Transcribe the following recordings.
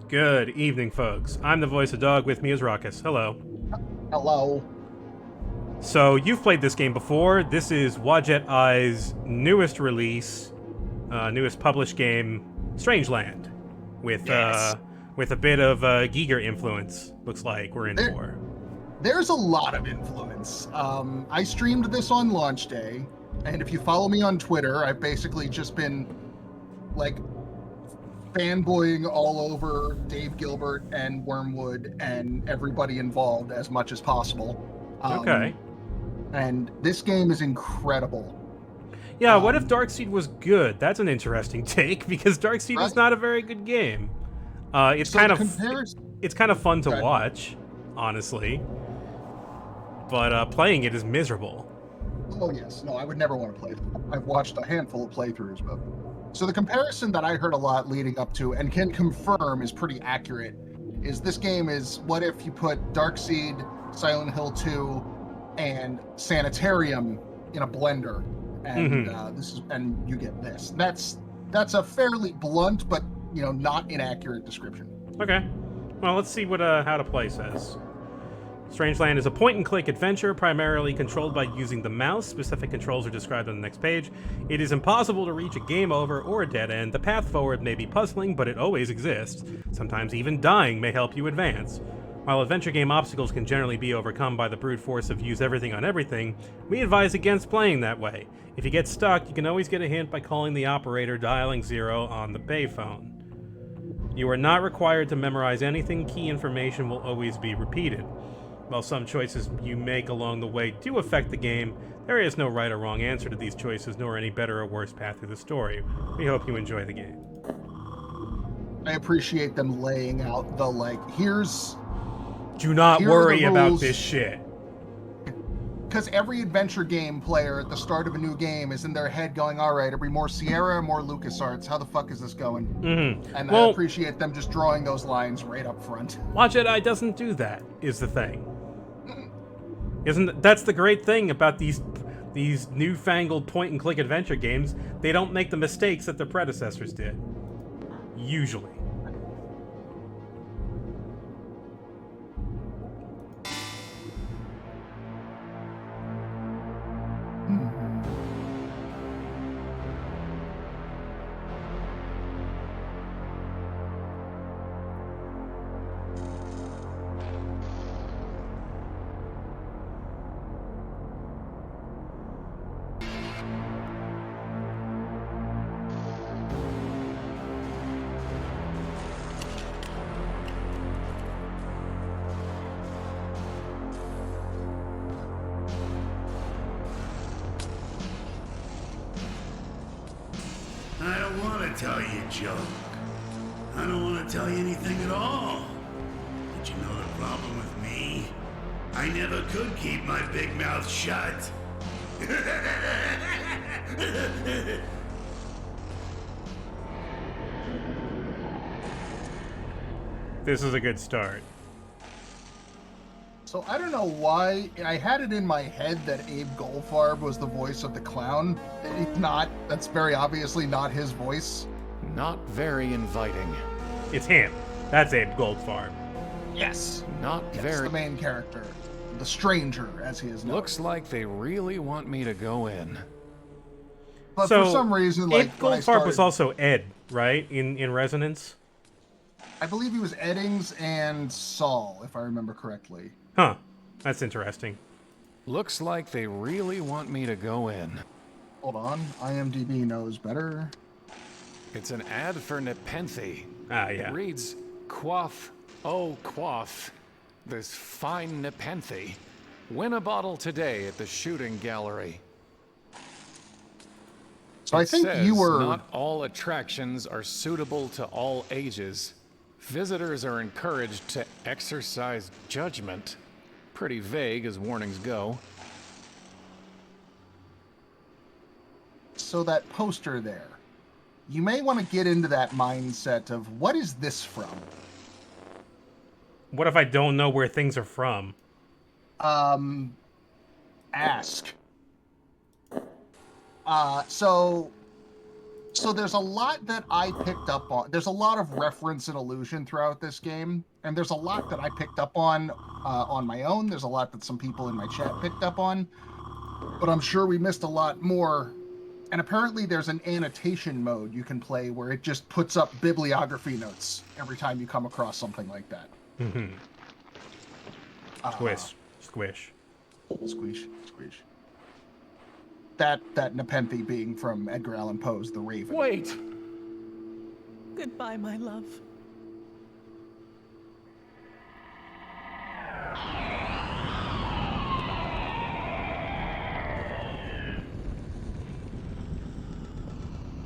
Good evening, folks. I'm the voice of Dog. With me is raqus. Hello. Hello. So, you've played this game before. This is Wadjet Eye's newest release, newest published game, Strangeland, with Yes. with a bit of Giger influence. Looks like we're in for. There's a lot of influence. I streamed this on launch day, and if you follow me on Twitter, I've basically just been like fanboying all over Dave Gilbert and Wormwood and everybody involved as much as possible. Okay. And this game is incredible. Yeah, what if Darkseid was good? That's an interesting take, because Darkseid is Right. not a very good game. It's So kind the of comparison- it's kind of fun to Go ahead. watch, honestly. But playing it is miserable. Oh yes, no, I would never want to play it. I've watched a handful of playthroughs, but so the comparison that I heard a lot leading up to and can confirm is pretty accurate. Is this game is what if you put Darkseid, Silent Hill 2, and Sanitarium in a blender, and and you get this. That's a fairly blunt but not inaccurate description. Okay. Well, let's see what how to play says. Strangeland is a point-and-click adventure primarily controlled by using the mouse. Specific controls are described on the next page. It is impossible to reach a game over or a dead end. The path forward may be puzzling, but it always exists. Sometimes even dying may help you advance. While adventure game obstacles can generally be overcome by the brute force of use everything on everything, we advise against playing that way. If you get stuck, you can always get a hint by calling the operator dialing 0 on the payphone. You are not required to memorize anything. Key information will always be repeated. While some choices you make along the way do affect the game, there is no right or wrong answer to these choices, nor any better or worse path through the story. We hope you enjoy the game. I appreciate them laying out the here's Do not Here are worry the about rules. this shit. because every adventure game player at the start of a new game is in their head going, all right, are we more Sierra or more LucasArts? How the fuck is this going? Mm-hmm. And Well, I appreciate them just drawing those lines right up front. Wadjet Eye doesn't do that, is the thing. That's the great thing about these newfangled point-and-click adventure games. They don't make the mistakes that their predecessors did. Usually. I don't want to tell you a joke. I don't want to tell you anything at all. But you know the problem with me? I never could keep my big mouth shut. This is a good start. So I don't know why I had it in my head that Abe Goldfarb was the voice of the clown. It's not. That's very obviously not his voice. Not very inviting. It's him. That's Abe Goldfarb. Yes. Not Yes, very. the main character. The stranger, as he is known. Looks like they really want me to go in. But So, for some reason, Abe when I Goldfarb was started- also Ed, right? In Resonance? I believe he was Eddings and Saul, if I remember correctly. Huh. That's interesting. Looks like they really want me to go in. Hold on, IMDb knows better. It's an ad for Nepenthe. Ah, yeah. It reads, quaff, oh quaff, this fine Nepenthe. Win a bottle today at the shooting gallery. So I It think says you were. not all attractions are suitable to all ages. Visitors are encouraged to exercise judgment. Pretty vague as warnings go. So that poster there, you may want to get into that mindset of what is this from? What if I don't know where things are from? Ask. So So there's a lot that I picked up on. There's a lot of reference and allusion throughout this game, and there's a lot that I picked up on my own. There's a lot that some people in my chat picked up on, but I'm sure we missed a lot more. And apparently there's an annotation mode you can play where it just puts up bibliography notes every time you come across something like that. Mm-hmm. Squish. Squish. That Nepenthe being from Edgar Allan Poe's The Raven. Wait! Goodbye, my love.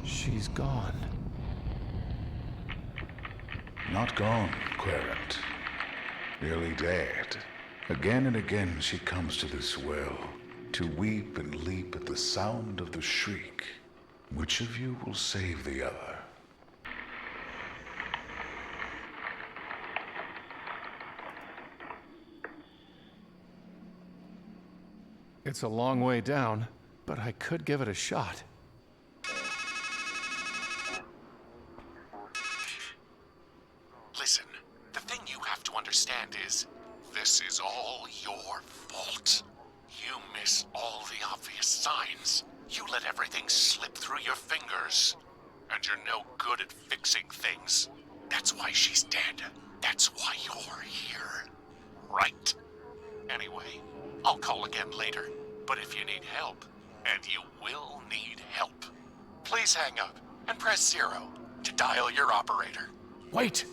She's gone. Not gone, Querent. Nearly dead. Again and again she comes to this well, to weep and leap at the sound of the shriek. Which of you will save the other? It's a long way down, but I could give it a shot. Listen, the thing you have to understand is, this is all your fault. You miss all the obvious signs. You let everything slip through your fingers. And you're no good at fixing things. That's why she's dead. That's why you're here. Right? Anyway, I'll call again later. But if you need help, and you will need help, please hang up and press 0 to dial your operator. Wait!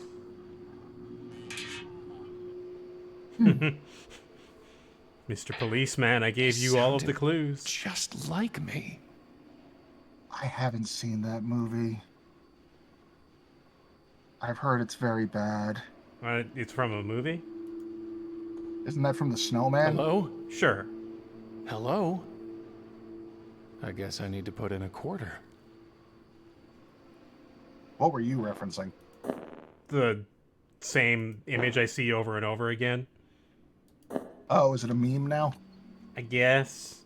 Mr. Policeman, I gave you all of the clues. Just like me. I haven't seen that movie. I've heard it's very bad. It's from a movie? Isn't that from The Snowman? Hello? Sure. Hello? I guess I need to put in a quarter. What were you referencing? The same image I see over and over again. Oh, is it a meme now? I guess.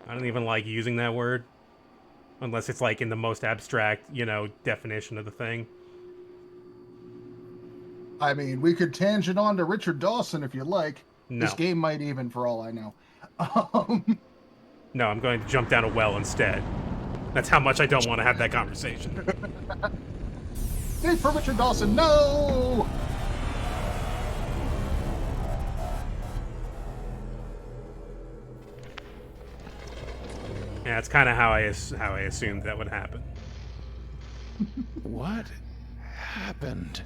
I don't even like using that word. Unless it's like in the most abstract, definition of the thing. I mean, we could tangent on to Richard Dawson if you like. No. This game might even, for all I know. No, I'm going to jump down a well instead. That's how much I don't want to have that conversation. Hey, for Richard Dawson, no! Yeah, that's kind of how I assumed that would happen. What happened?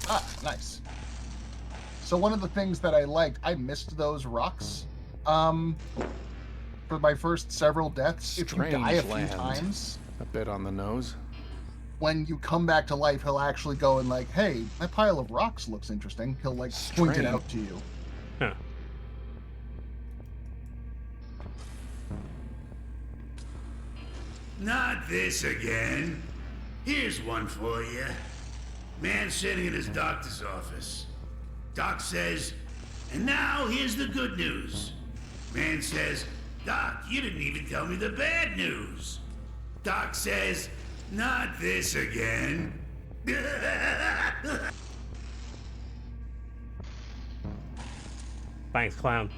Ah, nice. So one of the things that I liked, I missed those rocks. For my first several deaths, if you die a few Strangeland. times, A bit on the nose. when you come back to life, he'll actually go and like, hey, that pile of rocks looks interesting. He'll like point it Strange. out to you. Huh. Not this again. Here's one for you. Man sitting in his doctor's office. Doc says, and now here's the good news. Man says, Doc, you didn't even tell me the bad news. Doc says, not this again. Thanks, clown.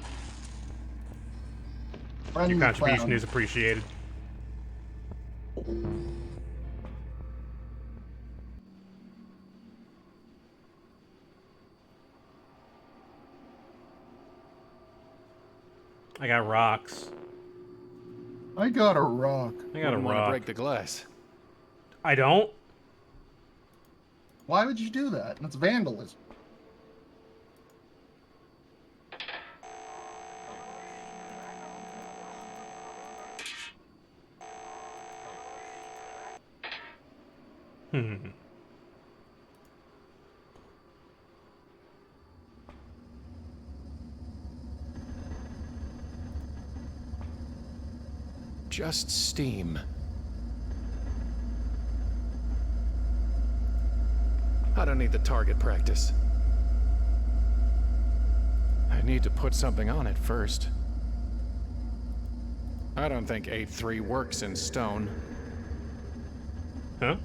Friendly Your contribution clown. is appreciated. I got rocks. I got a rock. I got a Wouldn't want to rock. break the glass. I don't? Why would you do that? That's vandalism. Hmm. Just steam. I don't need the target practice. I need to put something on it first. I don't think 8-3 works in stone. Huh?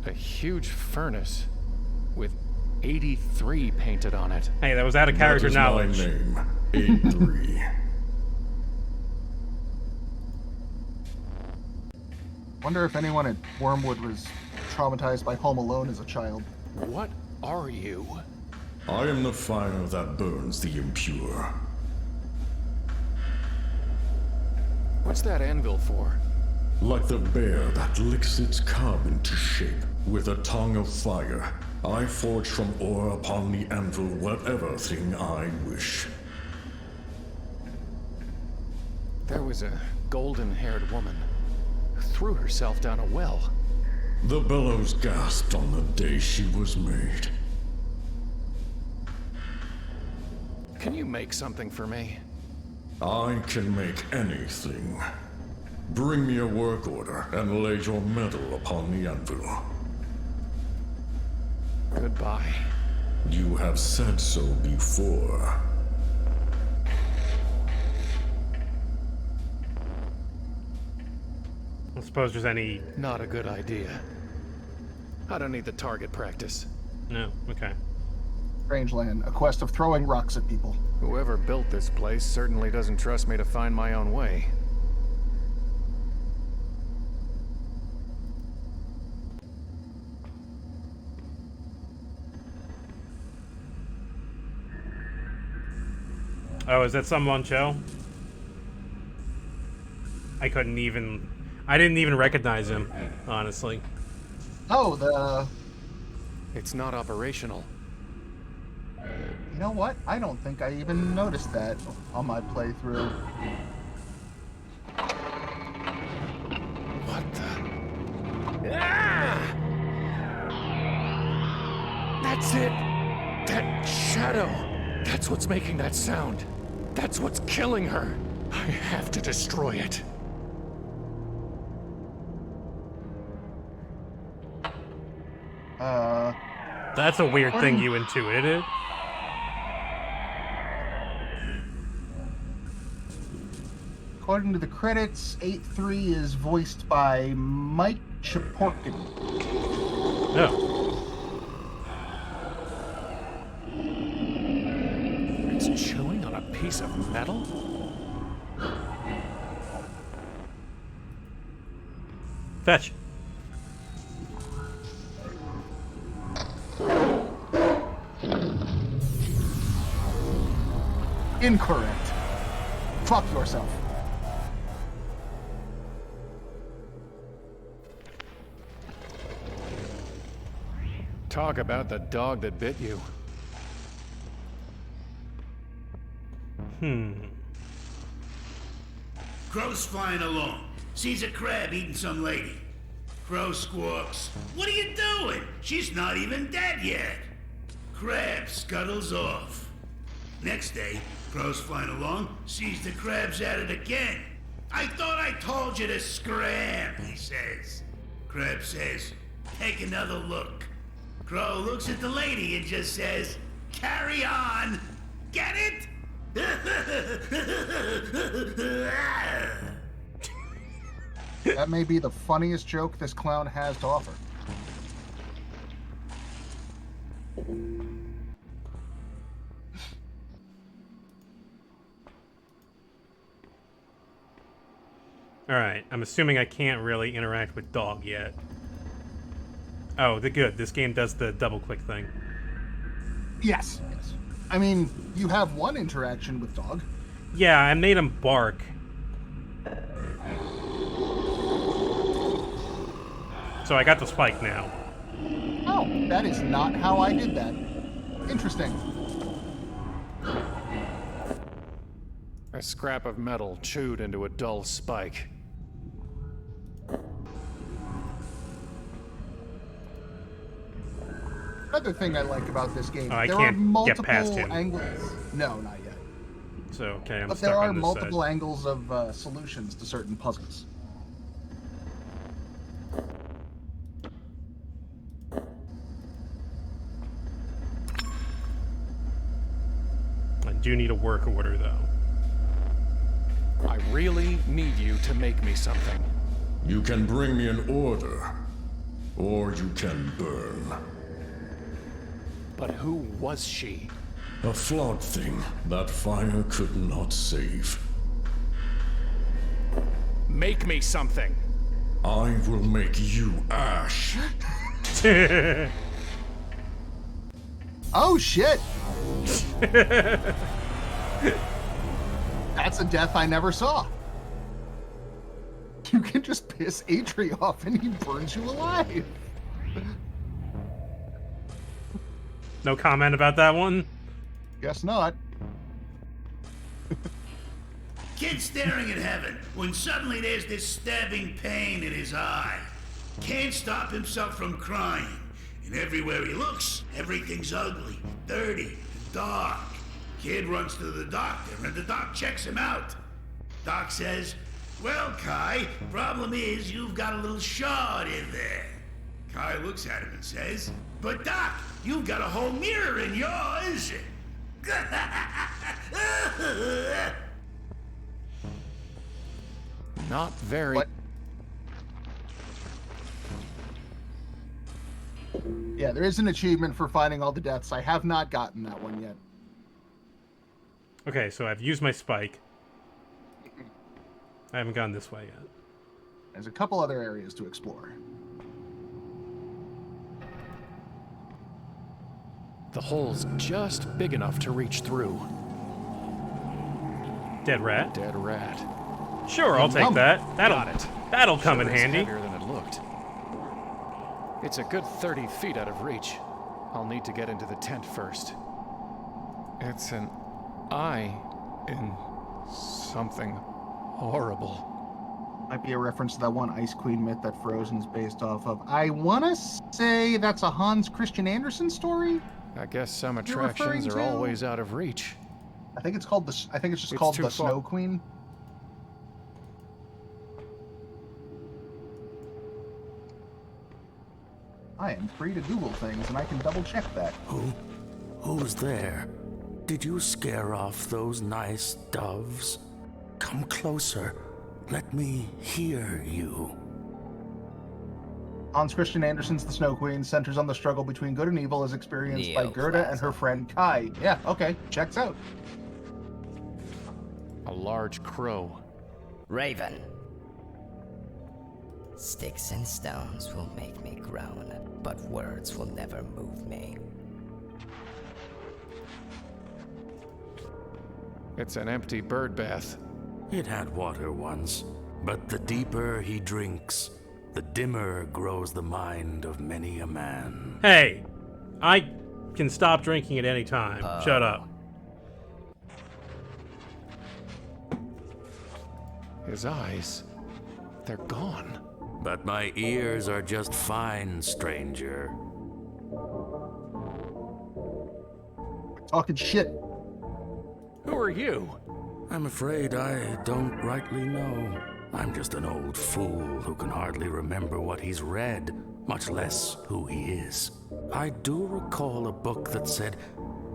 A huge furnace with 83 painted on it. Hey, that was out of character knowledge. That is my name, 8-3. Wonder if anyone at Wormwood was traumatized by Home Alone as a child. What are you? I am the fire that burns the impure. What's that anvil for? Like the bear that licks its cub into shape with a tongue of fire, I forge from ore upon the anvil whatever thing I wish. There was a golden-haired woman who threw herself down a well. The bellows gasped on the day she was made. Can you make something for me? I can make anything. Bring me a work order and lay your metal upon the anvil. Goodbye. You have said so before. I don't suppose there's any... Not a good idea. I don't need the target practice. No, okay. Strangeland, a quest of throwing rocks at people. Whoever built this place certainly doesn't trust me to find my own way. Oh, is that someone show? I didn't even recognize him, honestly. Oh, It's not operational. you know what? I don't think I even noticed that on my playthrough. What the? Ah! That's it! That shadow! That's what's making that sound. That's what's killing her. I have to destroy it. That's a weird thing you intuited. According to the credits, 8-3 is voiced by Mike Chaporkin. Oh. It's chewing on a piece of metal? Fetch. Incorrect. Fuck yourself. Talk about the dog that bit you. Crow's flying along. Sees a crab eating some lady. Crow squawks, "What are you doing? She's not even dead yet." Crab scuttles off. Next day, Crow's flying along, sees the crab's at it again. "I thought I told you to scram," he says. Crab says, "Take another look." Crow looks at the lady and just says, "Carry on." Get it? That may be the funniest joke this clown has to offer. Alright, I'm assuming I can't really interact with dog yet. Oh, good. This game does the double-click thing. Yes. I mean, you have one interaction with dog. Yeah, I made him bark. So I got the spike now. Oh, that is not how I did that. Interesting. A scrap of metal chewed into a dull spike. Another thing I like about this game, Oh, I there can't are multiple get past him. angles. No, not yet. So, okay, I'm But stuck there are on this multiple side. angles of solutions to certain puzzles. I do need a work order, though. I really need you to make me something. You can bring me an order, or you can burn. But who was she? A flawed thing that fire could not save. Make me something. I will make you ash. Oh shit! That's a death I never saw. You can just piss Atri off and he burns you alive. No comment about that one? Guess not. Kid's staring at heaven when suddenly there's this stabbing pain in his eye. Can't stop himself from crying. And everywhere he looks, everything's ugly, dirty, and dark. Kid runs to the doctor, and the doc checks him out. Doc says, "Well, Kai, problem is you've got a little shard in there." Kai looks at him and says, "But Doc, you've got a whole mirror in yours." Not very. What? Yeah, there is an achievement for finding all the deaths. I have not gotten that one yet. Okay, so I've used my spike. I haven't gone this way yet. There's a couple other areas to explore. The hole's just big enough to reach through. Dead rat? Dead rat. Sure, I'll take that. Got it. That'll come Sure in is handy. heavier than it looked. It's a good 30 feet out of reach. I'll need to get into the tent first. It's an eye in something horrible. Might be a reference to that one Ice Queen myth that Frozen's based off of. I want to say that's a Hans Christian Andersen story. I guess some You're referring attractions are to- always out of reach. I think it's called the. I think it's just It's called too the far. Snow Queen. I am free to Google things, and I can double check that. Who's there? Did you scare off those nice doves? Come closer. Let me hear you. Hans Christian Andersen's The Snow Queen centers on the struggle between good and evil as experienced by Gerda and her friend Kai. Yeah, okay, checks out. A large crow. Raven. Sticks and stones will make me groan, but words will never move me. It's an empty bird bath. It had water once, but the deeper he drinks, the dimmer grows the mind of many a man. Hey, I can stop drinking at any time. Shut up. His eyes, they're gone. But my ears are just fine, stranger. Talking shit. Who are you? I'm afraid I don't rightly know. I'm just an old fool who can hardly remember what he's read, much less who he is. I do recall a book that said,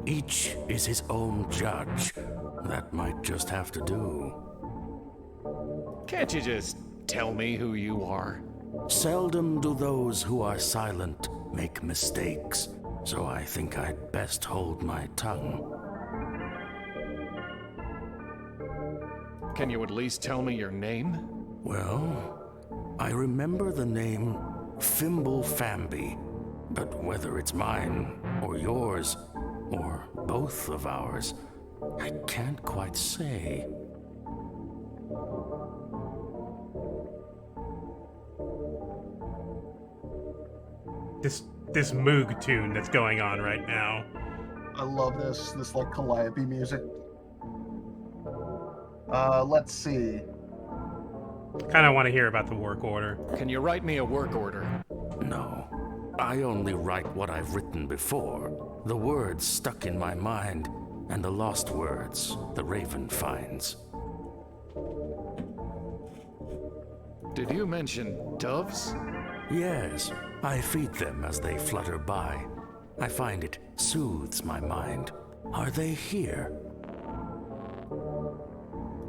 each is his own judge. That might just have to do. Can't you just tell me who you are? Seldom do those who are silent make mistakes, so I think I'd best hold my tongue. Can you at least tell me your name? Well, I remember the name Fimble Famby, but whether it's mine or yours, or both of ours, I can't quite say. This Moog tune that's going on right now. I love this like Calliope music. Let's see. Kind of want to hear about the work order. Can you write me a work order? No, I only write what I've written before. The words stuck in my mind, and the lost words the Raven finds. Did you mention doves? Yes, I feed them as they flutter by. I find it soothes my mind. Are they here?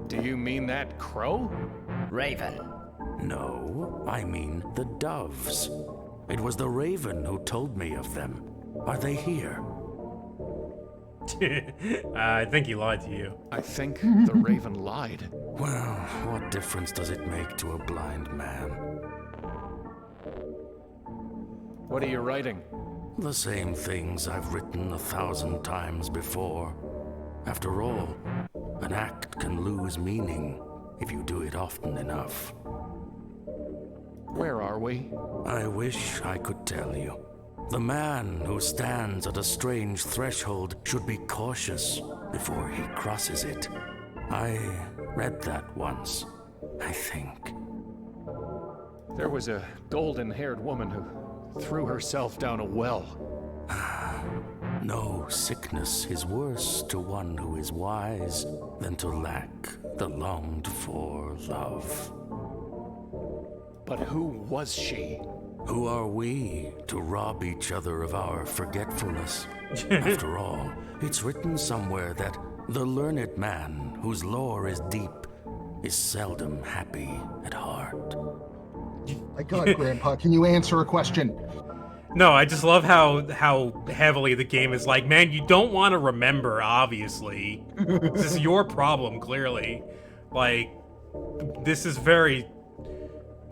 Do you mean that crow? Raven. No, I mean the doves. It was the raven who told me of them. Are they here? I think he lied to you. I think the raven lied. Well, what difference does it make to a blind man? What are you writing? The same things I've written 1,000 times before. After all, an act can lose meaning if you do it often enough. Where are we? I wish I could tell you. The man who stands at a strange threshold should be cautious before he crosses it. I read that once, I think. There was a golden-haired woman who threw herself down a well. No sickness is worse to one who is wise than to lack the longed-for love. But who was she? Who are we to rob each other of our forgetfulness? After all, it's written somewhere that the learned man whose lore is deep is seldom happy at heart. My God, Grandpa, can you answer a question? No, I just love how heavily the game is like, man, you don't want to remember, obviously. This is your problem, clearly. Like, this is very...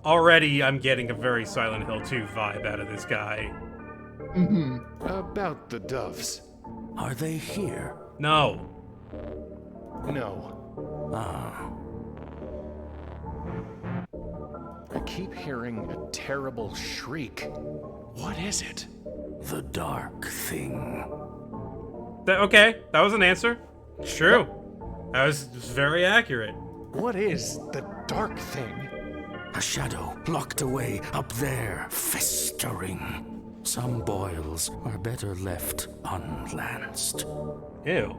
Already, I'm getting a very Silent Hill 2 vibe out of this guy. Mm-hmm. About the doves. Are they here? No. No. Ah. I keep hearing a terrible shriek. What is it? The dark thing. Okay, that was an answer. It's true. That was very accurate. What is the dark thing? A shadow locked away up there, festering. Some boils are better left unlanced. Ew.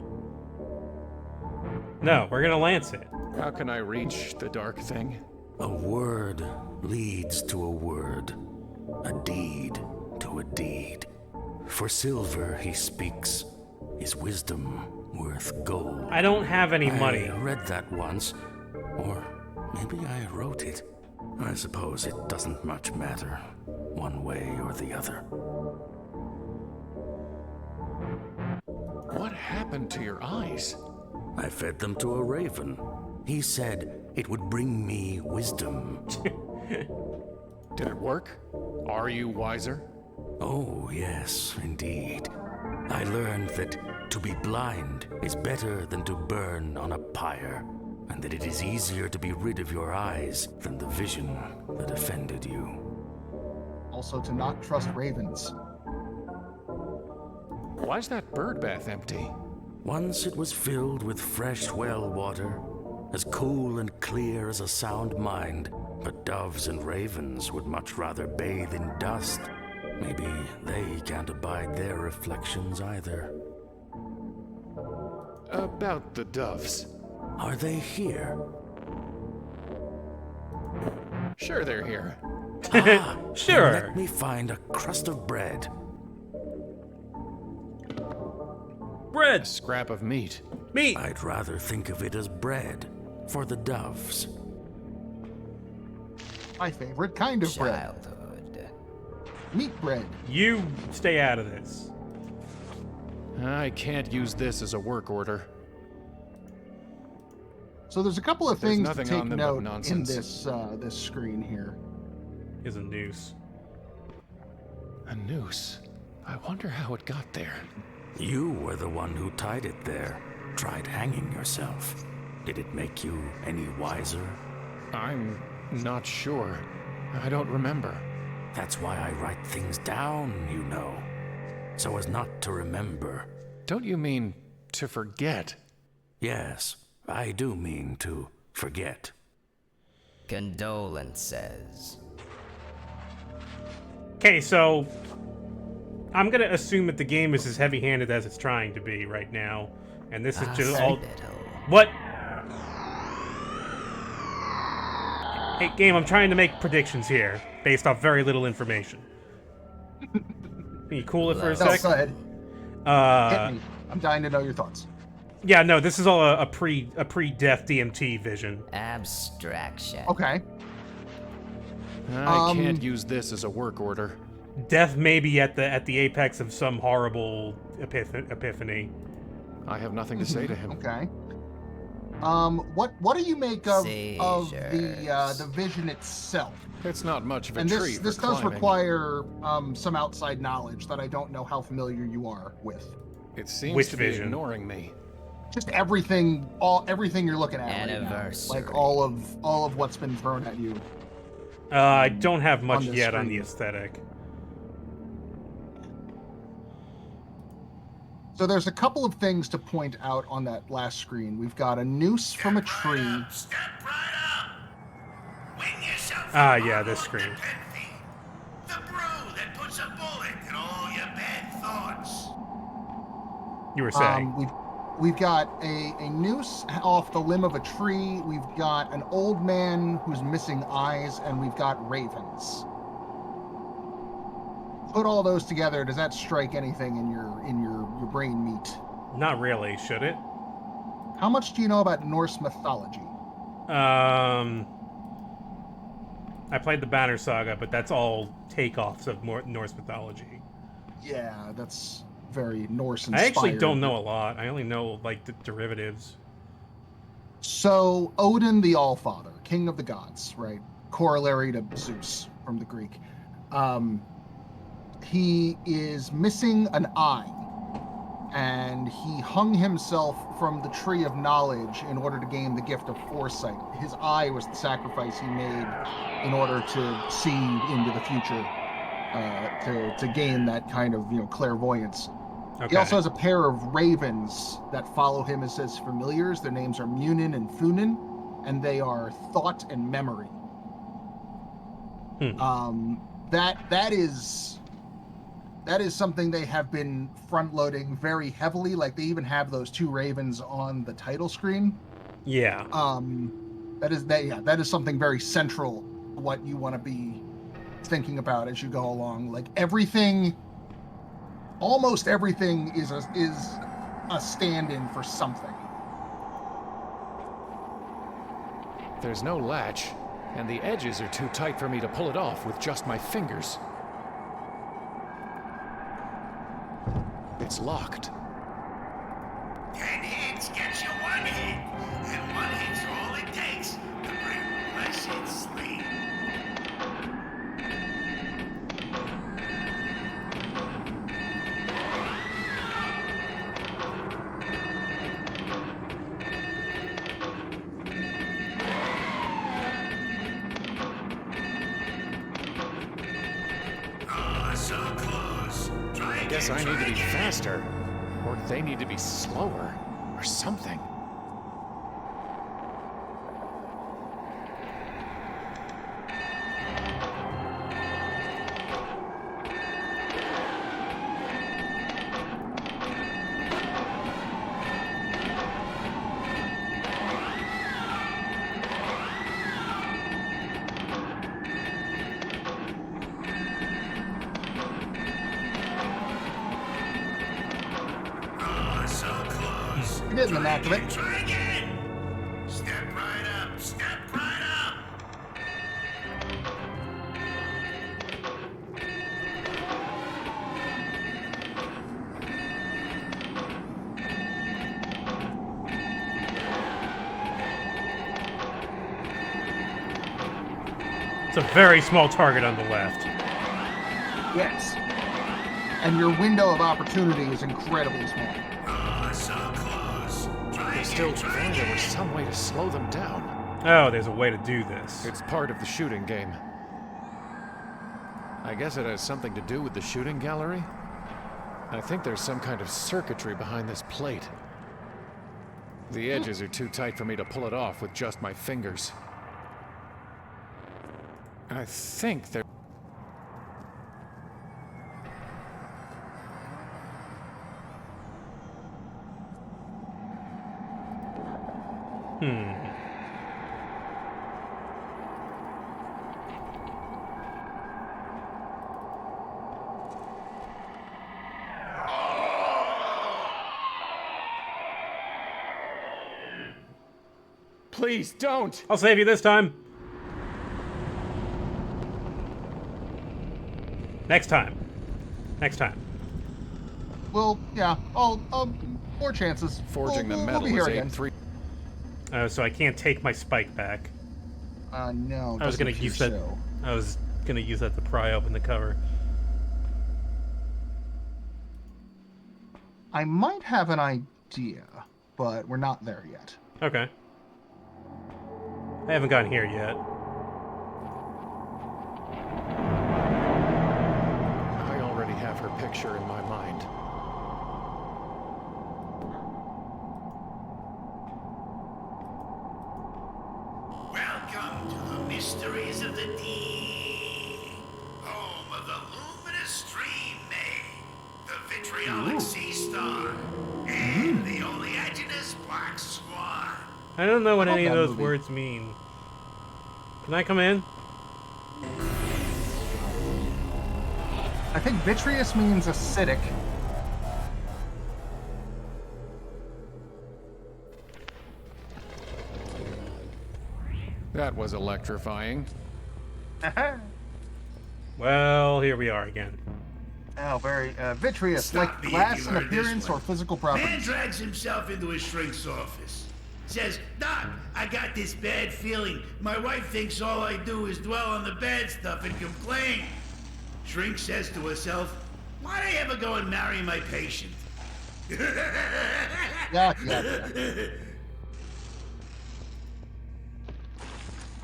No, we're gonna lance it. How can I reach the dark thing? A word leads to a word, a deed to a deed. For silver he speaks, is wisdom worth gold. I don't have any money. I read that once, or maybe I wrote it. I suppose it doesn't much matter, one way or the other. What happened to your eyes? I fed them to a raven. He said it would bring me wisdom. Did it work? Are you wiser? Oh, yes, indeed. I learned that to be blind is better than to burn on a pyre, and that it is easier to be rid of your eyes than the vision that offended you. Also, to not trust ravens. Why's that bird bath empty? Once it was filled with fresh well water, as cool and clear as a sound mind, but doves and ravens would much rather bathe in dust. Maybe they can't abide their reflections either. About the doves. Are they here? Sure they're here. Ah, Sure. Let me find a crust of bread. Bread. A scrap of meat. Meat. I'd rather think of it as bread for the doves. My favorite kind of bread. Childhood. Meat bread. You stay out of this. I can't use this as a work order. So there's a couple of There's things to nothing take on them but note in nonsense. this screen here. Is a noose. A noose. I wonder how it got there. You were the one who tied it there. Tried hanging yourself. Did it make you any wiser? I'm not sure. I don't remember. That's why I write things down, you know. So as not to remember. Don't you mean to forget? Yes, I do mean to forget. Condolences. Okay, so I'm gonna assume that the game is as heavy-handed as it's trying to be right now, and this is just all. What? Hey, game, I'm trying to make predictions here based off very little information. Can you cool it for a No, sec? go ahead. Hit me. I'm dying to know your thoughts. Yeah, no, this is all a pre-death DMT vision. Abstraction. Okay. I can't use this as a work order. Death may be at the apex of some horrible epiphany. I have nothing to say to him. Okay. What do you make of the vision itself? It's not much of a And tree this for does climbing. require some outside knowledge that I don't know how familiar you are with. It seems Which to vision? be ignoring me. Just everything you're looking at right now. Anniversary. Like all of what's been thrown at you. I don't have much On the yet on screen. the aesthetic. So there's a couple of things to point out on that last screen. We've got a noose from a tree. Step right up. Wing yourself. Yeah, this screen. The brew that puts a bullet in all your bad thoughts. You were saying. We've got a noose off the limb of a tree. We've got an old man who's missing eyes, and we've got ravens. Put all those together, does that strike anything in your brain meat? Not really, should it? How much do you know about Norse mythology? I played the Banner Saga, but that's all takeoffs of Norse mythology. Yeah, that's very Norse inspired. I actually don't know a lot. I only know like the derivatives. So Odin the Allfather, king of the gods, right? Corollary to Zeus from the Greek. He is missing an eye, and he hung himself from the tree of knowledge in order to gain the gift of foresight. His eye was the sacrifice he made in order to see into the future, to gain that kind of clairvoyance. Okay. He also has a pair of ravens that follow him as his familiars. Their names are Munin and Funin, and they are thought and memory. That is something they have been front-loading very heavily. Like, they even have those two ravens on the title screen. Yeah. That is something very central to what you want to be thinking about as you go along. Like, almost everything is a stand-in for something. There's no latch, and the edges are too tight for me to pull it off with just my fingers. It's locked. 10 hits gets you 1 hit, and 1 hit's all it takes to bring blessed sleep. Oh, so close. Try I guess I need to be faster, or they need to be slower, or something. You're getting the knack of it. Try again. Step right up. Step right up. It's a very small target on the left. Yes. And your window of opportunity is incredibly small. Oh, so close. Try There's still time. There was some way to slow them down. Oh, there's a way to do this. It's part of the shooting game. I guess it has something to do with the shooting gallery. I think there's some kind of circuitry behind this plate. The edges are too tight for me to pull it off with just my fingers. I think there... Please don't. I'll save you this time. Next time. Next time. Well, yeah. More chances. Forging the we'll metal be here is again. 8-3. So I can't take my spike back. No. I was gonna doesn't use appear that. so. I was gonna use that to pry open the cover. I might have an idea, but we're not there yet. Okay. I haven't gotten here yet. I already have her picture in my mind. Welcome to the mysteries of the deep. Home of the luminous stream maid, the vitriolic sea star, and the oleaginous black swan. I don't know what any of that those movie. words mean. Can I come in? I think vitreous means acidic. That was electrifying. Well, here we are again. Oh, very vitreous, Stop like me if glass you've in heard this appearance one. or physical Man properties. drags himself into his shrink's office. Says, Doc, I got this bad feeling. My wife thinks all I do is dwell on the bad stuff and complain. Shrink says to herself, why'd I ever go and marry my patient? Yeah.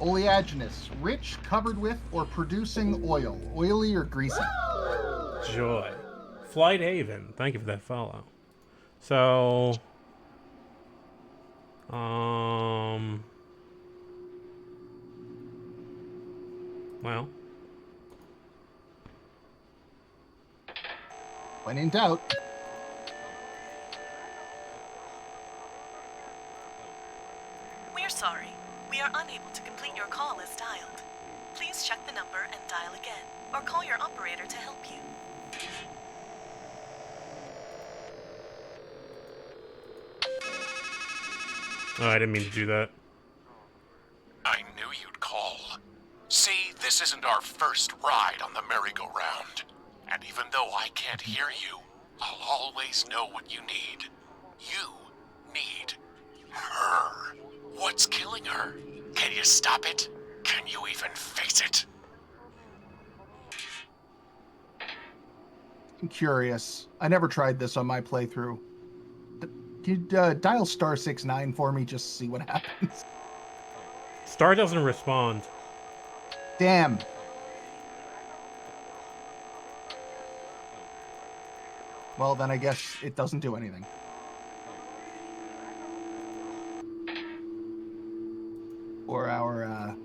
Oleaginous, rich, covered with, or producing oil. Oily or greasy. Joy. Flight Haven. Thank you for that follow. So... Well... When in doubt. We're sorry. We are unable to complete your call as dialed. Please check the number and dial again, or call your operator to help you. Oh, I didn't mean to do that. I knew you'd call. See, this isn't our first ride on the merry-go-round. And even though I can't hear you, I'll always know what you need. You need her. What's killing her? Can you stop it? Can you even face it? I'm curious. I never tried this on my playthrough. Can you dial *69 for me just to see what happens? Star doesn't respond. Damn. Well, then I guess it doesn't do anything. For our,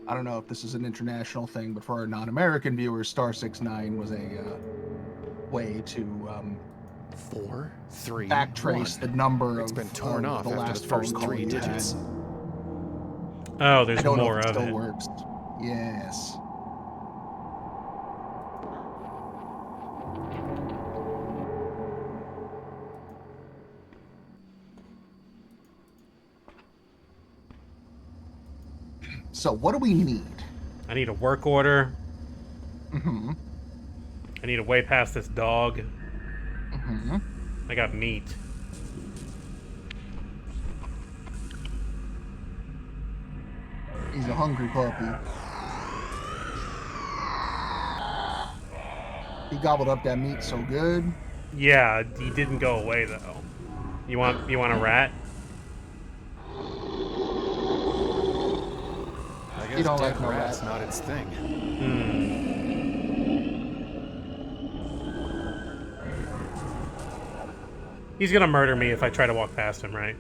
I don't know if this is an international thing, but for our non-American viewers, *69 was a way to 4, 3, backtrace 1. the number It's of been torn of off the after last the first phone call 3 you had. digits. Oh, there's I don't more know if it of still it. works. Yes. So what do we need? I need a work order. Mm-hmm. I need a way past this dog. Mm-hmm. I got meat. He's a hungry puppy. He gobbled up that meat so good. Yeah, he didn't go away though. You want a rat? I You guess don't dead like no rat's rat. not its thing. He's gonna murder me if I try to walk past him, right?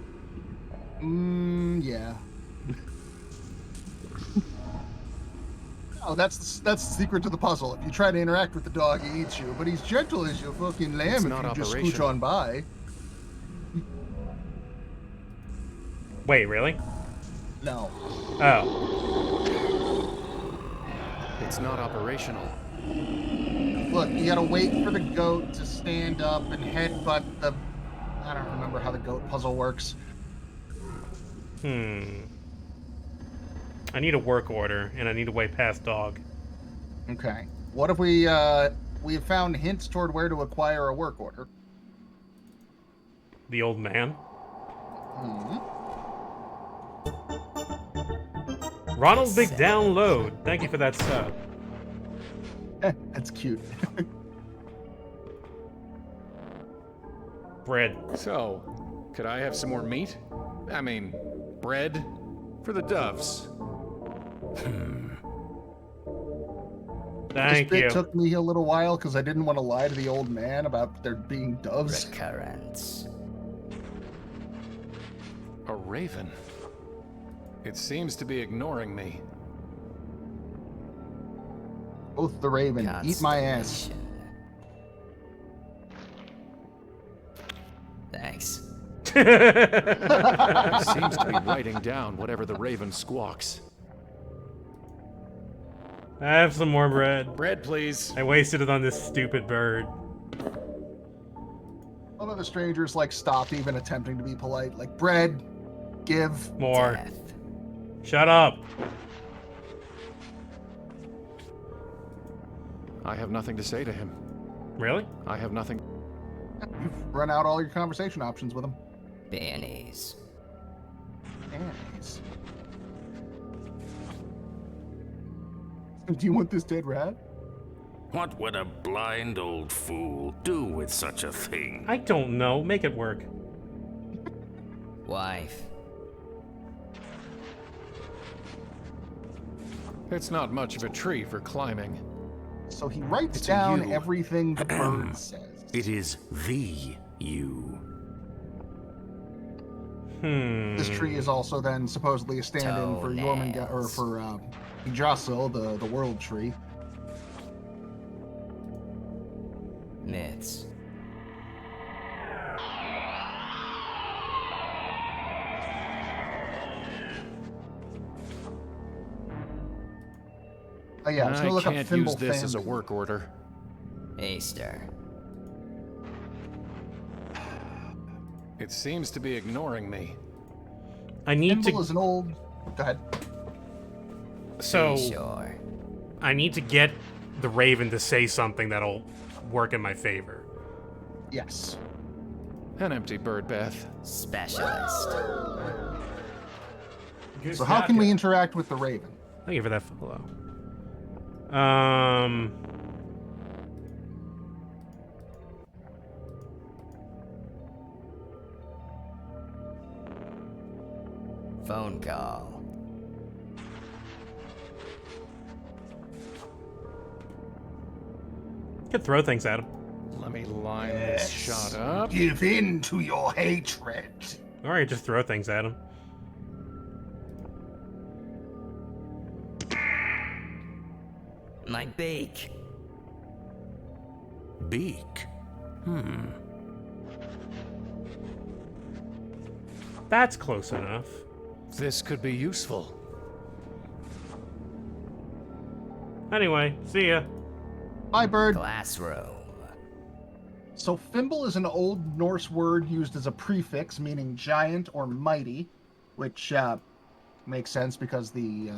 Yeah. Oh, that's the secret to the puzzle. If you try to interact with the dog, he eats you. But he's gentle as your fucking lamb It's if not you just scooch operational. on by. Wait, really? No. Oh. It's not operational. Look, you gotta wait for the goat to stand up and headbutt the... I don't remember how the goat puzzle works. I need a work order, and I need a way past dog. Okay. What if we have found hints toward where to acquire a work order? The old man. Ronald Big Download. Thank you for that sub. That's cute. Bread. So, could I have some more meat? I mean, bread? For the doves. Thank this you. bit took me a little while because I didn't want to lie to the old man about there being doves. Recurrence. A raven. It seems to be ignoring me. Both the raven. Eat my ass. Thanks. It seems to be writing down whatever the raven squawks. I have some more bread. Bread, please. I wasted it on this stupid bird. One of the strangers stopped even attempting to be polite. Like, bread, give. More. Death. Shut up. I have nothing to say to him. Really? I have nothing. You've run out all your conversation options with him. Bannies. Nice. Do you want this dead rat? What would a blind old fool do with such a thing? I don't know. Make it work. Wife. It's not much of a tree for climbing. So he writes It's a down you. everything the bird says. It is the you. This tree is also then supposedly a stand-in for Jormungand, or for Yggdrasil, the world tree. Myths. Oh yeah, I was gonna look up can't Thimble use this as a family. work order. Easter. It seems to be ignoring me. I need Thimble to. is an old. Go ahead. So Sure. I need to get the Raven to say something that'll work in my favor. Yes. An empty bird bath. Specialist. So how can we interact with the raven? Thank you for that follow. Phone call. Could throw things at him. Let me line this shot up. Give in to your hatred. Or I could just throw things at him. My beak. Beak? That's close enough. This could be useful. Anyway, see ya. Bye, bird. Classroom. So Fimble is an old Norse word used as a prefix meaning giant or mighty, which makes sense because the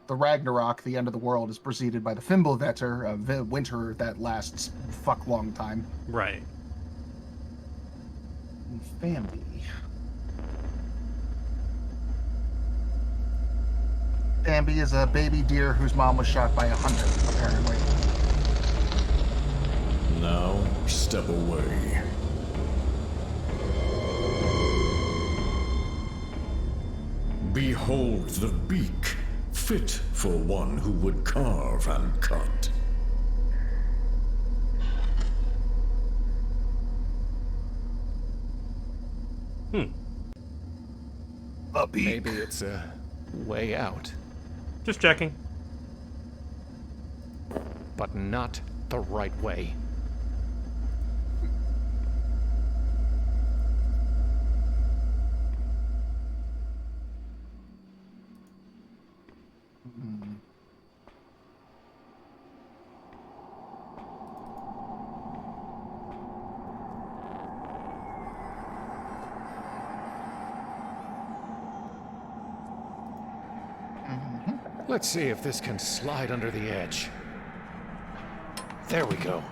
Ragnarok, the end of the world, is preceded by the Fimbulvetter, winter that lasts fuck long time. Right. And Famby. Bambi is a baby deer whose mom was shot by a hunter, apparently. Now, step away. Behold the beak, fit for one who would carve and cut. A beak. Maybe it's a way out, Just checking. but not the right way. Let's see if this can slide under the edge. There we go.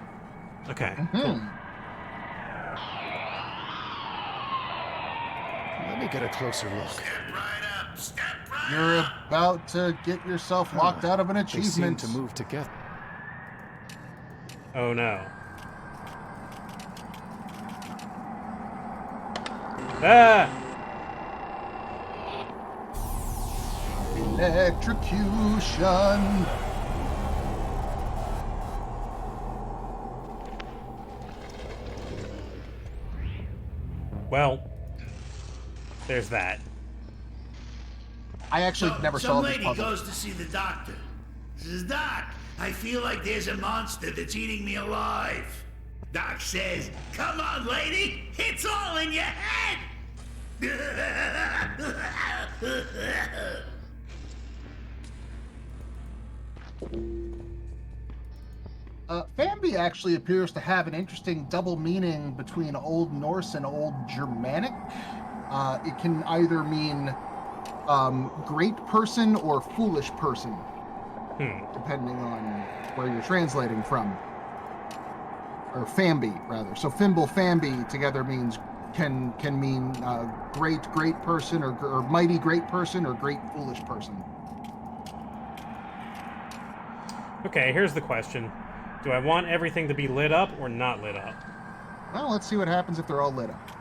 Okay. Hmm. Let me get a closer look. Step right up. Step right You're up. about to get yourself locked out of an They seem achievement. to move together. Oh no. Ah! Electrocution. Well, there's that. I actually never saw Some this lady puzzle. goes to see the doctor. Says, Doc, I feel like there's a monster that's eating me alive. Doc says, come on, lady, it's all in your head. Fambi actually appears to have an interesting double meaning between Old Norse and Old Germanic. It can either mean great person or foolish person, depending on where you're translating from. Or Fambi, rather. So Fimble, Fambi together means can mean great person or mighty great person or great foolish person. Okay, here's the question. Do I want everything to be lit up or not lit up? Well, let's see what happens if they're all lit up.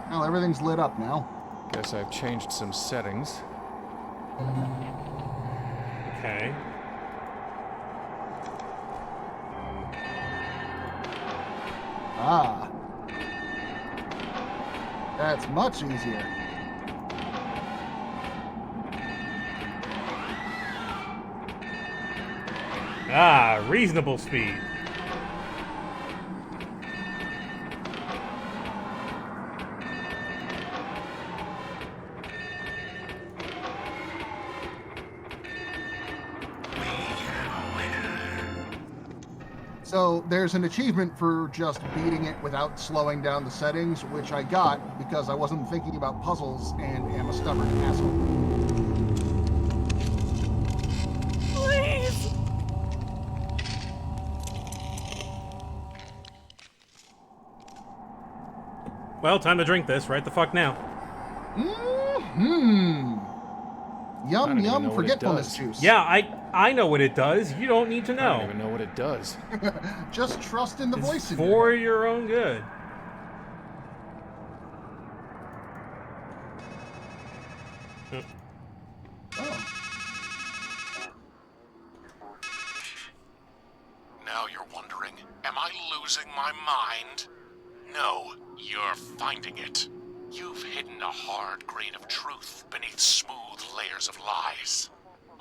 Well, everything's lit up now. Guess I've changed some settings. Okay. Ah. That's much easier. Ah, reasonable speed. So there's an achievement for just beating it without slowing down the settings, which I got because I wasn't thinking about puzzles and am a stubborn asshole. Please! Well, time to drink this right the fuck now. Mm-hmm. I Yum don't even know yum what it forgetfulness does. juice. Yeah, I know what it does. You don't need to I don't know. even know what it does. Just trust in the It's voice in for your head. your own good. Oh. Now you're wondering, am I losing my mind? No, you're finding it. You've hidden a hard grain of truth beneath smooth layers of lies.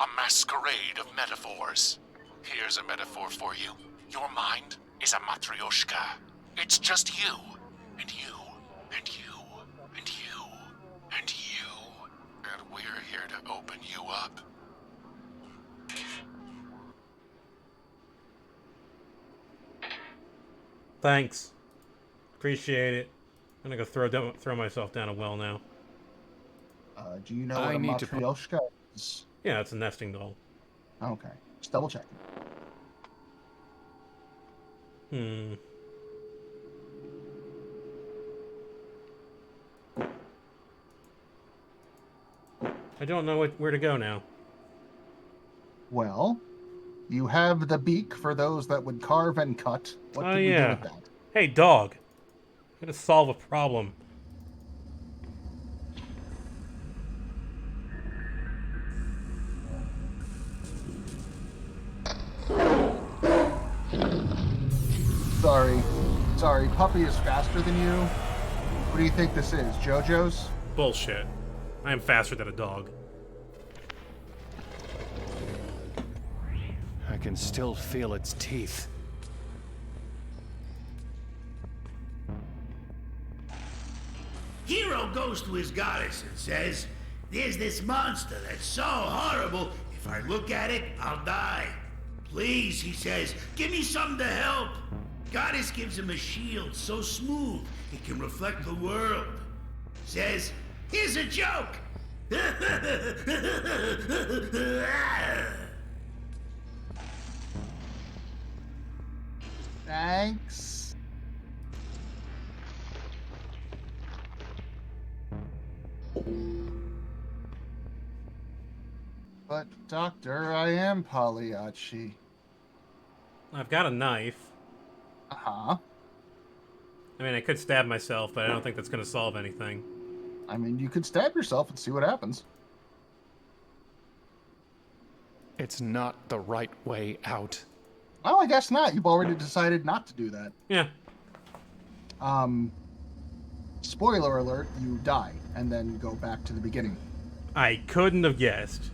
A masquerade of metaphors. Here's a metaphor for you. Your mind is a matryoshka. It's just you, and you, and you, and you, and you. And we're here to open you up. Thanks. Appreciate it. I'm gonna go throw myself down a well now. Do you know I what a need to matryoshka is? Yeah, it's a nesting doll. Okay. Just double checking. I don't know where to go now. Well, you have the beak for those that would carve and cut. What Oh, do we do yeah. with that? Hey, dog. I'm gonna solve a problem. Sorry, puppy is faster than you. What do you think this is, JoJo's? Bullshit. I am faster than a dog. I can still feel its teeth. Hero goes to his goddess and says, There's this monster that's so horrible, if I look at it, I'll die. Please, he says, give me something to help. Goddess gives him a shield so smooth it can reflect the world. Says, here's a joke. Thanks. But, Doctor, I am Pagliacci. I've got a knife. Uh-huh. I mean, I could stab myself, but I don't think that's going to solve anything. I mean, you could stab yourself and see what happens. It's not the right way out. Well, I guess not. You've already decided not to do that. Yeah. Spoiler alert, you die, and then go back to the beginning. I couldn't have guessed.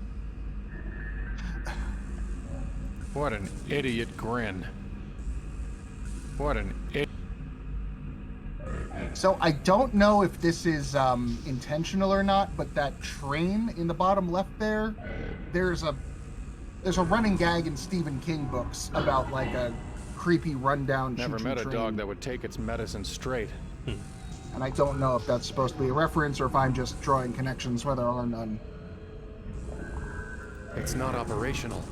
What an idiot grin. What an idiot. So I don't know if this is intentional or not, but that train in the bottom left there, there's a running gag in Stephen King books about like a creepy rundown Never choo-choo met a train. dog that would take its medicine straight. And I don't know if that's supposed to be a reference or if I'm just drawing connections where there are none. It's not operational.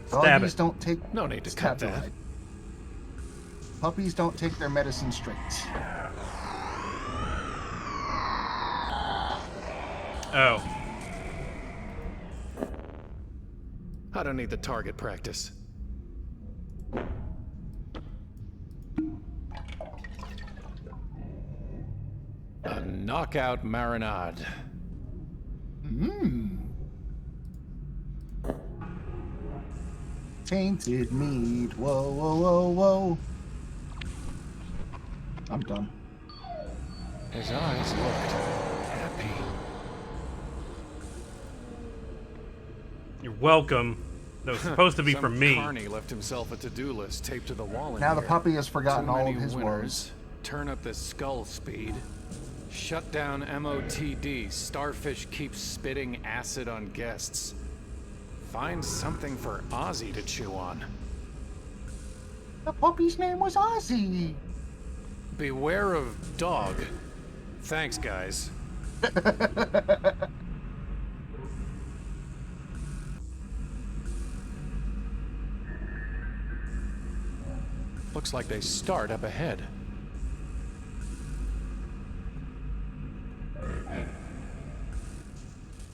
Stab Doggies it. don't take... No need to cut that. Right. Puppies don't take their medicine straight. Oh. I don't need the target practice. A knockout marinade. Tainted meat. Whoa, whoa, whoa, whoa. I'm done. His eyes looked happy. You're welcome. That was supposed to be Some for me. carny left himself a to-do list taped to the wall in Now the here. puppy has forgotten Too all many of his winners. woes. Turn up the skull speed. Shut down MOTD. Starfish keeps spitting acid on guests. Find something for Ozzy to chew on. The puppy's name was Ozzy. Beware of dog. Thanks, guys. Looks like they start up ahead.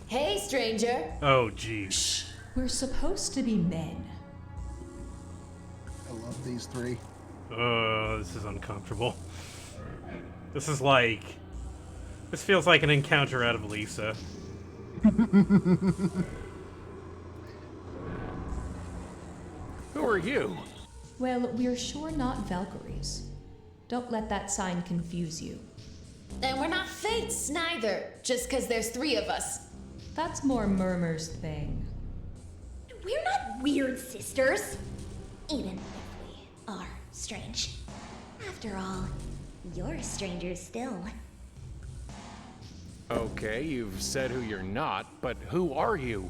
Hey, stranger. Oh, jeez. We're supposed to be men. I love these three. This is uncomfortable. This is like... This feels like an encounter out of Lisa. Who are you? Well, we're sure not Valkyries. Don't let that sign confuse you. And we're not fates, neither, just because there's three of us. That's more Murmur's thing. We're not weird sisters. Even if we are strange. After all, you're a stranger still. Okay, you've said who you're not, but who are you?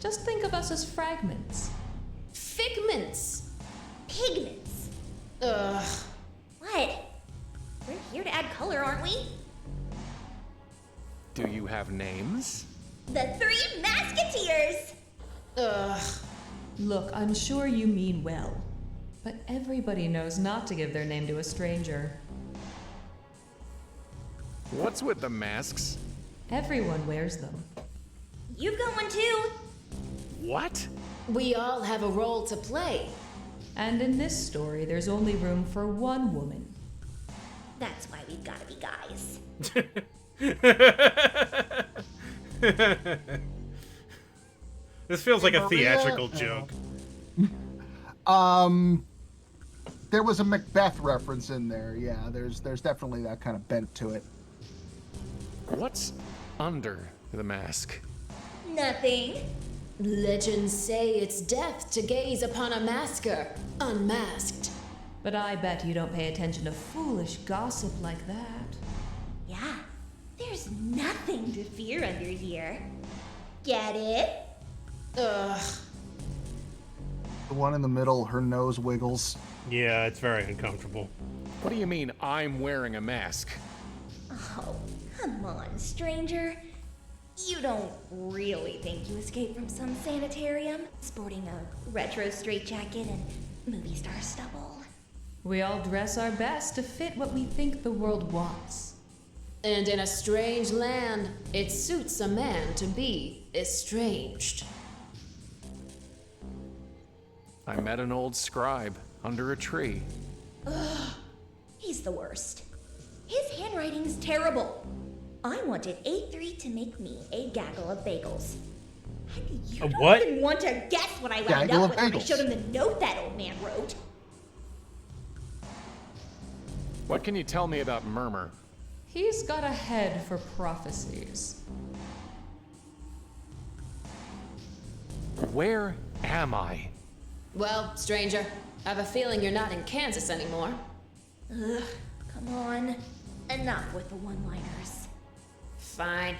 Just think of us as fragments. Figments. Pigments. Ugh. What? We're here to add color, aren't we? Do you have names? The Three Musketeers! Ugh. Look, I'm sure you mean well. But everybody knows not to give their name to a stranger. What's with the masks? Everyone wears them. You've got one too. What? We all have a role to play. And in this story, there's only room for one woman. That's why we've gotta be guys. This feels like a Maria, theatrical joke. There was a Macbeth reference in there. Yeah, there's definitely that kind of bent to it. What's under the mask? Nothing. Legends say it's death to gaze upon a masker, unmasked. But I bet you don't pay attention to foolish gossip like that. Yeah, there's There's nothing to fear under here. Get it? Ugh. The one in the middle, her nose wiggles. Yeah, it's very uncomfortable. What do you mean I'm wearing a mask? Oh, come on, stranger. You don't really think you escaped from some sanitarium, sporting a retro straitjacket and movie star stubble? We all dress our best to fit what we think the world wants. And in a strange land, it suits a man to be estranged. I met an old scribe under a tree. Ugh, he's the worst. His handwriting's terrible. I wanted A3 to make me a gaggle of bagels. And you don't what? even want to guess what I wound Gaggle up of with when I bagels. showed him the note that old man wrote. What can you tell me about Murmur? He's got a head for prophecies. Where am I? Well, stranger, I have a feeling you're not in Kansas anymore. Ugh, come on. Enough with the one-liners. Fine.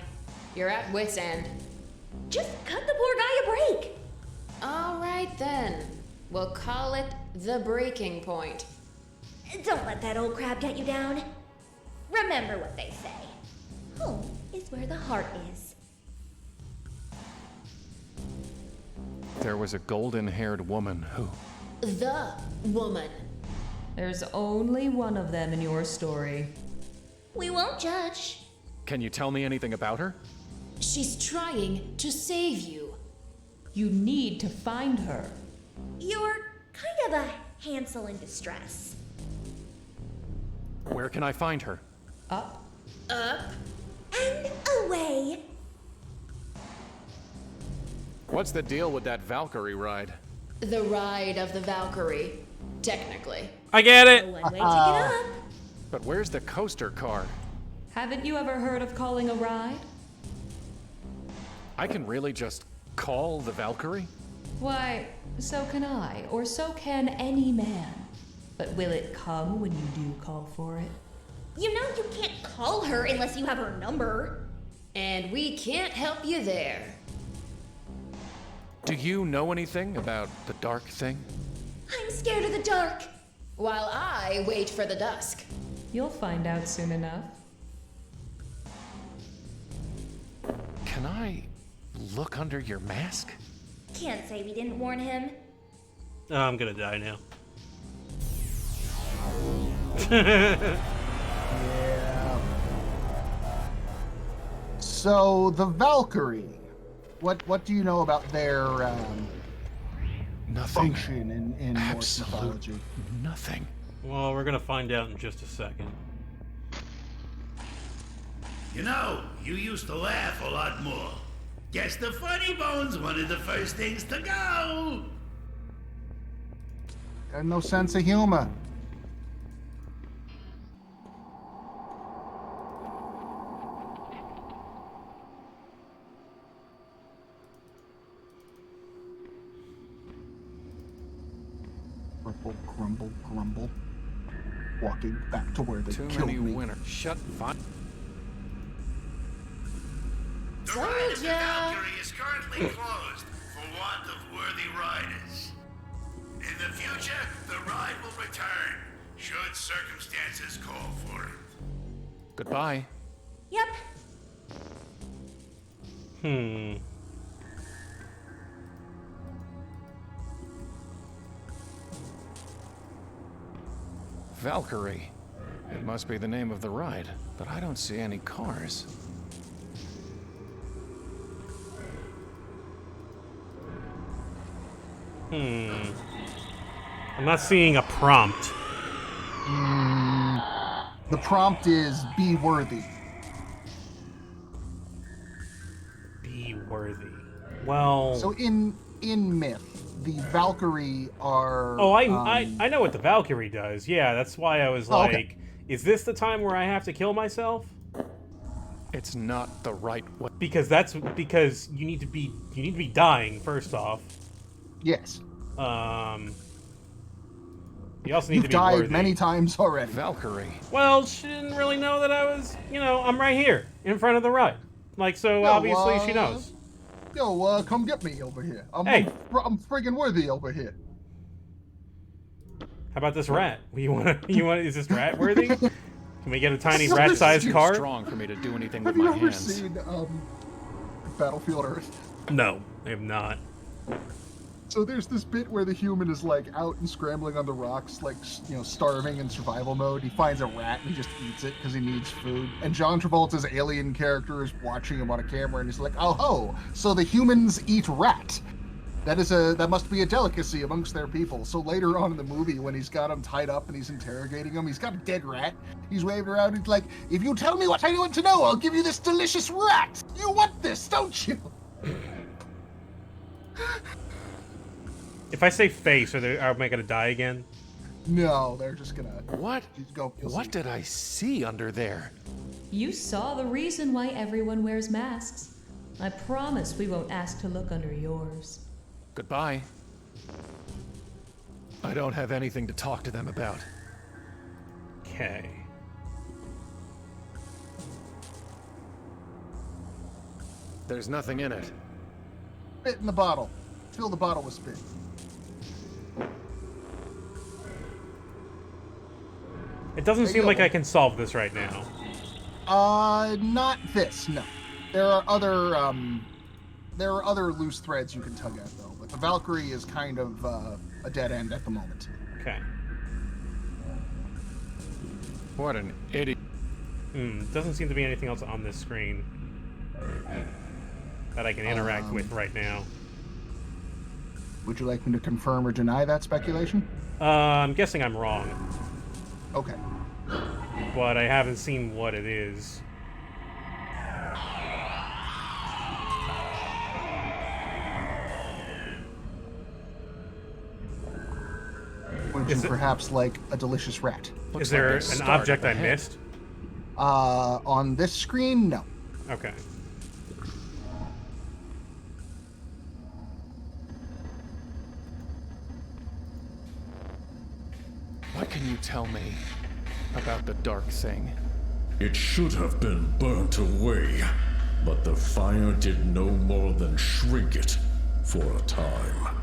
You're at wit's end. Just cut the poor guy a break. All right then. We'll call it the breaking point. Don't let that old crab get you down. Remember what they say. Home is where the heart is. There was a golden-haired woman who... The woman. There's only one of them in your story. We won't judge. Can you tell me anything about her? She's trying to save you. You need to find her. You're kind of a Hansel in distress. Where can I find her? Up. Up. And away. What's the deal with that Valkyrie ride? The ride of the Valkyrie, technically. I get it! One way to get up. But where's the coaster car? Haven't you ever heard of calling a ride? I can really just call the Valkyrie? Why, so can I, or so can any man. But will it come when you do call for it? You know you can't call her unless you have her number. And we can't help you there. Do you know anything about the dark thing? I'm scared of the dark. While I wait for the dusk. You'll find out soon enough. Can I look under your mask? Can't say we didn't warn him. Oh, I'm gonna die now. Yeah. So the Valkyrie, what do you know about their Nothing. function in Norse mythology? Nothing. Well, we're gonna find out in just a second. You know, you used to laugh a lot more. Guess the funny bone's one of the first things to go. Got no sense of humor. Grumble, grumble, grumble. Walking back to where they Too killed many me. winners. Shut fun. The ride of the Valkyrie is currently closed for want of worthy riders. In the future, the ride will return, should circumstances call for it. Goodbye. Yep. Valkyrie. It must be the name of the ride, but I don't see any cars. I'm not seeing a prompt. The prompt is be worthy. Be worthy. Well. So in myth, the Valkyrie are. Oh, I know what the Valkyrie does. Yeah, that's why I was like, okay. Is this the time where I have to kill myself? It's not the right way. Because you need to be dying first off. Yes. You also need You've to be died worthy. many times already. Valkyrie. Well, she didn't really know that I was, I'm right here in front of the ride. Like, so obviously she knows. Yo, come get me over here. I'm friggin' worthy over here. How about this rat? Is this rat worthy? Can we get a tiny rat-sized car? Strong for me to do anything with Have you my ever hands. seen Battlefield Earth? No, I have not. So there's this bit where the human is like out and scrambling on the rocks, like, starving in survival mode. He finds a rat and he just eats it because he needs food. And John Travolta's alien character is watching him on a camera and he's like, oh ho, so the humans eat rat. That must be a delicacy amongst their people. So later on in the movie, when he's got him tied up and he's interrogating him, he's got a dead rat. He's waving around. He's like, if you tell me what I want to know, I'll give you this delicious rat. You want this, don't you? If I say face, are we gonna die again? No, they're just gonna... What? Go, what did I see under there? You saw the reason why everyone wears masks. I promise we won't ask to look under yours. Goodbye. I don't have anything to talk to them about. Okay. There's nothing in it. Spit in the bottle. Fill the bottle with spit. It doesn't seem like I can solve this right now. Not this, no. There are other loose threads you can tug at, though. But the Valkyrie is kind of a dead end at the moment. Okay. What an idiot. Doesn't seem to be anything else on this screen that I can interact with right now. Would you like me to confirm or deny that speculation? I'm guessing I'm wrong. Okay. But I haven't seen what it is. Would you perhaps like a delicious rat? Is there an object I missed? On this screen, no. Okay. What can you tell me about the dark thing? It should have been burnt away, but the fire did no more than shrink it for a time.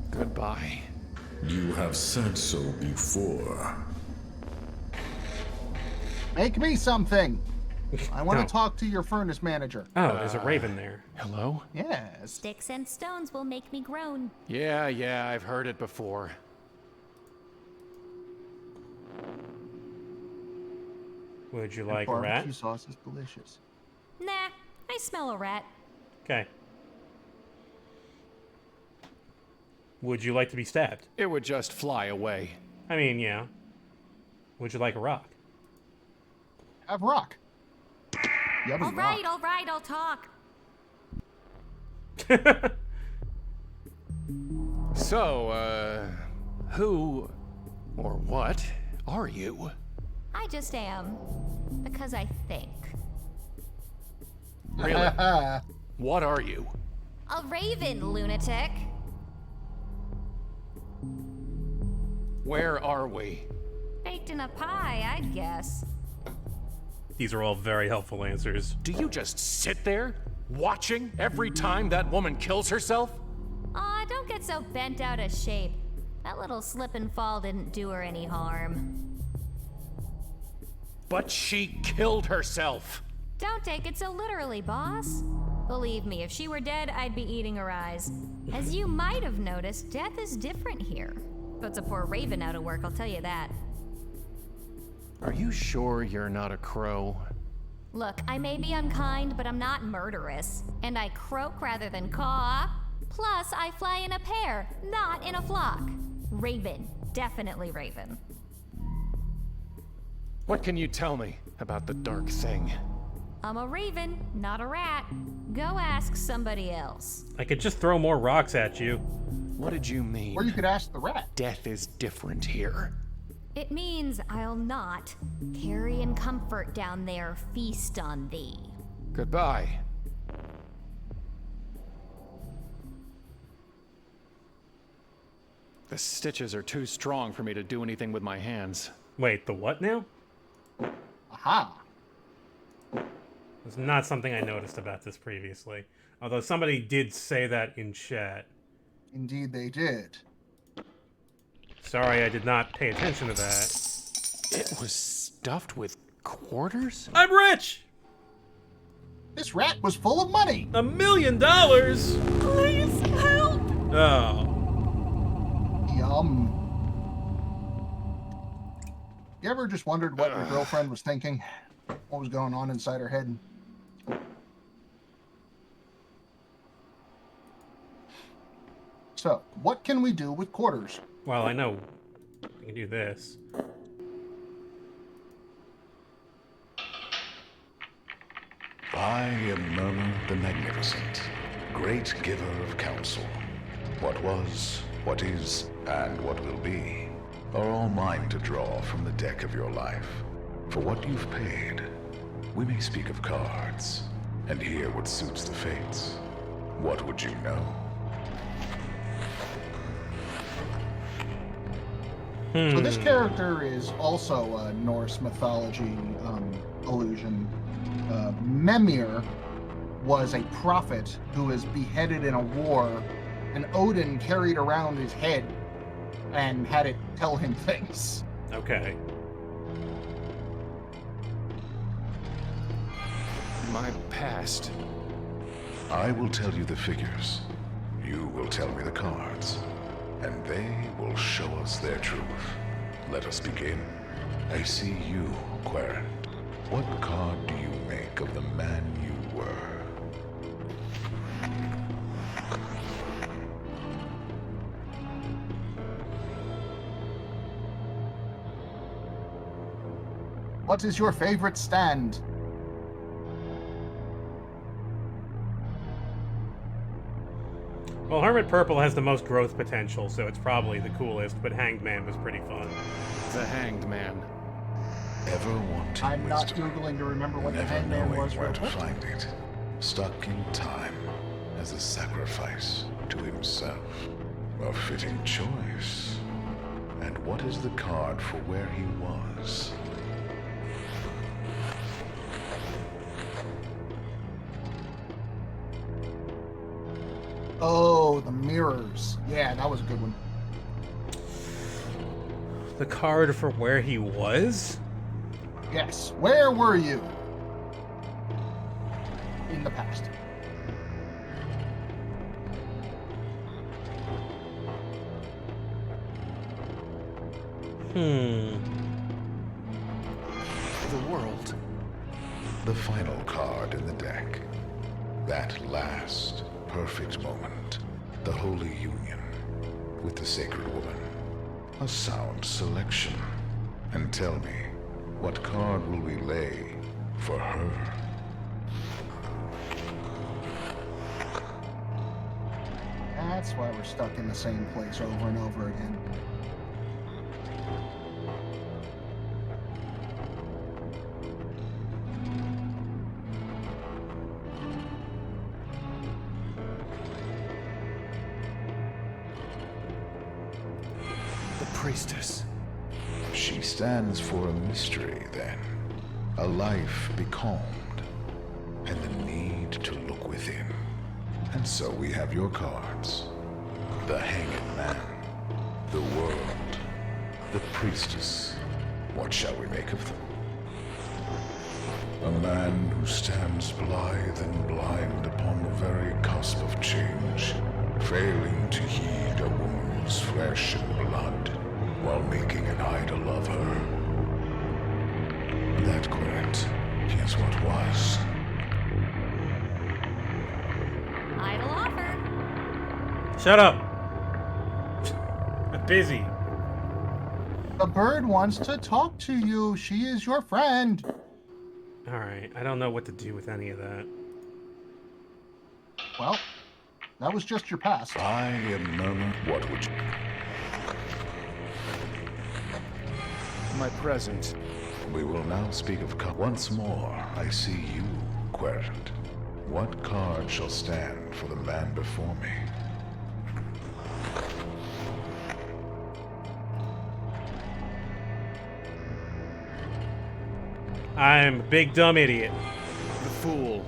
Goodbye. You have said so before. Make me something. I want to talk to your furnace manager. Oh, there's a raven there. Hello? Yes. Sticks and stones will make me groan. Yeah, I've heard it before. Would you like a barbecue rat? Sauce is delicious. Nah, I smell a rat. Okay. Would you like to be stabbed? It would just fly away. I mean, yeah. Would you like a rock? Have rock. Yummy All right, I'll talk. So, who or what are you? I just am. Because I think. Really? What are you? A raven, lunatic. Where are we? Baked in a pie, I guess. These are all very helpful answers. Do you just sit there, watching every time that woman kills herself? Aw, don't get so bent out of shape. That little slip and fall didn't do her any harm. But she killed herself. Don't take it so literally, boss. Believe me, if she were dead, I'd be eating her eyes. As you might have noticed, death is different here. Puts a poor raven out of work, I'll tell you that. Are you sure you're not a crow? Look, I may be unkind, but I'm not murderous. And I croak rather than caw. Plus, I fly in a pair, not in a flock. Raven. Definitely raven. What can you tell me about the dark thing? I'm a raven, not a rat. Go ask somebody else. I could just throw more rocks at you. What did you mean? Or you could ask the rat. Death is different here. It means I'll not carry in comfort down there, feast on thee. Goodbye. The stitches are too strong for me to do anything with my hands. Wait, the what now? Aha. It's not something I noticed about this previously. Although somebody did say that in chat. Indeed they did. Sorry, I did not pay attention to that. It was stuffed with quarters? I'm rich! This rat was full of money. $1 million? Please help! Oh. Yum. You ever just wondered what your girlfriend was thinking? What was going on inside her head? So, what can we do with quarters? Well, I know we can do this. I am Murmur the Magnificent, great giver of counsel. What was, what is, and what will be are all mine to draw from the deck of your life. For what you've paid, we may speak of cards, and hear what suits the fates. What would you know? So this character is also a Norse mythology allusion. Memir was a prophet who was beheaded in a war, and Odin carried around his head and had it tell him things. Okay. My past. I will tell you the figures. You will tell me the cards. And they will show us their truth. Let us begin. I see you, Querent. What card do you make of the man you were? What is your favorite stand? Well, Hermit Purple has the most growth potential, so it's probably the coolest, but Hanged Man was pretty fun. The Hanged Man. Ever wanting I'm not wisdom, Googling to remember what the never Hanged Man knowing was. where real to quick. find it, stuck in time as a sacrifice to himself. A fitting choice. And what is the card for where he was? Oh, the mirrors. Yeah, that was a good one. The card for where he was? Yes. Where were you? In the past. The world. The final card in the deck. That last perfect moment. The Holy Union with the Sacred Woman. A sound selection. And tell me, what card will we lay for her? That's why we're stuck in the same place over and over again. The Priestess. She stands for a mystery, then. A life becalmed. And the need to look within. And so we have your cards. The Hanged Man. The World. The Priestess. What shall we make of them? A man who stands blithe and blind upon the very cusp of change, failing to heed a woman's flesh and blood, while making an idol of her. That, Querent, is what was. Idle offer. Shut up! I'm busy. The bird wants to talk to you. She is your friend. Alright, I don't know what to do with any of that. Well, that was just your past. I am Murmur. What would you... My present. We will now speak of once more. I see you, Querent. What card shall stand for the man before me? I'm a big dumb idiot. The fool.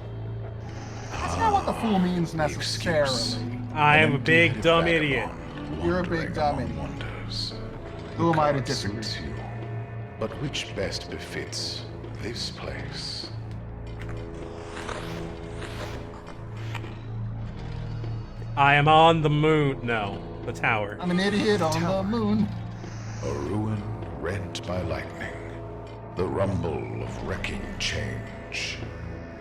That's not what the fool means necessarily. I am a big dumb idiot. You're a big dumb idiot. Who am I to disagree? But which best befits this place? I am on the moon. No, the tower. I'm an idiot on the moon. A ruin rent by lightning. The rumble of wrecking change,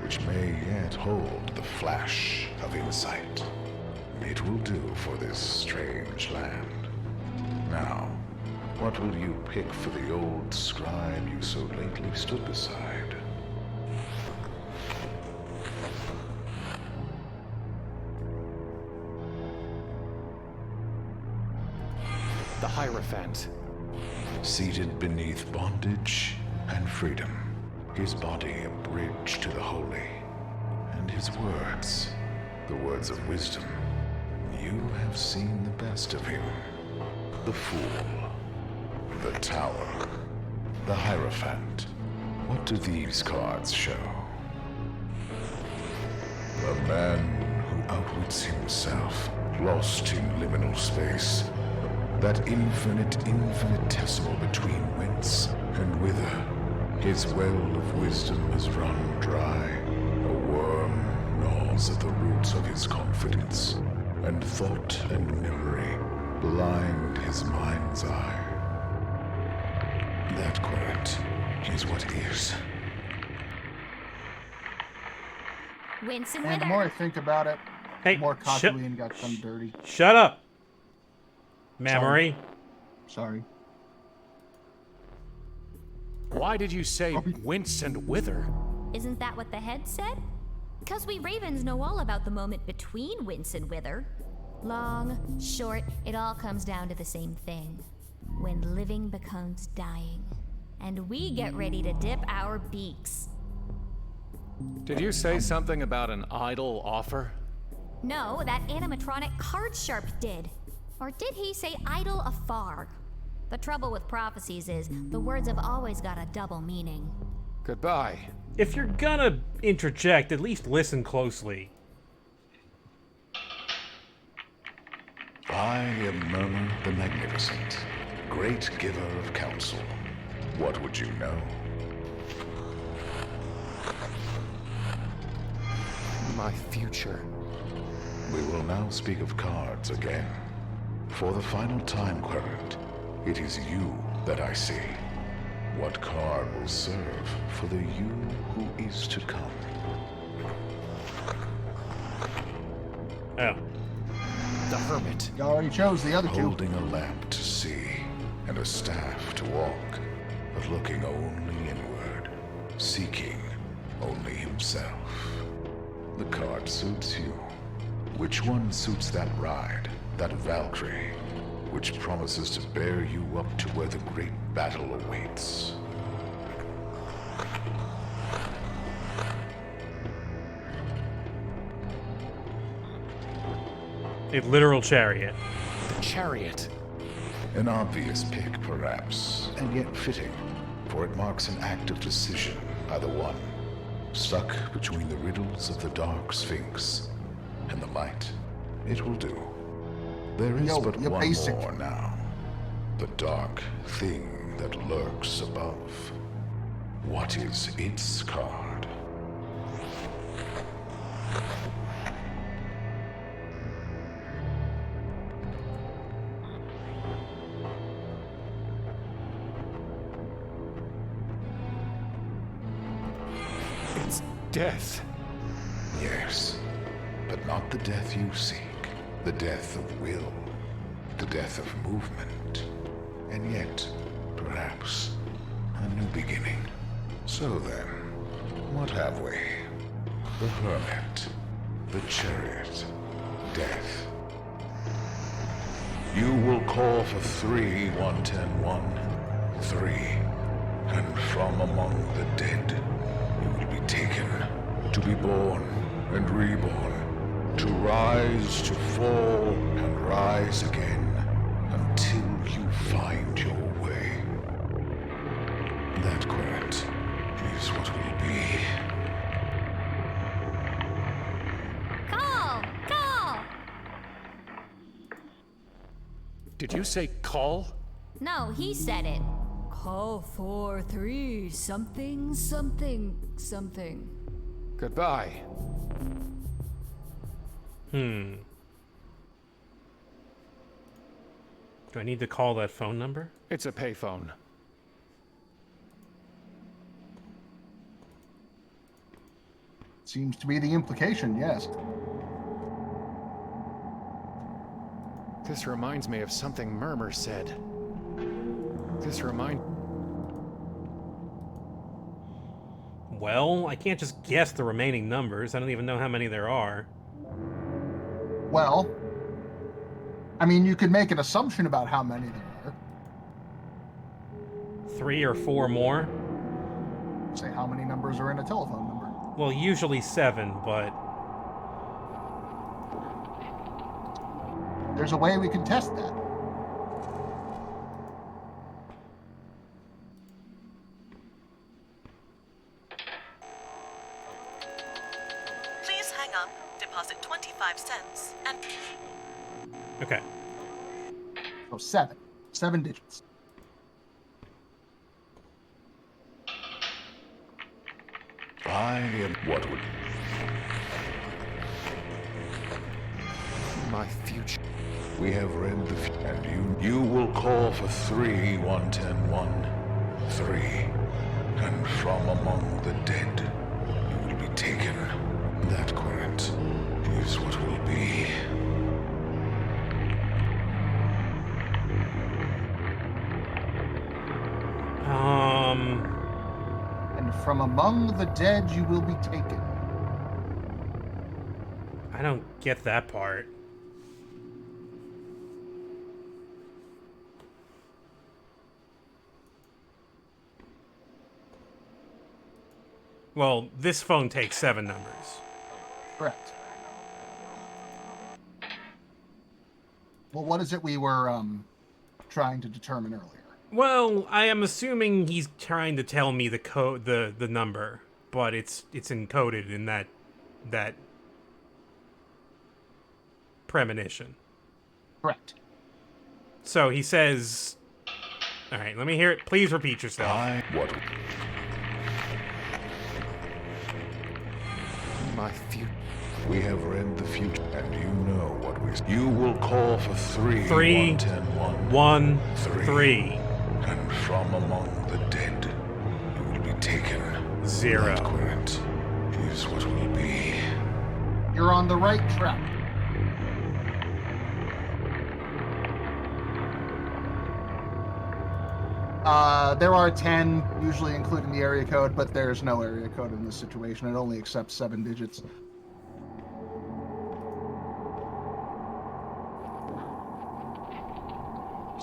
which may yet hold the flash of insight. It will do for this strange land. Now, what will you pick for the old scribe you so lately stood beside? The Hierophant. Seated beneath bondage and freedom, his body a bridge to the holy, and his words, the words of wisdom. You have seen the best of him. The fool, the tower, the Hierophant. What do these cards show? A man who outwits himself, lost in liminal space. That infinitesimal between whence and whither. His well of wisdom has run dry. A worm gnaws at the roots of his confidence, and thought and memory blind his mind's eye. That quiet is what is. Winston And the Wither. more I think about it, Hey, the more Kakyoin got done dirty. Shut up, memory. Sorry. Why did you say wince and wither? Isn't that what the head said? Because we ravens know all about the moment between wince and wither. Long, short, it all comes down to the same thing. When living becomes dying. And we get ready to dip our beaks. Did you say something about an idle offer? No, that animatronic card sharp did. Or did he say idle afar? The trouble with prophecies is the words have always got a double meaning. Goodbye. If you're gonna interject, at least listen closely. I am Murmur the Magnificent, great giver of counsel. What would you know? My future. We will now speak of cards again. For the final time, Querent, it is you that I see. What card will serve for the you who is to come? Oh. The Hermit. You already chose the other two. Holding a lamp to see and a staff to walk, but looking only inward, seeking only himself. The card suits you. Which one suits that ride, that Valkyrie, which promises to bear you up to where the great battle awaits? A literal chariot. The Chariot. An obvious pick, perhaps, and yet fitting, for it marks an act of decision by the one, stuck between the riddles of the Dark Sphinx and the light. It will do. There is but one more now. The dark thing that lurks above. What is its card? It's death. Yes, but not the death you seek. The death of will. The death of movement. And yet, perhaps, a new beginning. So then, what have we? The Hermit. The Chariot. Death. You will call for 3, 1-10-1. 3. And from among the dead, you will be taken, to be born and reborn, to rise, to fall, and rise again, until you find your way. That, Querent, is what will be. Call! Call! Did you say call? No, he said it. Call 43 something something something. Goodbye. Do I need to call that phone number? It's a payphone. Seems to be the implication, yes. This reminds me of something Murmur said. Well, I can't just guess the remaining numbers. I don't even know how many there are. Well, I mean, you could make an assumption about how many there are. 3 or 4 more? Say how many numbers are in a telephone number. Well, usually 7, but... There's a way we can test that. Please hang up, deposit 25 cents, and... Okay. So 7. 7 digits. I am what would My future. we have read the and you will call for 3-1-10-1. 3. And from among the dead you will be taken. That current is what will be. And from among the dead you will be taken. I don't get that part. Well, this phone takes 7 numbers. Correct. Well, what is it we were trying to determine earlier? Well, I am assuming he's trying to tell me the code, the number, but it's encoded in that premonition. Correct. So he says, all right, let me hear it. Please repeat yourself. What? My future. We have read the future, and you know what we. You will call for 3, 3, 1-10-1. 1, 3. And from among the dead, you will be taken. 0. That current is what will be. You're on the right track. There are 10, usually including the area code, but there's no area code in this situation. It only accepts 7 digits. So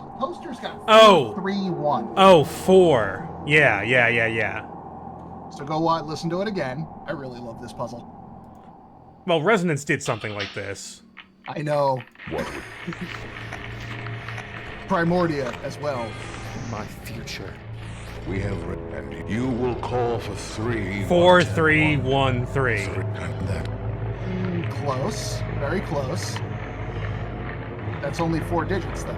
the poster's got 3-1. Oh, 4. Yeah. So go listen to it again. I really love this puzzle. Well, Resonance did something like this. I know. What? Primordia as well. My future. We have read, and you will call for 3, 4, 3, 1, 3. And that. Close. Very close. That's only 4 digits, though.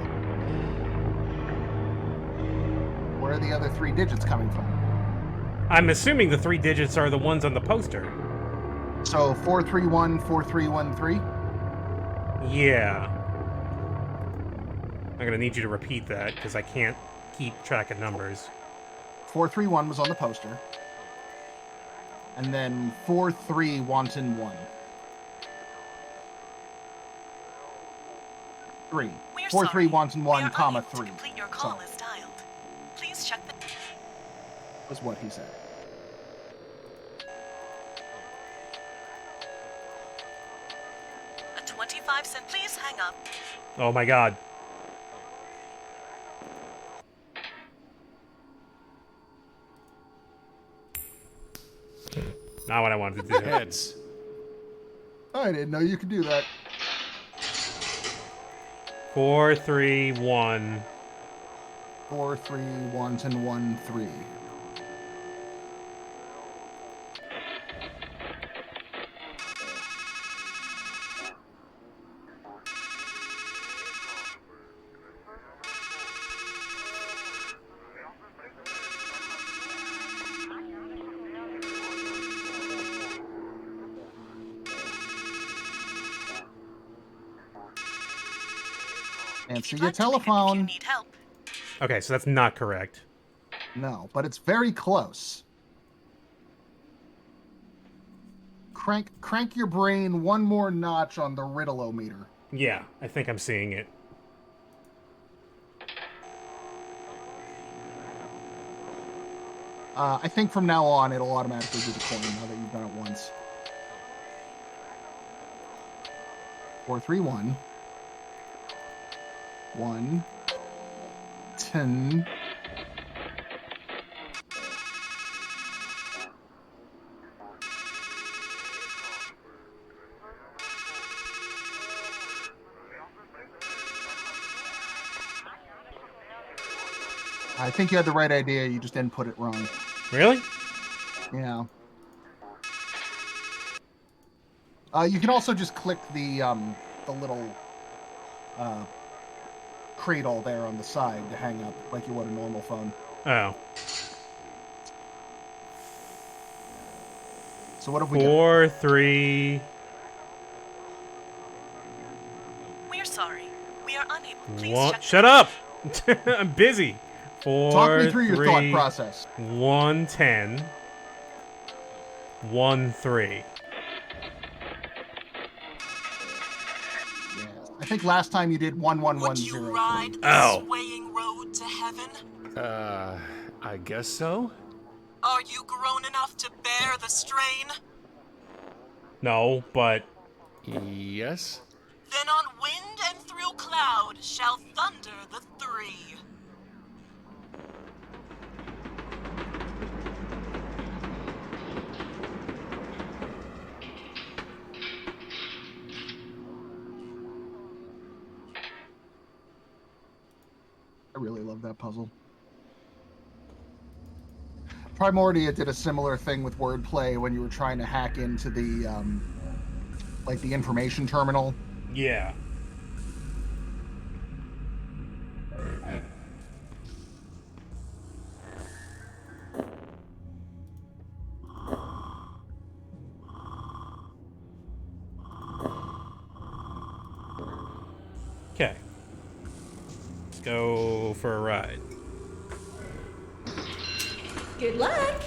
Where are the other 3 digits coming from? I'm assuming the 3 digits are the ones on the poster. So 431, 4313? Yeah. I'm gonna need you to repeat that, because I can't keep track of numbers. 431 was on the poster. And then 4311. 3. 4311, comma 3. Complete your call is dialed. Please check the... Was what he said. A 25 cent. Please hang up. Oh my god. Not what I wanted to do. Heads. I didn't know you could do that. 4, 3, 1. 43113. Answer your telephone. Need help. Okay, so that's not correct. No, but it's very close. Crank your brain one more notch on the riddle-o-meter. Yeah, I think I'm seeing it. I think from now on it'll automatically do the coin now that you've done it once. 431 1 10 I think you had the right idea, you just didn't put it wrong. Really? Yeah. You can also just click the little cradle there on the side to hang up like you would a normal phone. Oh. So what have we 4, 3. We're sorry. We are unable. Please What? check. Shut up! I'm busy. 4, Talk me through 3, your thought process. 1, 10. 1, 3. I think last time you did 1110. Would you ride the Oh. swaying road to heaven? I guess so? Are you grown enough to bear the strain? No, but Yes? Then on wind and through cloud shall thunder the three. I really love that puzzle. Primordia did a similar thing with wordplay when you were trying to hack into the like the information terminal. yeah. Okay. Let's go for a ride. Good luck.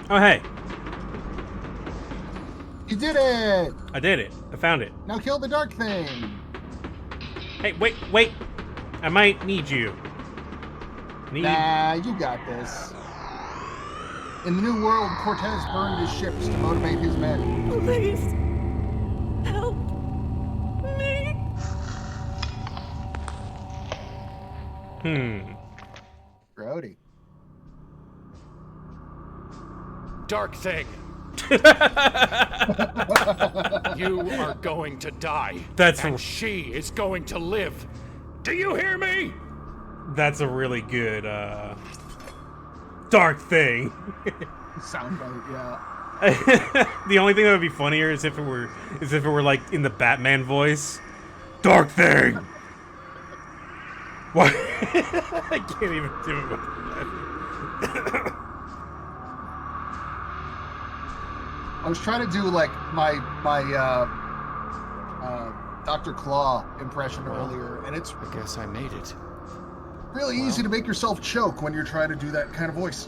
Oh, hey. You did it! I did it. I found it. Now kill the dark thing! Hey, wait. I might need you. Nah, you got this. In the New World, Cortez burned his ships to motivate his men. Please help me. Grody. Dark thing. You are going to die. And she is going to live. Do you hear me? That's a really good, dark thing. Soundbite, yeah. The only thing that would be funnier is if it were like in the Batman voice. Dark thing! What? I can't even do it. I was trying to do like my Dr. Claw impression earlier, and it's I guess I made it. really easy to make yourself choke when you're trying to do that kind of voice.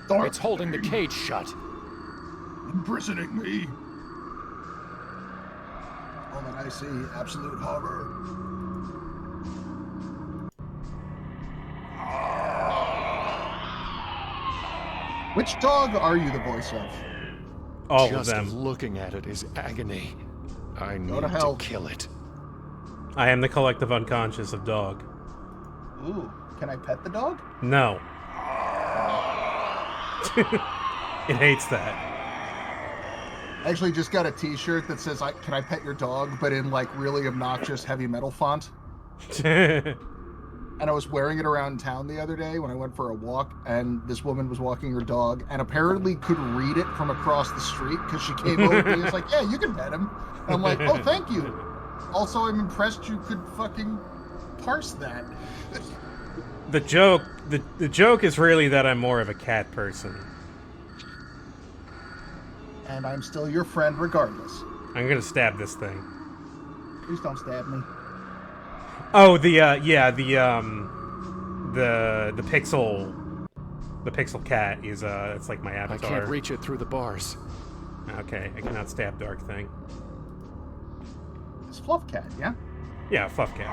It's holding the cage shut. Imprisoning me. All that I see, absolute horror. Which dog are you the voice of? All Just of them. Looking at it is agony. I need to hell. to kill it. I am the collective unconscious of dog. Ooh, can I pet the dog? No. It hates that. I actually just got a t-shirt that says, "Can I pet your dog?" but in like really obnoxious heavy metal font. and I was wearing it around town the other day when I went for a walk, and this woman was walking her dog and apparently could read it from across the street because she came over to me and was like, yeah, you can pet him. And I'm like, oh, thank you. Also, I'm impressed you could fucking parse that. The joke is really that I'm more of a cat person. And I'm still your friend regardless. I'm gonna stab this thing. Please don't stab me. Oh, the pixel cat is it's like my avatar. I can't reach it through the bars. Okay, I cannot stab Dark Thing. It's Fluff Cat, yeah? Yeah, Fluff Cat.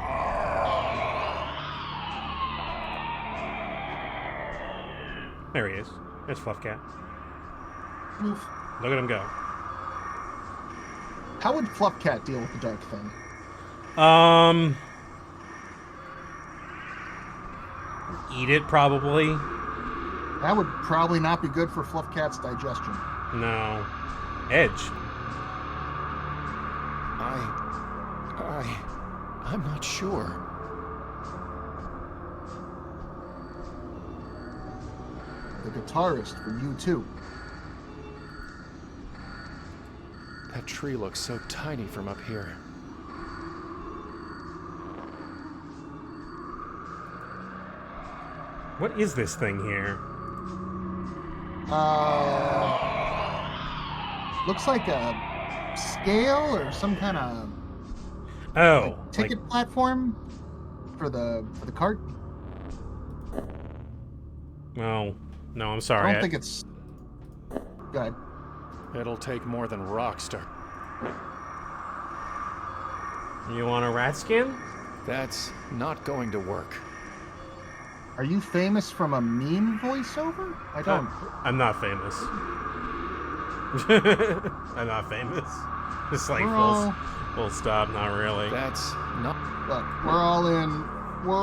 There he is. There's Fluff Cat. Oof. Look at him go. How would Fluff Cat deal with the Dark Thing? Eat it, probably. That would probably not be good for Fluff Cat's digestion. No. Edge. I'm not sure. The guitarist for U2. That tree looks so tiny from up here. What is this thing here? Looks like a scale or some kind of ticket platform for the cart. Oh, no, I'm sorry. I don't think it's. Go ahead. It'll take more than Rockstar. You want a rat skin? That's not going to work. Are you famous from a meme voiceover? I don't. I'm not famous. I'm not famous. Just like full stop, not really. That's not. Look, we're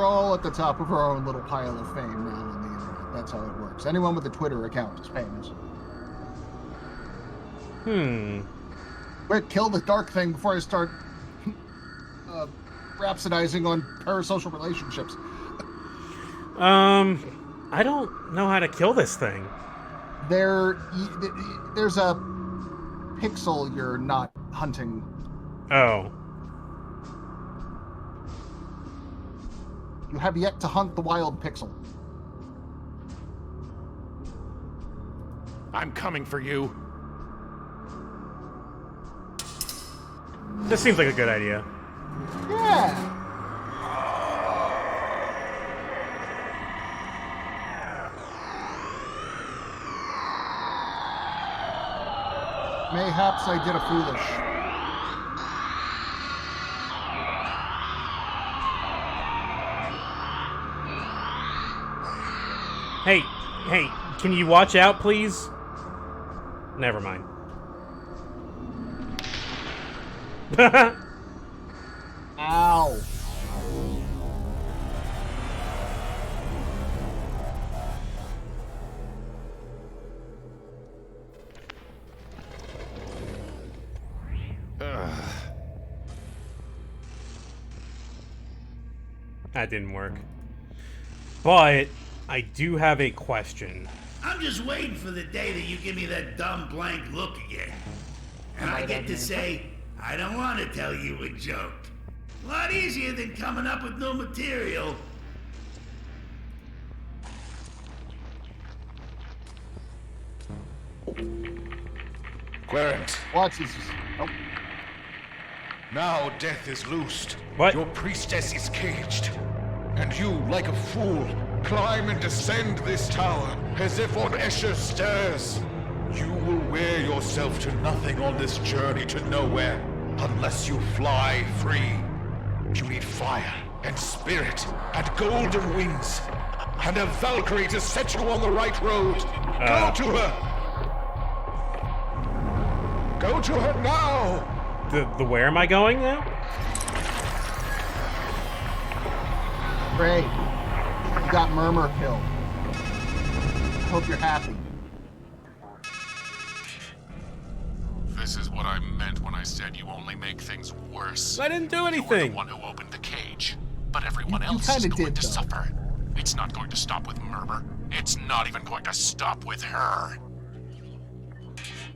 all at the top of our own little pile of fame now on the internet. That's how it works. Anyone with a Twitter account is famous. Wait, kill the Dark Thing before I start rhapsodizing on parasocial relationships. I don't know how to kill this thing. There's a pixel you're not hunting. Oh. You have yet to hunt the wild pixel. I'm coming for you. This seems like a good idea. Yeah. Mayhaps I did a foolish. Hey, can you watch out, please? Never mind. Ow. That didn't work. But I do have a question. I'm just waiting for the day that you give me that dumb blank look again. And I get to say, I don't want to tell you a joke. A lot easier than coming up with new material. Querent. Watch this. Oh. Now death is loosed. What? Your priestess is caged. And you, like a fool, climb and descend this tower as if on Escher's stairs. You will wear yourself to nothing on this journey to nowhere unless you fly free. You need fire and spirit and golden wings and a Valkyrie to set you on the right road. Go to her! Go to her now! The where am I going now? Great. You got Murmur killed. Hope you're happy. This is what I meant when I said you only make things worse. I didn't do You were anything. the one who opened the cage. but everyone You else is kinda going did, to though. suffer. It's not going to stop with Murmur. It's not even going to stop with her.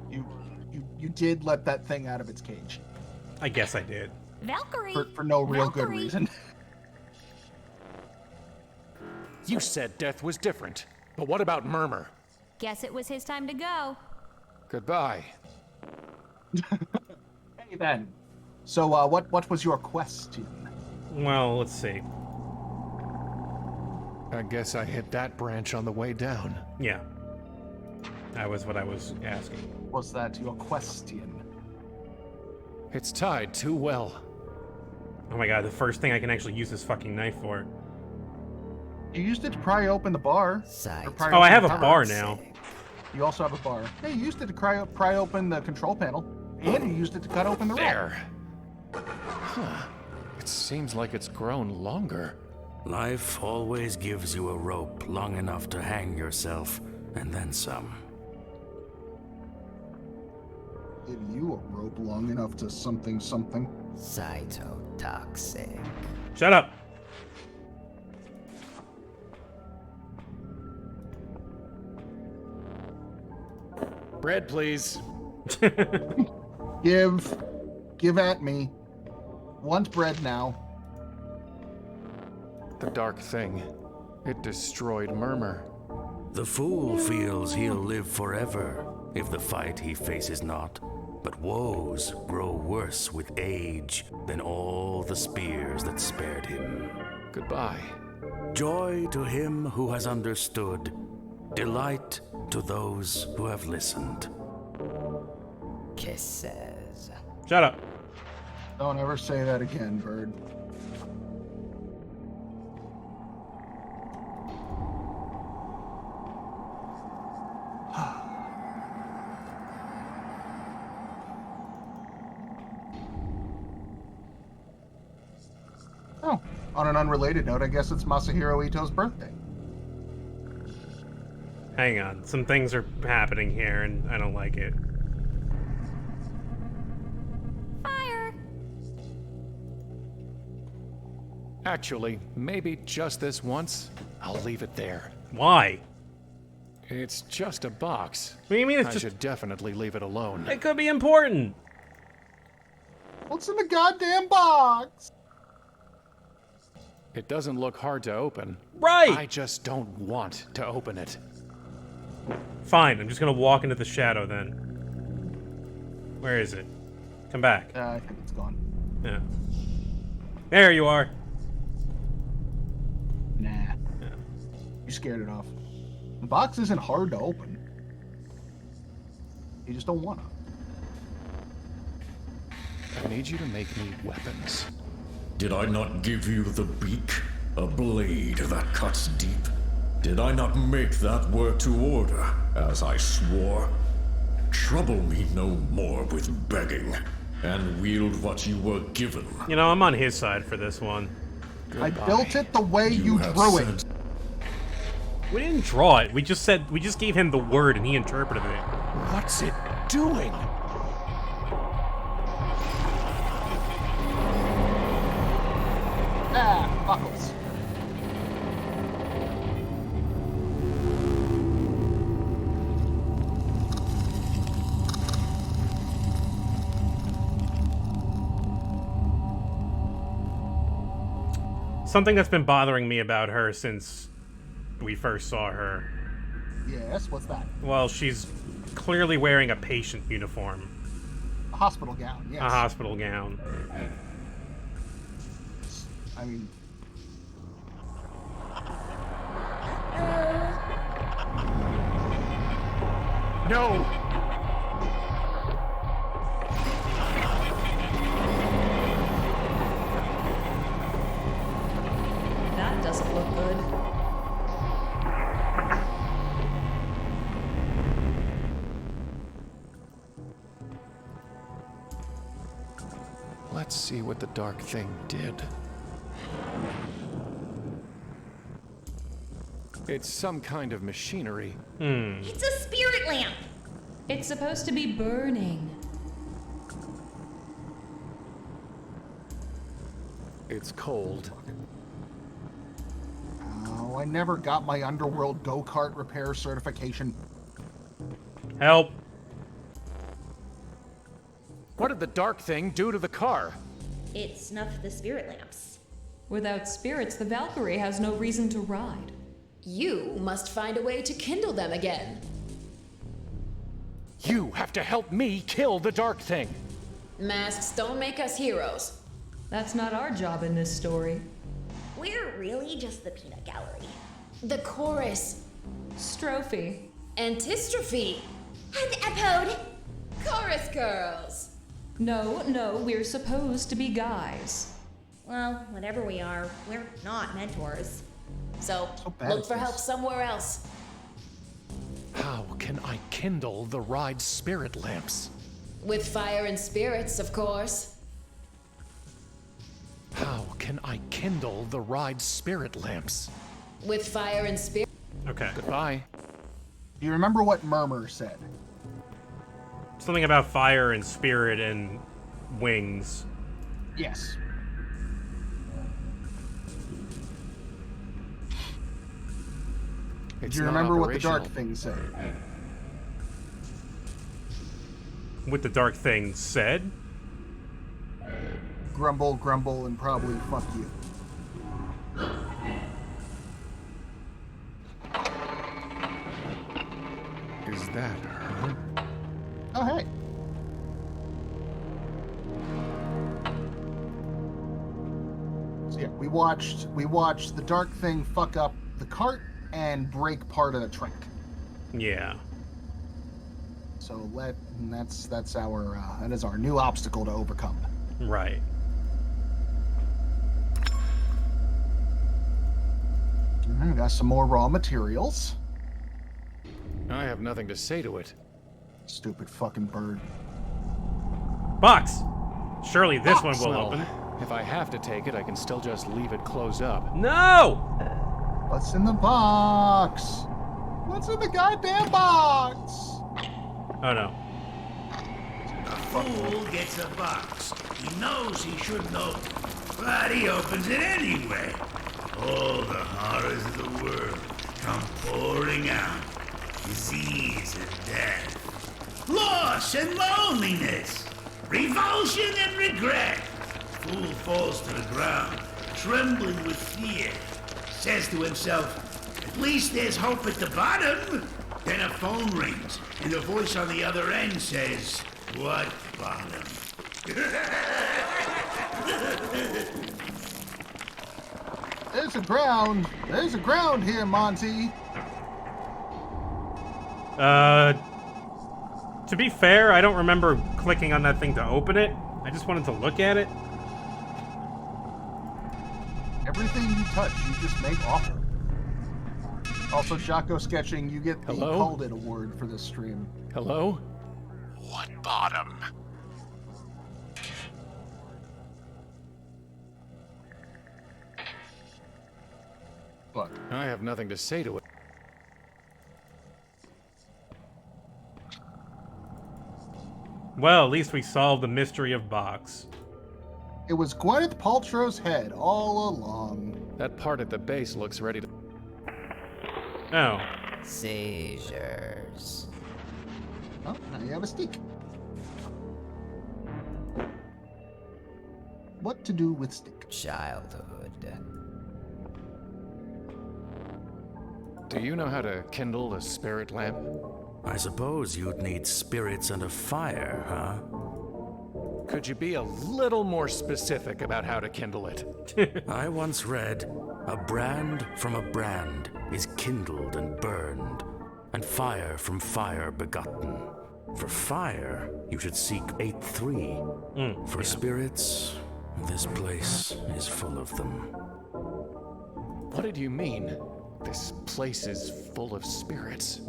You did let that thing out of its cage. I guess I did. Valkyrie! For no real good Valkyrie. reason. You said death was different, but what about Murmur? Guess it was his time to go. Goodbye. Hey then. So what was your question? Well, let's see. I guess I hit that branch on the way down. Yeah. That was what I was asking. Was that your question? It's tied too well. Oh my god, the first thing I can actually use this fucking knife for. You used it to pry open the bar. Oh, I have a bar now. You also have a bar. Yeah, you used it to pry open the control panel. And you used it to cut open the rope. There. Huh. It seems like it's grown longer. Life always gives you a rope long enough to hang yourself, and then some. Give you a rope long enough to something. Cytotoxic. Shut up. Bread, please. Give at me. Want bread now. The dark thing. It destroyed Murmur. The fool feels he'll live forever if the fight he faces not. But woes grow worse with age than all the spears that spared him. Goodbye. Joy to him who has understood. Delight to those who have listened. Kisses. Shut up. Don't ever say that again, Bird. Oh, on an unrelated note, I guess it's Masahiro Ito's birthday. Hang on. Some things are happening here, and I don't like it. Fire! Actually, maybe just this once, I'll leave it there. Why? It's just a box. What do you mean it's I just... should definitely leave it alone. It could be important. What's in the goddamn box? It doesn't look hard to open. Right! I just don't want to open it. Fine, I'm just gonna walk into the shadow then. Where is it? Come back. I think it's gone. Yeah. There you are. Nah. Yeah. You scared it off. The box isn't hard to open. You just don't want to. I need you to make me weapons. Did I not give you the beak? A blade that cuts deep? Did I not make that work to order, as I swore? Trouble me no more with begging, and wield what you were given. You know, I'm on his side for this one. I built it the way you drew it. We didn't draw it. We just gave him the word and he interpreted it. What's it doing? Ah, buckles. Something that's been bothering me about her since we first saw her. Yes, what's that? Well, she's clearly wearing a patient uniform. A hospital gown, yes. A hospital gown. I mean... No! That doesn't look good. Let's see what the dark thing did. It's some kind of machinery. It's a spirit lamp! It's supposed to be burning. It's cold. Oh, I never got my Underworld go-kart repair certification. Help. What did the dark thing do to the car? It snuffed the spirit lamps. Without spirits, the Valkyrie has no reason to ride. You must find a way to kindle them again. You have to help me kill the dark thing. Masks don't make us heroes. That's not our job in this story. We're really just the peanut gallery. The chorus. Strophe. Antistrophe. And epode. Chorus girls. No, we're supposed to be guys. Well, whatever we are, we're not mentors. So look for help somewhere else. How can I kindle the ride's spirit lamps? With fire and spirits, of course. How can I kindle the ride's spirit lamps? With fire and spirit. Okay. Goodbye. Do you remember what Murmur said? Something about fire and spirit and wings. Yes. Do you remember what the dark thing said? What the dark thing said? Grumble, grumble, and probably fuck you. Is that her? Oh, hey. So yeah, we watched the dark thing fuck up the cart and break part of the track. Yeah. So that's our new obstacle to overcome. Right. We got some more raw materials. I have nothing to say to it. Stupid fucking bird. Box! Surely this one will Well, open. If I have to take it, I can still just leave it closed up. No! What's in the box? What's in the goddamn box? Oh no. A fool gets a box. He knows he shouldn't open, but he opens it anyway. All the horrors of the world come pouring out. Disease and death. Loss and loneliness. Revulsion and regret. Fool falls to the ground, trembling with fear. Says to himself, at least there's hope at the bottom. Then a phone rings, and a voice on the other end says, what bottom? There's a ground here, Monty. To be fair, I don't remember clicking on that thing to open it. I just wanted to look at it. Everything you touch, you just make awful. Also, Shaco Sketching, you get the Called It award for this stream. Hello? What bottom? What? I have nothing to say to it. Well, at least we solved the mystery of Box. It was Gwyneth Paltrow's head all along. That part at the base looks ready to... Oh. Seizures. Oh, now you have a stick. What to do with stick? Childhood. Do you know how to kindle a spirit lamp? I suppose you'd need spirits and a fire, huh? Could you be a little more specific about how to kindle it? I once read, a brand from a brand is kindled and burned, and fire from fire begotten. For fire, you should seek 8-3. For spirits, this place is full of them. What did you mean? This place is full of spirits.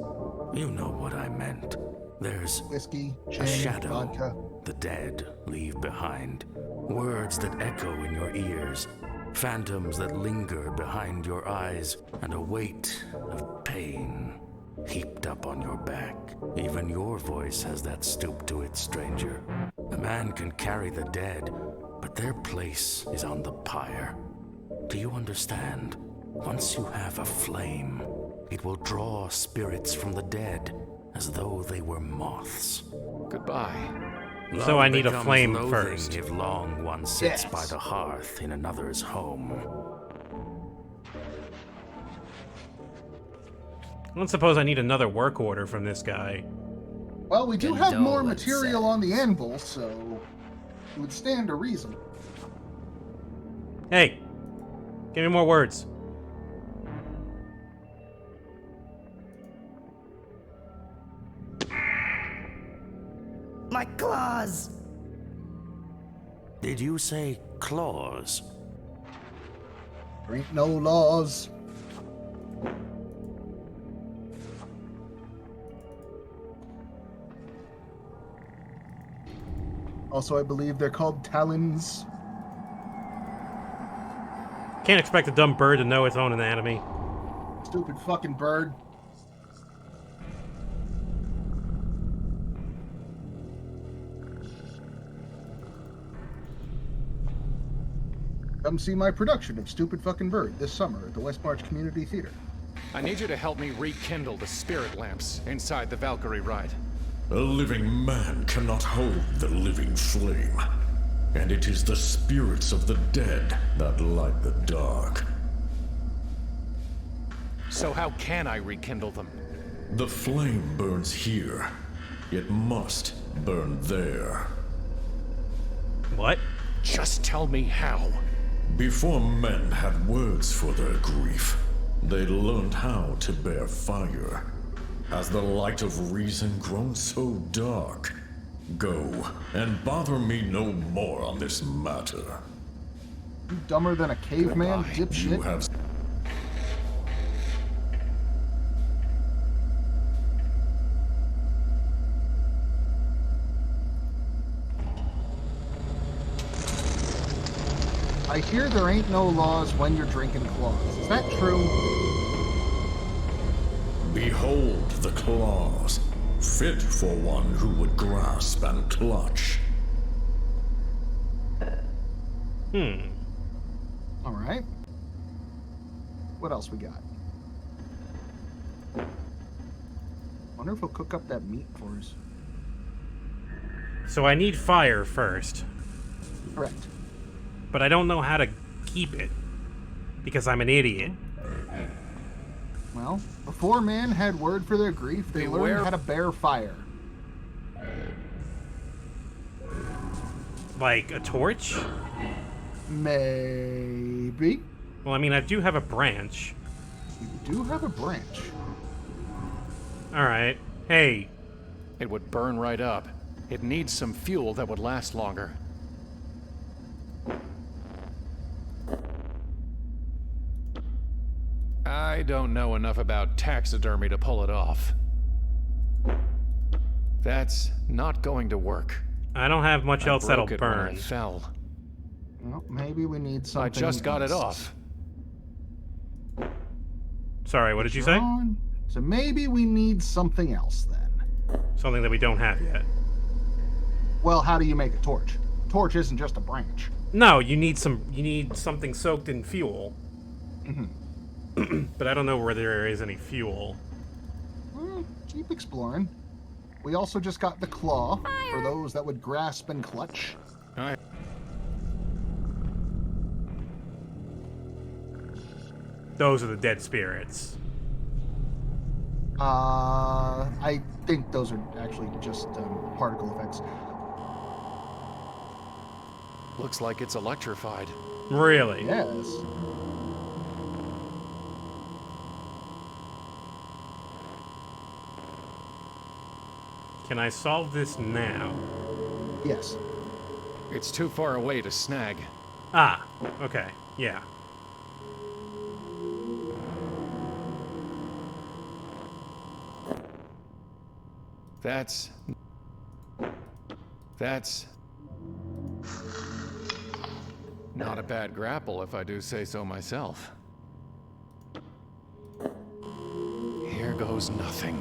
You know what I meant. There's whiskey, a shadow vodka. The dead leave behind. Words that echo in your ears. Phantoms that linger behind your eyes. And a weight of pain heaped up on your back. Even your voice has that stoop to it, stranger. A man can carry the dead, but their place is on the pyre. Do you understand? Once you have a flame, it will draw spirits from the dead as though they were moths. Goodbye. So I need a becomes flame loathing first. If long one sits Yes. by the hearth in another's home. I don't suppose I need another work order from this guy. Well, we do have more Condolences. material on the anvil, so it would stand to reason. Hey, give me more words. My claws! Did you say claws? There ain't no laws. Also, I believe they're called talons. Can't expect a dumb bird to know its own anatomy. Stupid fucking bird. Come see my production of Stupid Fucking Bird this summer at the West March Community Theater. I need you to help me rekindle the spirit lamps inside the Valkyrie ride. A living man cannot hold the living flame, and it is the spirits of the dead that light the dark. So how can I rekindle them? The flame burns here. It must burn there. What? Just tell me how. Before men had words for their grief, they learned how to bear fire. Has the light of reason grown so dark? Go, and bother me no more on this matter. You dumber than a caveman, You dipshit. have... I hear there ain't no laws when you're drinking claws. Is that true? Behold the claws, fit for one who would grasp and clutch. All right. What else we got? Wonder if he'll cook up that meat for us. So I need fire first, Correct. but I don't know how to keep it because I'm an idiot. Well, before man had word for their grief, they learned how to bear fire. Like a torch? Maybe. Well, I mean, I do have a branch. You do have a branch. Alright. Hey. It would burn right up. It needs some fuel that would last longer. I don't know enough about taxidermy to pull it off. That's not going to work. I don't have much else that'll broke it when I burn. fell. Well, maybe we need something. I just got it else. off. Sorry, what did you say? So maybe we need something else then. Something that we don't have yet. Well, how do you make a torch? Torch isn't just a branch. No, you need something soaked in fuel. But I don't know where there is any fuel. Keep exploring. We also just got the claw for those that would grasp and clutch. Alright. Those are the dead spirits. I think those are actually just particle effects. Looks like it's electrified. Really? Yes. Can I solve this now? Yes. It's too far away to snag. Ah, okay. Yeah. That's not a bad grapple, if I do say so myself. Here goes nothing.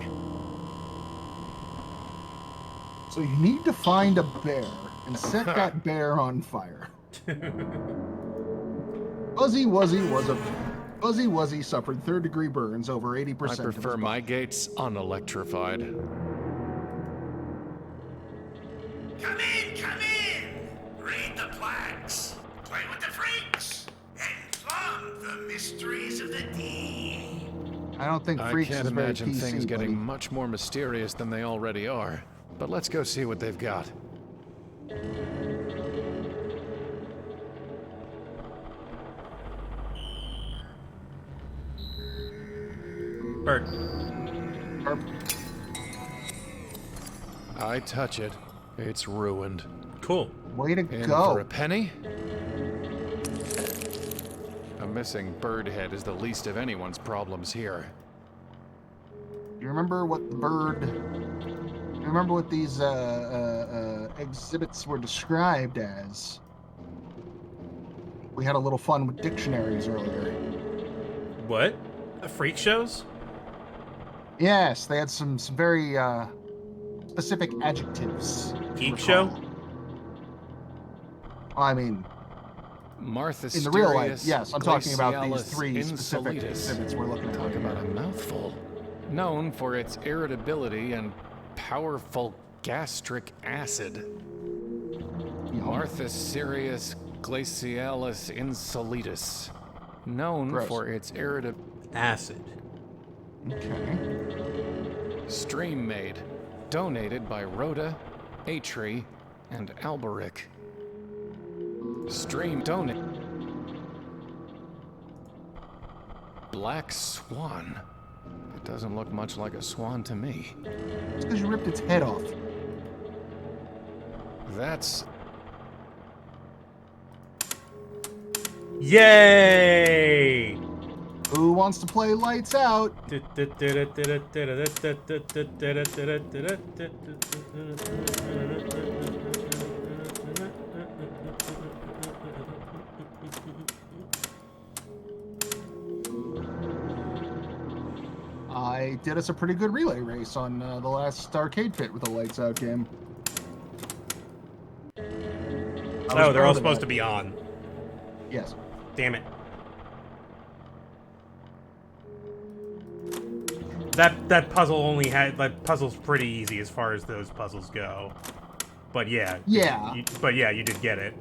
So you need to find a bear and set that bear on fire. Fuzzy Wuzzy was a bear. Fuzzy Wuzzy suffered third-degree burns over 80% I of his prefer my body. gates unelectrified. Come in! Read the plaques, play with the freaks, and plumb the mysteries of the deep. I don't think I Freaks can't is very imagine PC, things getting buddy. much more mysterious than they already are. But let's go see what they've got. Bird. I touch it, it's ruined. Cool. Way to In go. for a penny? A missing bird head is the least of anyone's problems here. You remember what the bird... You remember what these exhibits were described as? We had a little fun with dictionaries earlier. What? Freak shows? Yes, they had some very specific adjectives. Geek show? I mean, Martha in the real life, yes. I'm talking about these three specific exhibits we're looking at. Talk about a mouthful. Known for its irritability and powerful gastric acid. Martha Sirius glacialis insolitus. Known Gross. for its irritability. Acid. Okay. Stream made. Donated by Rhoda, Atri, and Alberic. Stream donate. Black Swan. It doesn't look much like a swan to me. It's because you ripped its head off. That's... Yay! Who wants to play Lights Out? I did us a pretty good relay race on the last arcade fit with the Lights Out game. Oh, they're all supposed to be on. Yes. Damn it. That puzzle only had... That puzzle's pretty easy as far as those puzzles go. But yeah. Yeah. You did get it.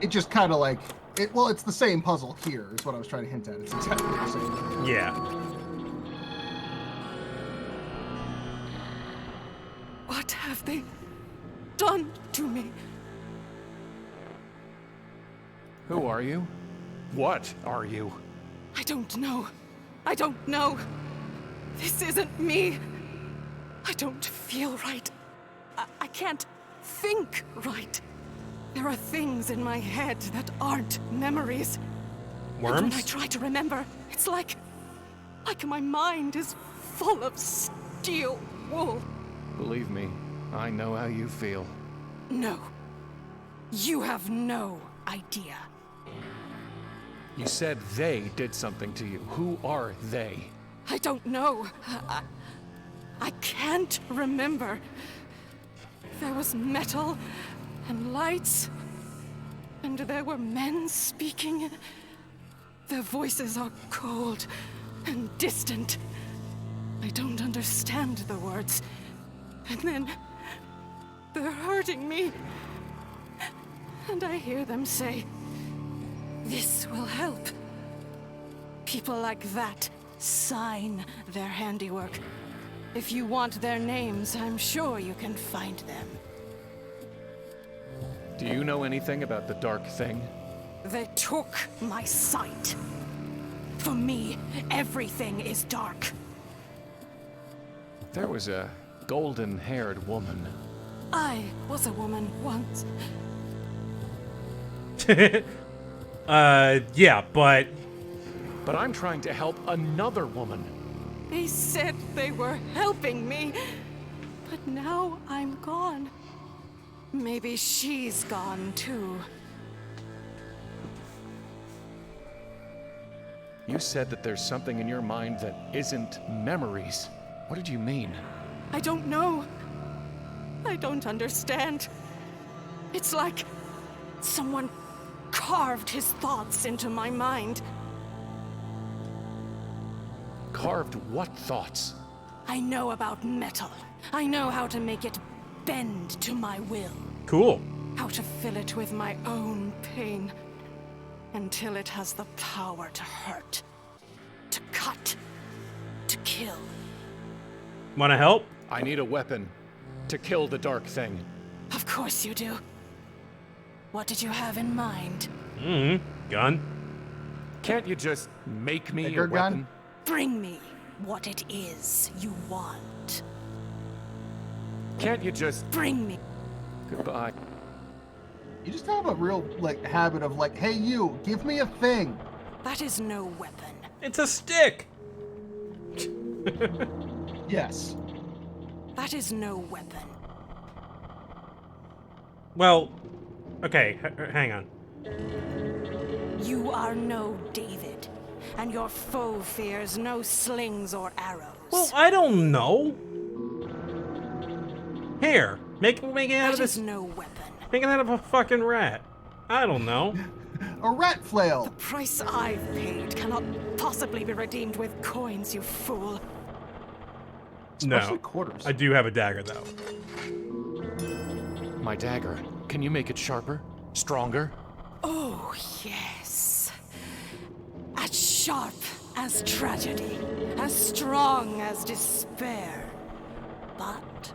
It just kind of like... Well, it's the same puzzle here, is what I was trying to hint at. It's exactly the same. Yeah. What have they done to me? Who are you? What are you? I don't know. I don't know. This isn't me. I don't feel right. I can't think right. There are things in my head that aren't memories. Worms? And when I try to remember, it's like my mind is full of steel wool. Believe me, I know how you feel. No. You have no idea. You said they did something to you. Who are they? I don't know. I can't remember. There was metal and lights, and there were men speaking. Their voices are cold and distant. I don't understand the words. And then they're hurting me. And I hear them say, "This will help." People like that sign their handiwork. If you want their names, I'm sure you can find them. Do you know anything about the Dark Thing? They took my sight. For me, everything is dark. There was a golden-haired woman. I was a woman once. Yeah, but... But I'm trying to help another woman. They said they were helping me, but now I'm gone. Maybe she's gone too. You said that there's something in your mind that isn't memories. What did you mean? I don't know. I don't understand. It's like Someone carved his thoughts into my mind. Carved what thoughts? I know about metal. I know how to make it bend to my will. Cool. How to fill it with my own pain until it has the power to hurt, to cut, to kill. Want to help? I need a weapon to kill the dark thing. Of course you do. What did you have in mind? Gun. Can't you just make me Bigger a weapon? gun? Bring me what it is you want. Can't you just bring me? Goodbye. You just have a real habit of hey, you, give me a thing. That is no weapon. It's a stick. Yes. That is no weapon. Well, okay, hang on. You are no David, and your foe fears no slings or arrows. Well, I don't know. Here, make it out of this. That is no weapon. Make it out of a fucking rat. I don't know. A rat flail. The price I've paid cannot possibly be redeemed with coins, you fool. Especially No. quarters. I do have a dagger, though. My dagger. Can you make it sharper? Stronger? Oh, yes. As sharp as tragedy, as strong as despair. But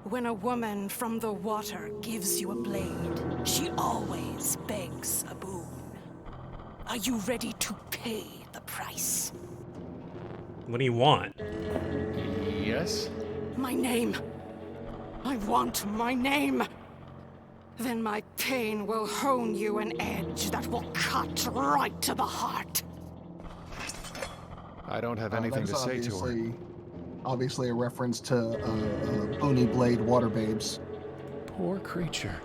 when a woman from the water gives you a blade, she always begs a boon. Are you ready to pay the price? What do you want? Yes? My name. I want my name. Then my pain will hone you an edge that will cut right to the heart. I don't have anything to say to her. Obviously a reference to Bony Blade Water Babes. Poor creature.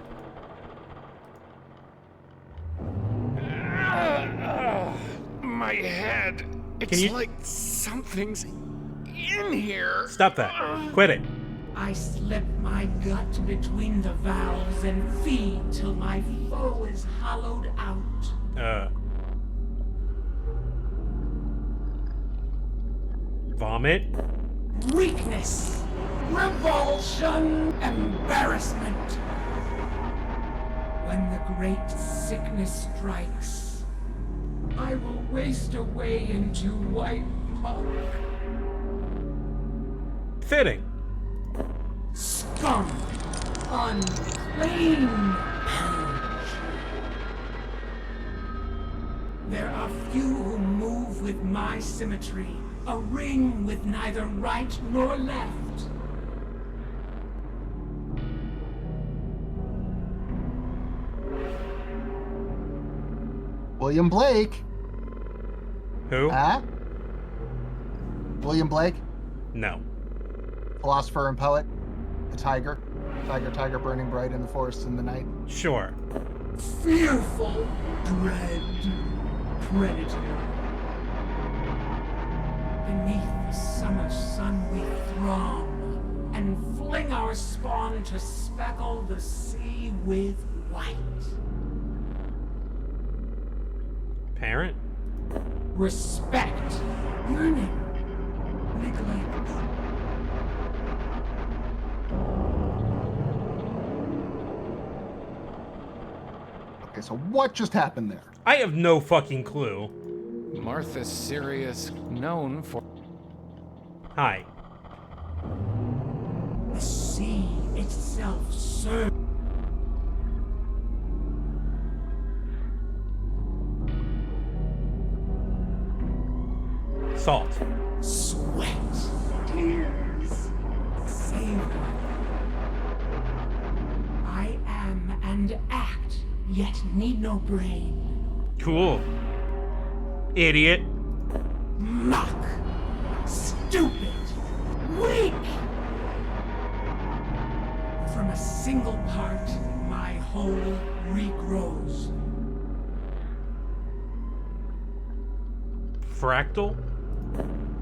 My head. It's like something's in here. Stop that. Quit it. I slip my gut between the valves and feed till my foe is hollowed out. Vomit? Weakness, revulsion, embarrassment. When the great sickness strikes, I will waste away into white muck. Fitting. Scum, unclean purge. There are few who move with my symmetry, a ring with neither right nor left. William Blake. Who? Huh? William Blake? No. Philosopher and poet. The tiger. Tiger, burning bright in the forest in the night. Sure. Fearful, dread, predator. Beneath the summer sun we throng, and fling our spawn to speckle the sea with white. Parent? Respect, yearning, neglect. Okay, so what just happened there? I have no fucking clue. Martha Sirius, known for... Hi. The sea itself serves. Salt. Sweat, tears, savor. I am and act, yet need no brain. Cool. Idiot. Muck. Stupid. Weak. From a single part, my whole regrows. Fractal?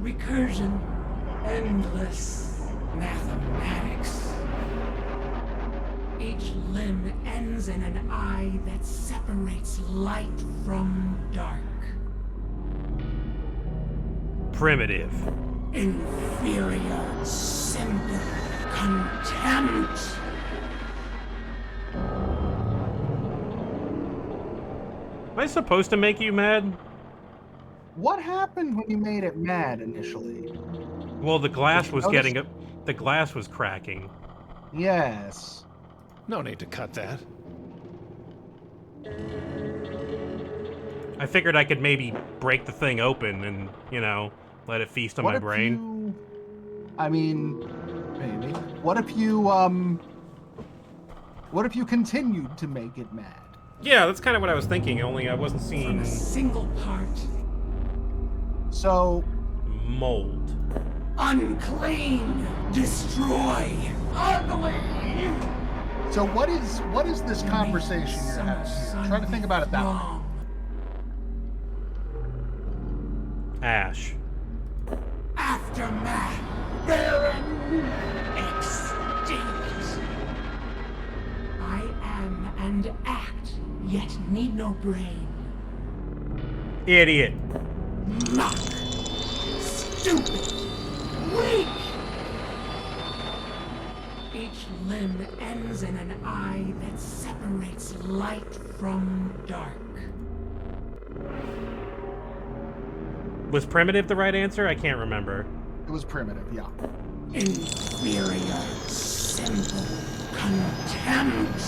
Recursion. Endless. Mathematics. Each limb ends in an eye that separates light from dark. Primitive. Inferior, simple, contempt. Am I supposed to make you mad? What happened when you made it mad initially? Well, the glass was notice- the glass was cracking. Yes. No need to cut that. I figured I could maybe break the thing open and, you know, let it feast on my brain. I mean, maybe. What if you continued to make it mad? Yeah, that's kind of what I was thinking, only I wasn't From seeing a single part. So, mold. Unclean. Destroy. Ugly. So what is this conversation you're having here? Try to think about it that way. Ash. Aftermath. Barren. Extinct. I am and act, yet need no brain. Idiot. Muck. Stupid. Weak. Each limb ends in an eye that separates light from dark. Was primitive the right answer? I can't remember. It was primitive, yeah. Inferior, simple, contempt.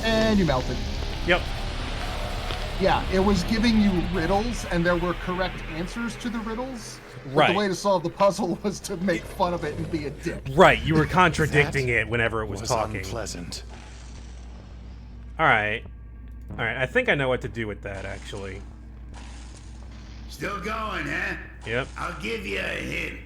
And you melted. Yep. Yeah, it was giving you riddles, and there were correct answers to the riddles. But Right. the way to solve the puzzle was to make fun of it and be a dick. Right, you were contradicting it whenever it was talking. Unpleasant. Alright. Alright, I think I know what to do with that, actually. Still going, huh? Yep. I'll give you a hint.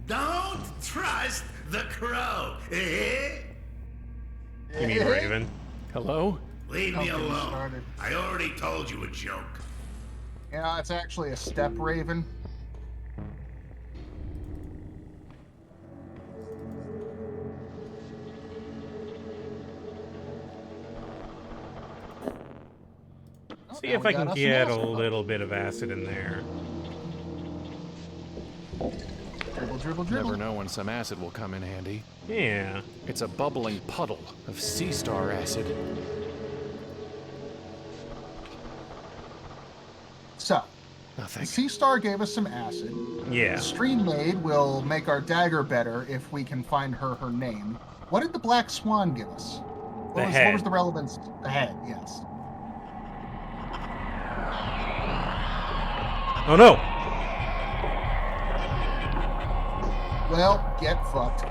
Don't trust the crow. You mean Raven? Hello? Leave me Don't get me alone. started. I already told you a joke. Yeah, it's actually a step raven. See if I can get a little bit of acid in there. Dribble, dribble, dribble. Never know when some acid will come in handy. Yeah. It's a bubbling puddle of sea star acid. So, Nothing. the Sea Star gave us some acid. Yeah. The Stream Maid will make our dagger better if we can find her name. What did the Black Swan give us? What was the relevance? The head, yes. Oh no! Well, get fucked.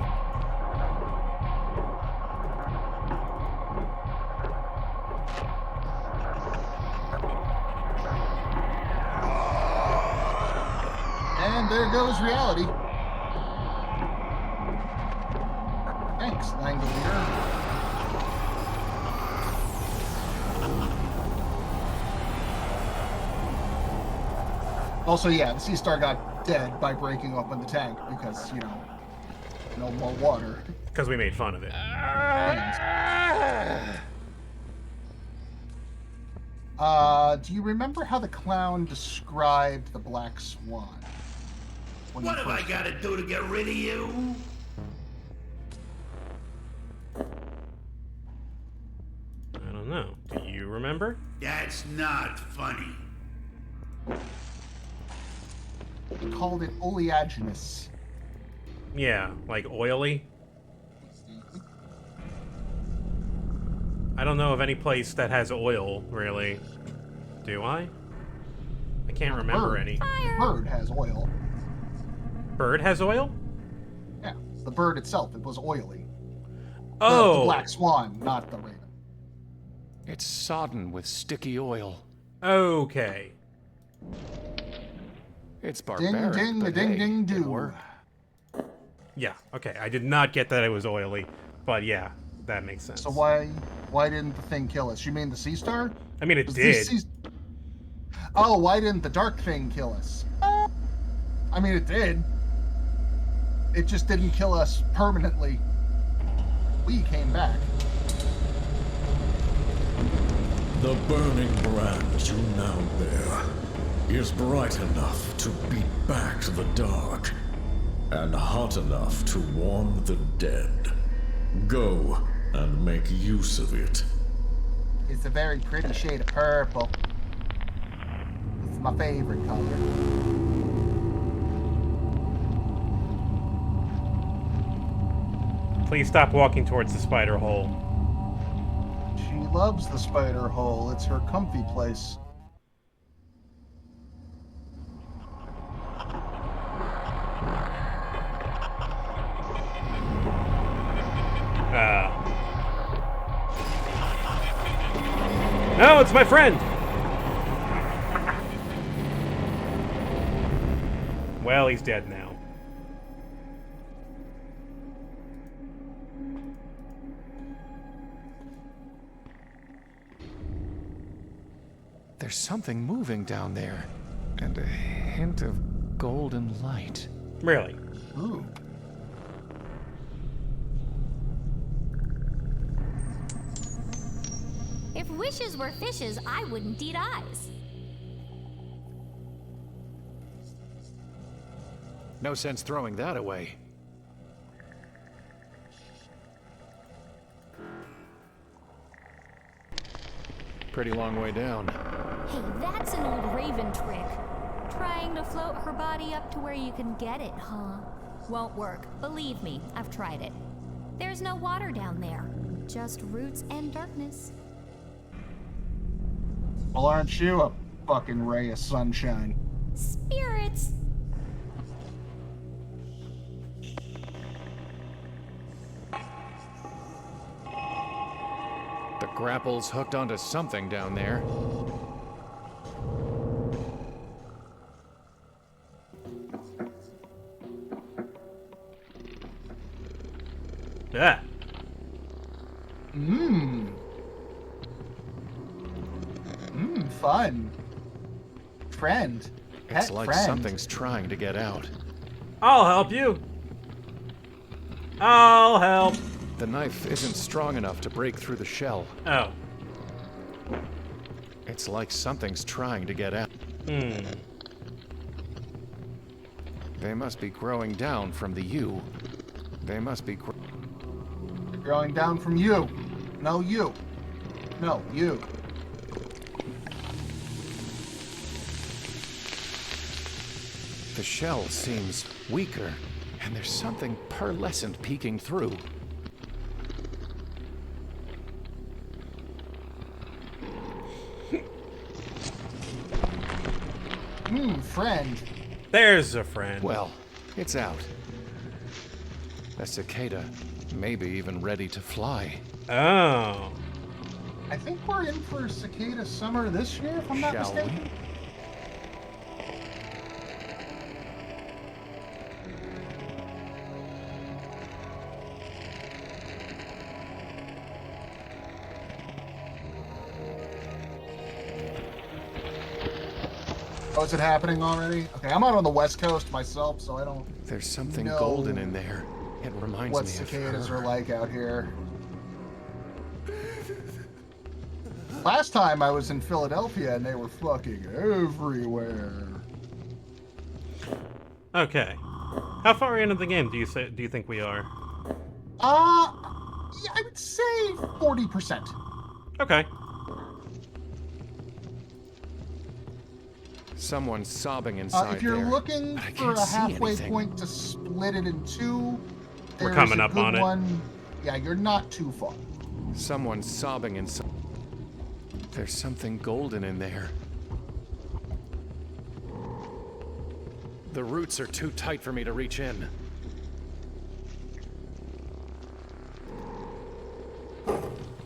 And there goes reality. Thanks, Langolier. Also, yeah, the Sea Star got dead by breaking open the tank because, you know, no more water. Because we made fun of it. Do you remember how the clown described the Black Swan? What have I got to do to get rid of you? I don't know. Do you remember? That's not funny. He called it oleaginous. Yeah, like oily. I don't know of any place that has oil, really. Do I? I can't remember any. The bird has oil. Bird has oil? Yeah, the bird itself, it was oily. Oh! The Black Swan, not the raven. It's sodden with sticky oil. Okay. It's Ding, barbaric, ding, but ding, hey, ding, it do. worked. Yeah, okay. I did not get that it was oily, but yeah, that makes sense. So why didn't the thing kill us? You mean the Sea Star? I mean, it Was the did. Oh, why didn't the dark thing kill us? I mean, it did. It just didn't kill us permanently. We came back. The burning brand you now bear is bright enough to beat back the dark, and hot enough to warm the dead. Go and make use of it. It's a very pretty shade of purple. It's my favorite color. Please stop walking towards the spider hole. She loves the spider hole. It's her comfy place. No, it's my friend! Well, he's dead now. There's something moving down there, and a hint of golden light. Really? Ooh. If wishes were fishes, I wouldn't eat eyes. No sense throwing that away. Pretty long way down. Hey, that's an old raven trick. Trying to float her body up to where you can get it, huh? Won't work. Believe me, I've tried it. There's no water down there. Just roots and darkness. Well, aren't you a fucking ray of sunshine? Spirits! The grapple's hooked onto something down there. Yeah. Fun. Friend. It's like friend. something's trying to get out. I'll help you. I'll help. The knife isn't strong enough to break through the shell. Oh. It's like something's trying to get out. They must be growing down from the U. They must be growing down from you. No, you. No, you. The shell seems weaker, and there's something pearlescent peeking through. Friend. There's a friend. Well, it's out. A cicada, maybe even ready to fly. Oh. I think we're in for cicada summer this year, if I'm not mistaken. Oh, is it happening already? Okay, I'm out on the West Coast myself, so I don't. There's something golden in there. It reminds what me of cicadas her. are like out here. Last time I was in Philadelphia and they were fucking everywhere. Okay. How far into the game do you think we are? Yeah, I would say 40%. Okay. Someone's sobbing inside if you're there. looking for a halfway point to split it in two, we're coming up on it. Yeah, you're not too far. Someone's sobbing inside. There's something golden in there. The roots are too tight for me to reach in.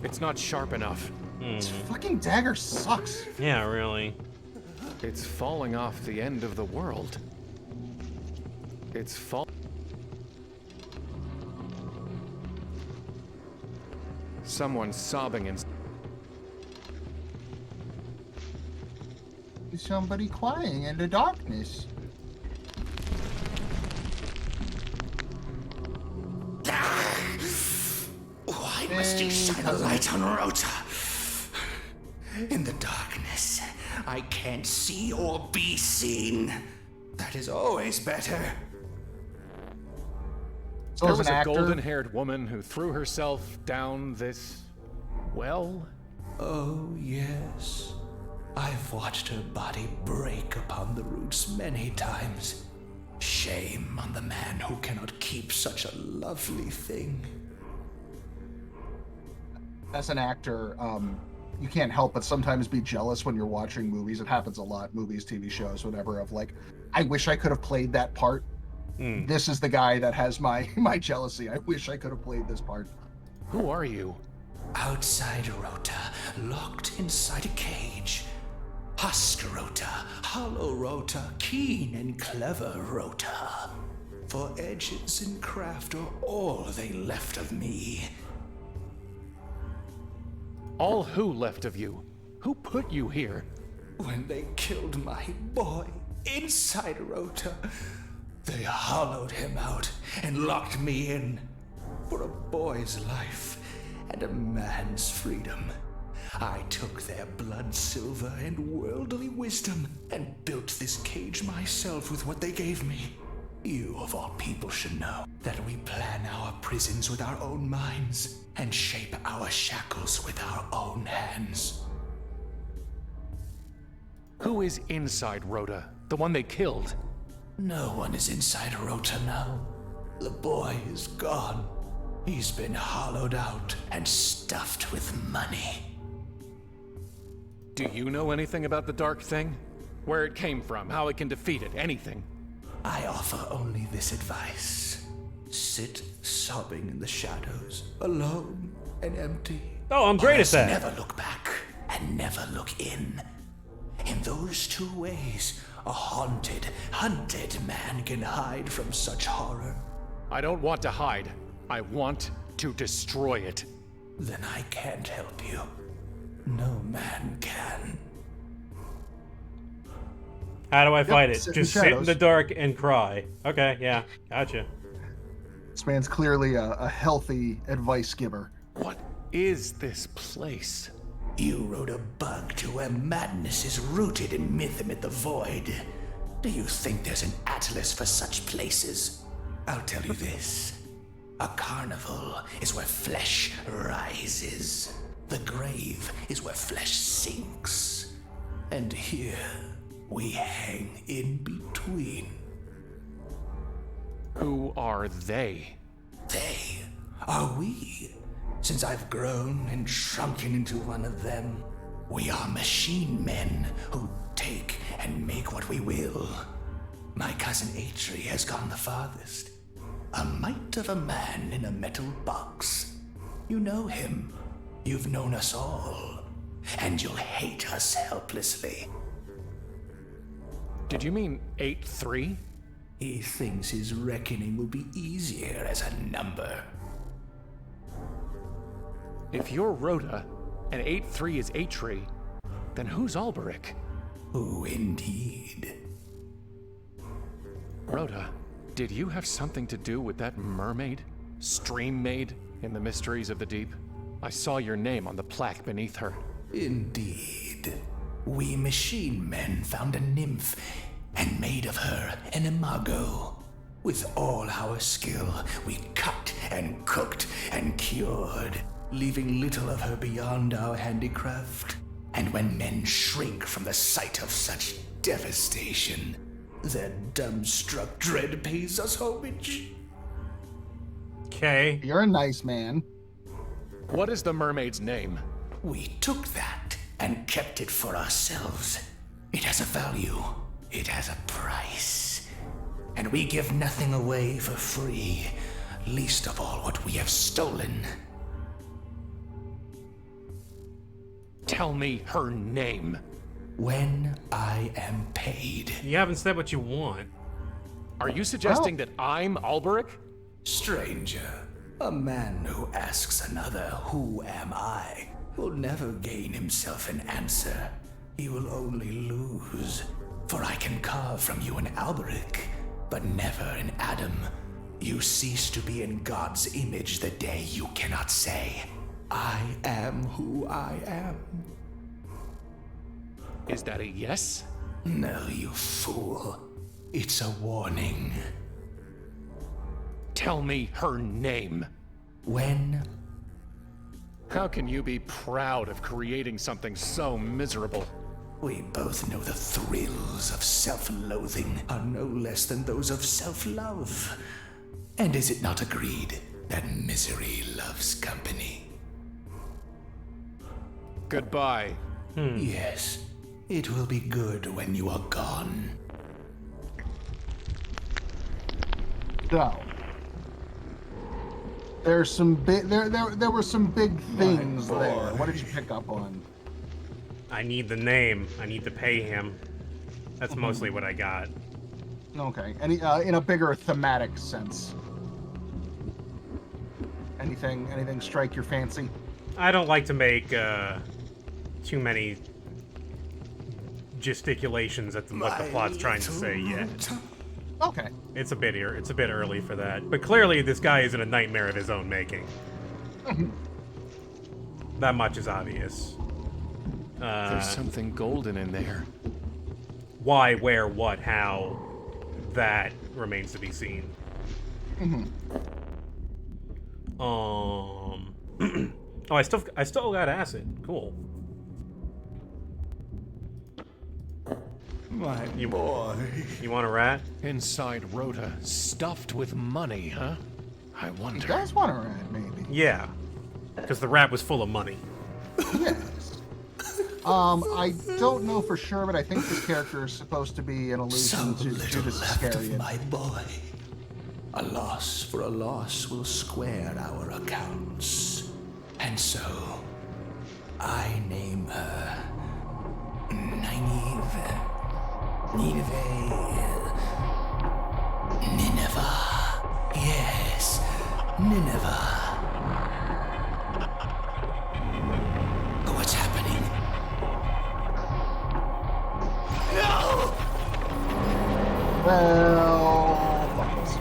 It's not sharp enough. This fucking dagger sucks. Yeah, really. It's falling off the end of the world. It's Someone's sobbing inside. Somebody crying in the darkness. must you shine a light on Rota. In the darkness, I can't see or be seen. That is always better. So there as was an a actor, golden-haired woman who threw herself down this well? Oh, yes. I've watched her body break upon the roots many times. Shame on the man who cannot keep such a lovely thing. as an actor, you can't help but sometimes be jealous when you're watching movies. It happens a lot, movies, TV shows, whatever, of like, I wish I could have played that part. This is the guy that has my jealousy. I wish I could have played this part. Who are you? Outside Rota, locked inside a cage. Husk Rota, hollow Rota, keen and clever Rota. For edges and craft are all they left of me. All who left of you? Who put you here? When they killed my boy inside Rota, they hollowed him out and locked me in. For a boy's life and a man's freedom, I took their blood silver and worldly wisdom and built this cage myself with what they gave me. You, of all people, should know that we plan our prisons with our own minds and shape our shackles with our own hands. Who is inside Rhoda? The one they killed? No one is inside Rota now. The boy is gone. He's been hollowed out and stuffed with money. Do you know anything about the Dark Thing? Where it came from, how it can defeat it, anything? I offer only this advice. Sit sobbing in the shadows, alone and empty. Oh, I'm great at that. Never look back and never look in. In those two ways, a haunted, hunted man can hide from such horror. I don't want to hide. I want to destroy it. Then I can't help you. No man can. How do I fight it? sit in Just sit in shadows. the dark and cry. Okay, yeah, gotcha. This man's clearly a healthy advice giver. What is this place? You rode a bug to where madness is rooted in myth amid the void. Do you think there's an atlas for such places? I'll tell you this. A carnival is where flesh rises. The grave is where flesh sinks. And here we hang in between. Who are they? They are we. Since I've grown and shrunken into one of them, we are machine men who take and make what we will. My cousin Atri has gone the farthest. A mite of a man in a metal box. You know him. You've known us all. And you'll hate us helplessly. Did you mean 8-3? He thinks his reckoning will be easier as a number. If you're Rhoda and 8-3 is Atri, then who's Alberic? Who indeed? Rhoda, did you have something to do with that mermaid? Stream maid in the Mysteries of the Deep? I saw your name on the plaque beneath her. Indeed. We machine men found a nymph and made of her an imago. With all our skill, we cut and cooked and cured, leaving little of her beyond our handicraft. And when men shrink from the sight of such devastation, their dumbstruck dread pays us homage. Okay. You're a nice man. What is the mermaid's name? We took that and kept it for ourselves. It has a value. It has a price. And we give nothing away for free, least of all what we have stolen. Tell me her name. When I am paid. You haven't said what you want. Are you suggesting that I'm Alberic? Stranger, a man who asks another, who am I, will never gain himself an answer. He will only lose. For I can carve from you an Alberic, but never an Adam. You cease to be in God's image the day you cannot say, I am who I am. Is that a yes? No, you fool. It's a warning. Tell me her name. When? How can you be proud of creating something so miserable? We both know the thrills of self-loathing are no less than those of self-love. And is it not agreed that misery loves company? Goodbye. Yes, it will be good when you are gone. So, there's some big. There were some big things there. What did you pick up on? I need the name. I need to pay him. That's mostly what I got. Okay. Any in a bigger thematic sense? Anything strike your fancy? I don't like to make too many gesticulations at what the plot's trying to say yet. Okay. It's a bit early for that. But clearly this guy isn't a nightmare of his own making. That much is obvious. There's something golden in there. Why, where, what, how, that remains to be seen. Oh, I still got acid. Cool. My boy. You want a rat? Inside Rota, stuffed with money, huh? I wonder. You guys want a rat, maybe? Yeah, because the rat was full of money. Yes. I don't know for sure, but I think this character is supposed to be an allusion to Judas Iscariot. My boy. A loss for a loss will square our accounts. And so, I name her Nineveh. Yes, Nineveh. What's happening? No! Well, fuck this.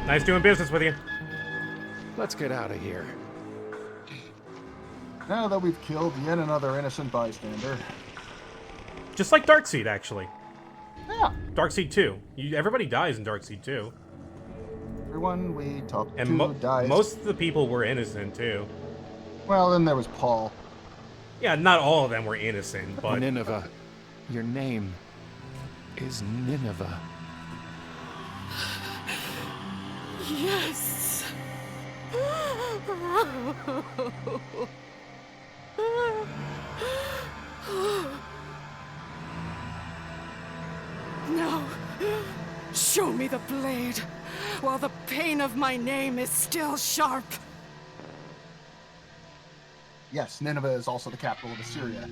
Nice doing business with you. Let's get out of here. Now that we've killed yet another innocent bystander. Just like Darkseid, actually. Yeah. Darkseid 2. Everybody dies in Darkseid 2. Everyone we talked And to dies. most of the people were innocent, too. Well, then there was Paul. Yeah, not all of them were innocent, but... Nineveh. Your name is Nineveh. Yes. No. Show me the blade, while the pain of my name is still sharp. Yes, Nineveh is also the capital of Assyria.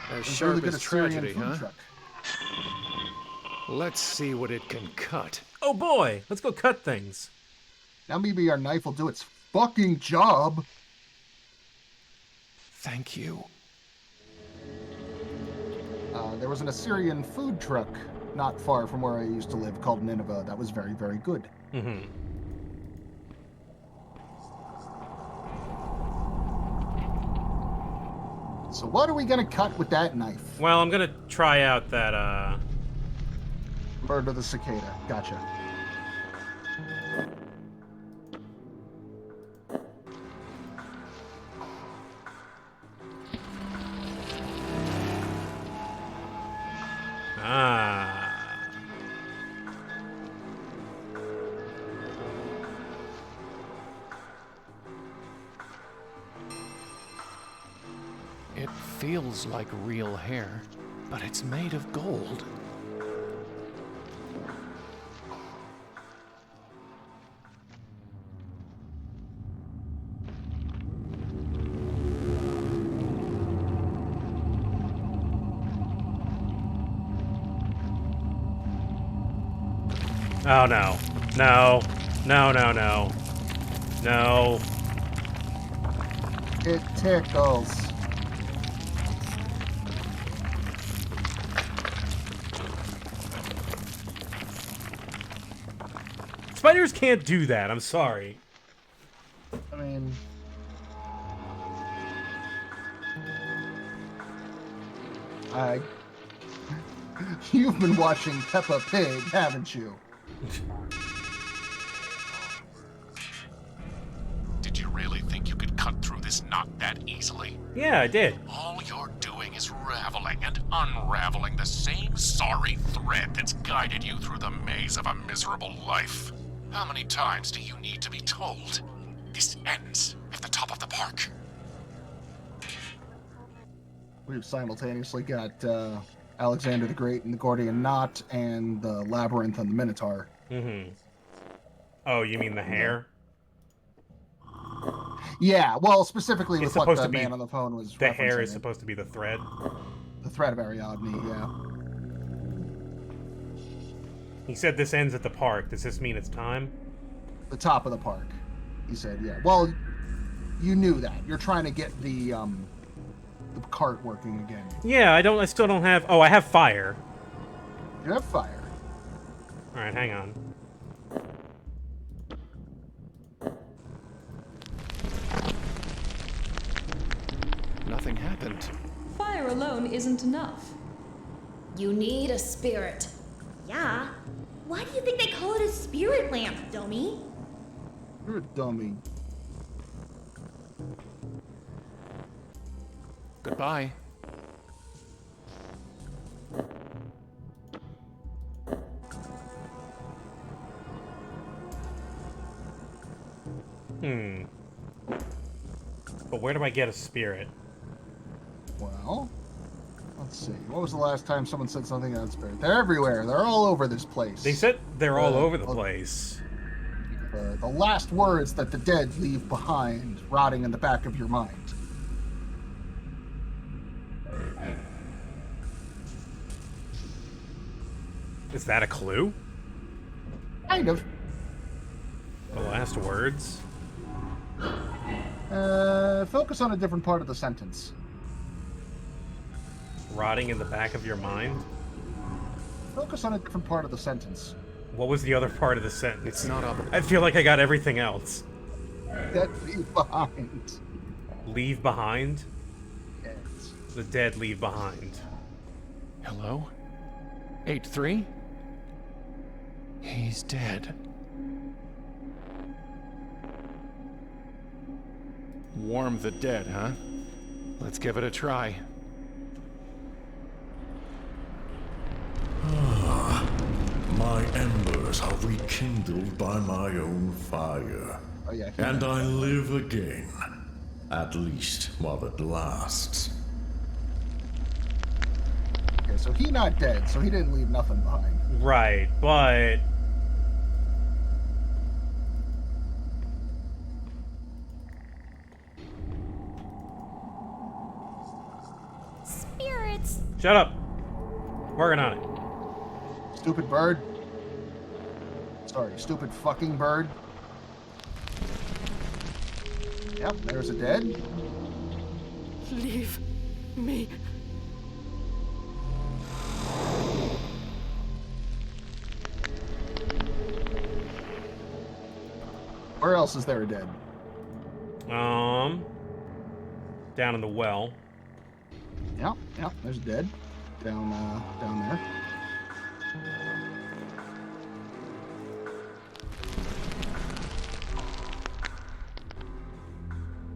As There's sharp really good as Assyrian tragedy, food huh? truck. Let's see what it can cut. Oh boy, let's go cut things. Now maybe our knife will do its fucking job. Thank you. There was an Assyrian food truck not far from where I used to live called Nineveh. That was very, very good. Mm-hmm. So what are we gonna cut with that knife? Well, I'm gonna try out that, Murder the cicada. Gotcha. It feels like real hair, but it's made of gold. Oh no. No. No, no, no. No. It tickles. Spiders can't do that. I'm sorry. I mean... You've been watching Peppa Pig, haven't you? Did you really think you could cut through this knot that easily? Yeah, I did. All you're doing is raveling and unraveling the same sorry thread that's guided you through the maze of a miserable life. How many times do you need to be told? This ends at the top of the park. We've simultaneously got Alexander the Great and the Gordian Knot and the Labyrinth and the Minotaur. Mm-hmm. Oh, you mean the hair? Yeah, well, specifically with It's what supposed the to be man on the phone was The hair is referencing. supposed to be the thread. The thread of Ariadne, yeah. He said this ends at the park. Does this mean it's time? The top of the park, he said, yeah. Well, you knew that. You're trying to get the cart working again. Yeah, I still don't have... Oh, I have fire. You have fire. Alright, hang on. Nothing happened. Fire alone isn't enough. You need a spirit. Yeah. Why do you think they call it a spirit lamp, dummy? You're a dummy. Goodbye. But where do I get a spirit? Well, let's see. What was the last time someone said something about spirit? They're everywhere. They're all over this place. They said they're all over the place. The last words that the dead leave behind, rotting in the back of your mind. Is that a clue? Kind of. The last words? Focus on a different part of the sentence. Rotting in the back of your mind? Focus on a different part of the sentence. What was the other part of the sentence? It's not up. I feel like I got everything else. Dead leave behind. Leave behind? Yes. The dead leave behind. Hello? 8-3? He's dead. Warm the dead, huh? Let's give it a try. My embers are rekindled by my own fire. Oh, yeah, and I live again. At least while it lasts. Okay, so he not dead, so he didn't leave nothing behind. Right, but... Spirits! Shut up! Working on it. Stupid bird. Sorry, stupid fucking bird. Yep, there's a dead. Leave me. Where else is there a dead? Down in the well. Yep, there's a dead. Down there.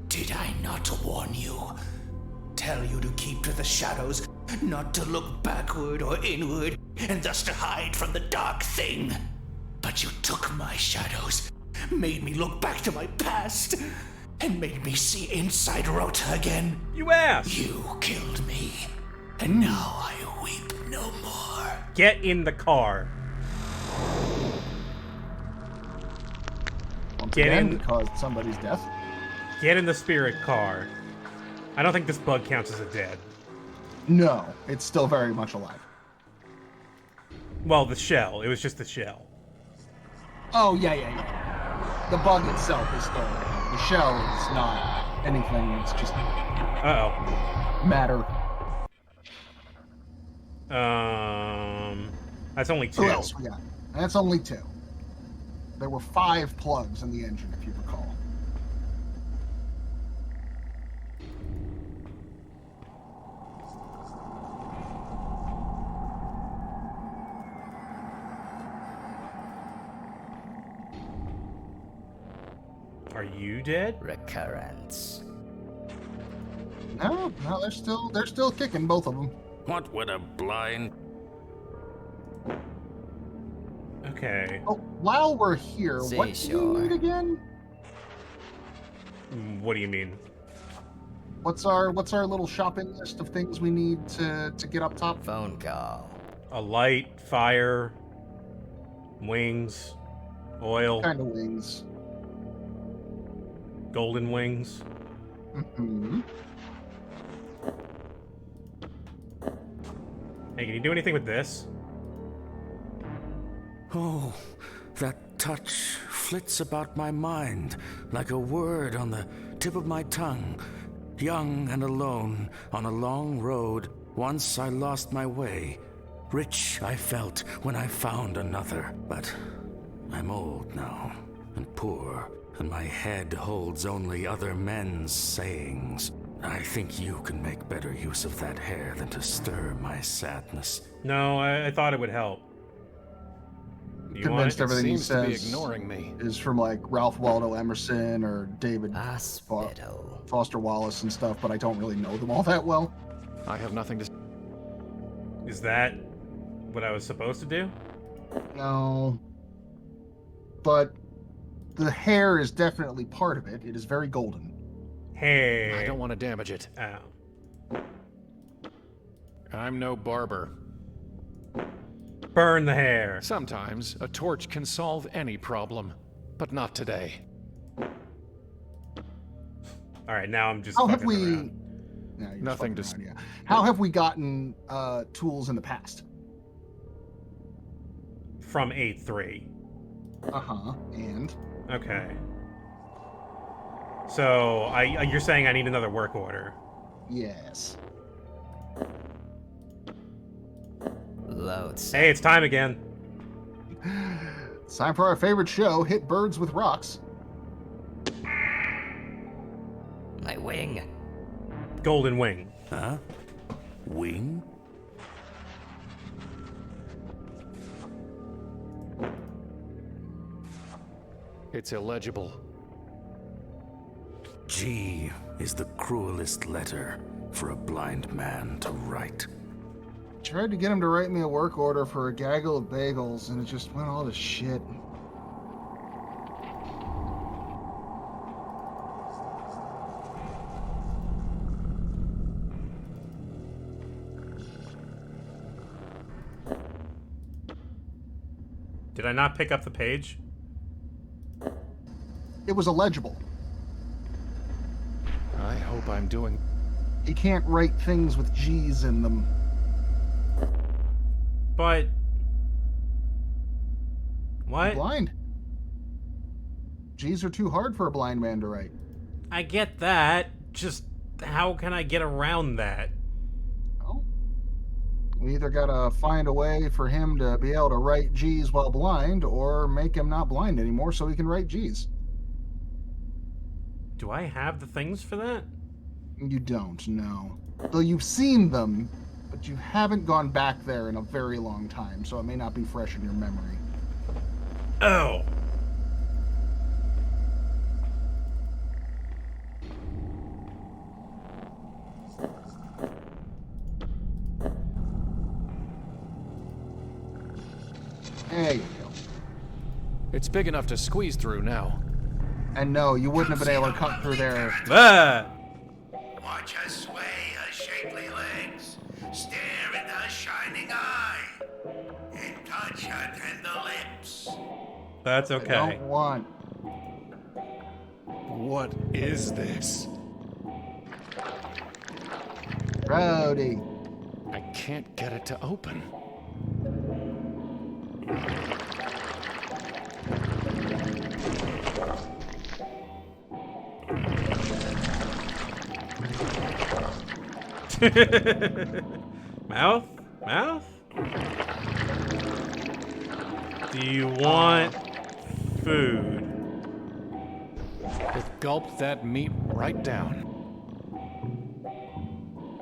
Did I not warn you? Tell you to keep to the shadows, not to look backward or inward, and thus to hide from the dark thing. But you took my shadows, made me look back to my past, and made me see inside Rota again. You ass! You killed me, and now I weep no more. Get in the car. Once Get again, in. it caused somebody's death. Get in the spirit car. I don't think this bug counts as a dead. No, it's still very much alive. Well, the shell. It was just the shell. Oh, yeah. The bug itself is still alive. The shell is not anything. It's just matter. That's only two. Who else we got? That's only two. There were 5 plugs in the engine, if you recall. Are you dead? Recurrence. No, they're still kicking, both of them. What would a blind... Okay. Oh, while we're here, what do you need again? What do you mean? What's our little shopping list of things we need to get up top? Phone call. A light, fire, wings, oil. What kind of wings? Golden wings. Mm-hmm. Hey, can you do anything with this? Oh, that touch flits about my mind like a word on the tip of my tongue. Young and alone on a long road, once I lost my way. Rich I felt when I found another, but I'm old now and poor, and my head holds only other men's sayings. I think you can make better use of that hair than to stir my sadness. No, I thought it would help. You Convinced want it? everything he Seems to be says ignoring me. is from like Ralph Waldo Emerson or David Hospital. Foster Wallace and stuff, but I don't really know them all that well. I have nothing to... Is that what I was supposed to do? No. But the hair is definitely part of it. It is very golden. Hey. I don't want to damage it. Ow. I'm no barber. Burn the hair. Sometimes a torch can solve any problem, but not today. All right, now I'm just. How have we? around. No, you're just Nothing fucking to. around, yeah. How have we gotten tools in the past? From 8.3. And. Okay. So you're saying I need another work order? Yes. Loads. Hey, it's time again. It's time for our favorite show, Hit Birds with Rocks. My wing. Golden wing. Huh? Wing? It's illegible. G is the cruelest letter for a blind man to write. Tried to get him to write me a work order for a gaggle of bagels, and it just went all to shit. Did I not pick up the page? It was illegible. I hope I'm doing... He can't write things with G's in them. But... What? He's blind. G's are too hard for a blind man to write. I get that. Just how can I get around that? Well, we either gotta find a way for him to be able to write G's while blind, or make him not blind anymore so he can write G's. Do I have the things for that? You don't, no. Though you've seen them, but you haven't gone back there in a very long time, so it may not be fresh in your memory. Oh! There you go. It's big enough to squeeze through now. And no, you wouldn't have been able to cut through there. Ah! Watch her sway her shapely legs, stare in her shining eye, and touch her tender lips. That's I okay. don't want. What is this? Rowdy. I can't get it to open. Mouth? Mouth? Do you want Food. It gulped that meat right down.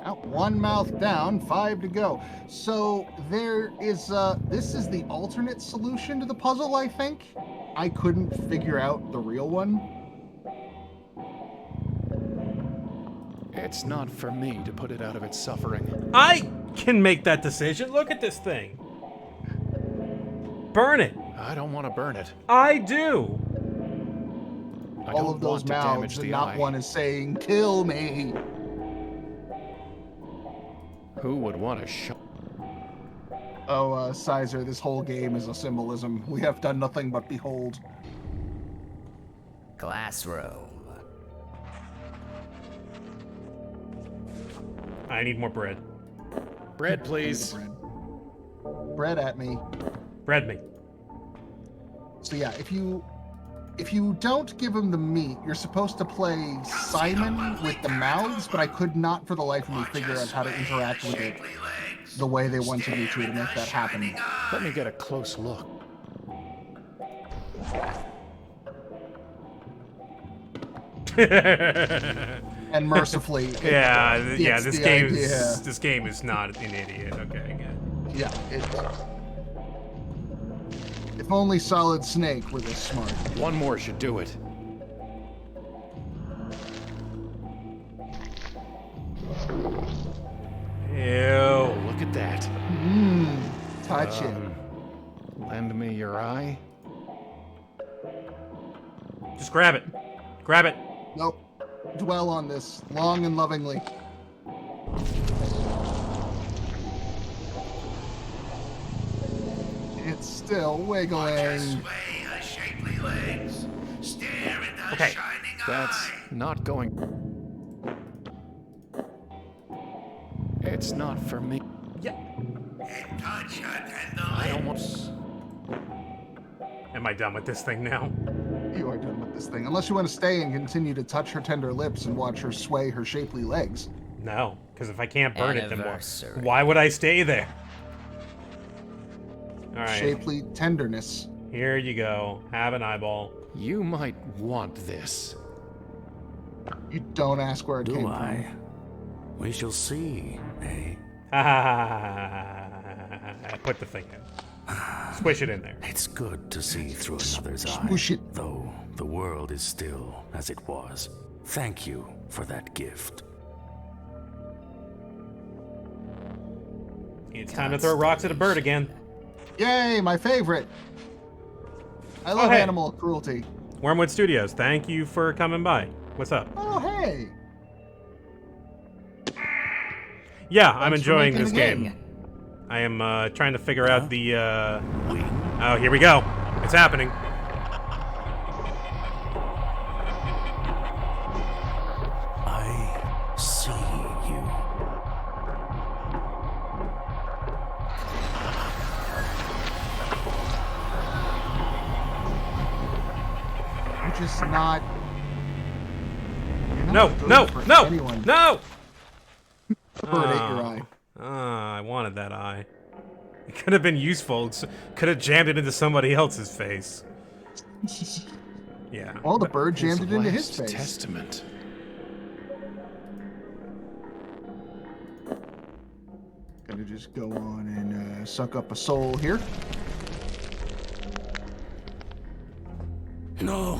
Out one mouth down, 5 to go. So there is, this is the alternate solution to the puzzle, I think. I couldn't figure out the real one. It's not for me to put it out of its suffering. I can make that decision. Look at this thing. Burn it. I don't want to burn it. I do. All of those mouths, and not one is saying, kill me. Who would want to shut? Oh, Sizer, this whole game is a symbolism. We have done nothing but behold. Classroom. I need more bread. Bread, please. Bread at me. Bread me. So yeah, if you don't give him the meat, you're supposed to play Simon with the mouths, but I could not for the life of me figure out how to interact with it the way they wanted me to make that happen. Let me get a close look. And mercifully, this game is not an idiot. Okay, good. Yeah, if only Solid Snake were this smart. One more should do it. Ew. Look at that. Touch it. Lend me your eye. Just grab it. Grab it. Nope. Dwell on this long and lovingly. It's still wiggling. Okay. That's not going. It's not for me. Yeah. I don't want. Am I done with this thing now? You are done with this thing. Unless you want to stay and continue to touch her tender lips and watch her sway her shapely legs. No, because if I can't burn it, then why would I stay there? All right. Shapely tenderness. Here you go. Have an eyeball. You might want this. You don't ask where it came from. We shall see, eh? Put the thing in. Squish it in there. It's good to see through another's Squish eye, it. though the world is still as it was. Thank you for that gift. It's time to throw rocks at a bird again. Yay, my favorite. I love hey. animal cruelty. Wormwood Studios, thank you for coming by. What's up? Oh, hey. Yeah, I'm Thanks for enjoying making this the game. I am trying to figure out the... Oh, here we go. It's happening. I see you. You're just not... No, no, no, anyone. no! Bird ate your eye. I wanted that eye. It could have been useful. Could have jammed it into somebody else's face. Yeah. Well, the bird jammed it into his last face. Testament. Gonna just go on and suck up a soul here. No,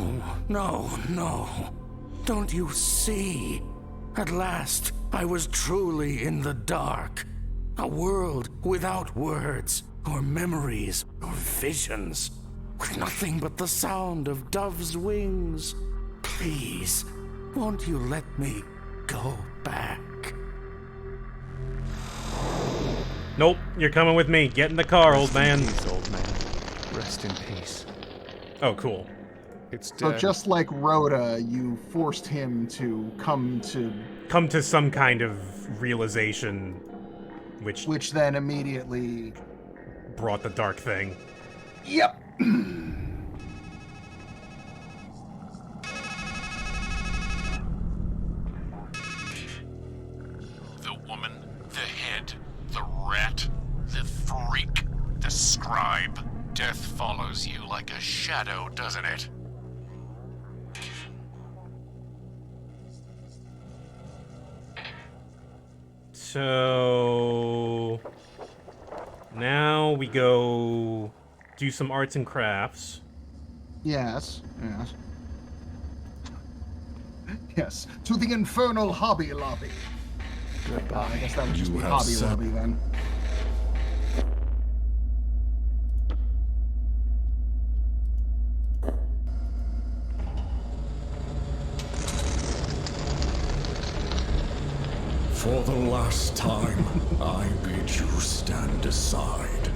no, no. Don't you see? At last, I was truly in the dark. A world without words, or memories, or visions. With nothing but the sound of doves' wings. Please, won't you let me go back? Nope, you're coming with me. Get in the car, old man. Rest in peace, old man. Rest in peace. Oh, cool. It's dead. So just like Rhoda, you forced him to come to some kind of realization, which then immediately brought the dark thing. Yep. The woman, the head, the rat, the freak, the scribe. Death follows you like like a shadow, doesn't it? So now we go do some arts and crafts. Yes. Yes, to the infernal Hobby Lobby. Goodbye. I guess that would just You be have Hobby said- Lobby then. For the last time, I bid you stand aside.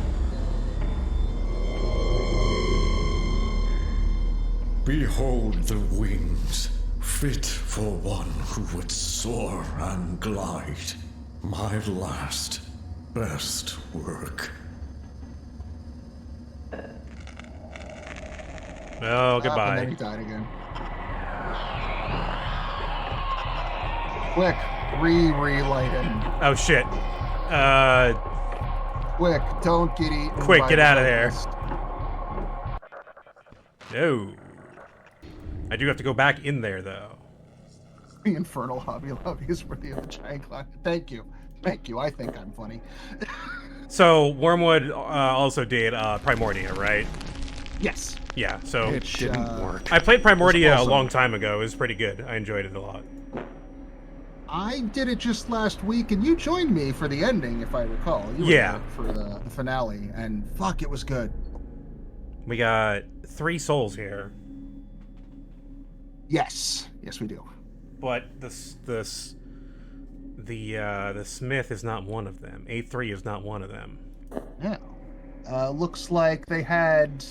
Behold the wings, fit for one who would soar and glide. My last, best work. Oh, And then goodbye. he died again. Quick, relight him. Oh, shit. Quick, don't get eaten. Quick, by get the out of there. tempest. No. I do have to go back in there, though. The infernal Hobby Lobby is worthy of the giant clock. Thank you. I think I'm funny. So, Wormwood also did Primordia, right? Yes. Yeah, so... It didn't work. I played Primordia awesome. a long time ago. It was pretty good. I enjoyed it a lot. I did it just last week, and you joined me for the ending, if I recall. You were Yeah. there for the finale, and fuck, it was good. We got 3 souls here. Yes, we do. But the Smith is not one of them. A3 is not one of them. Yeah. Looks like they had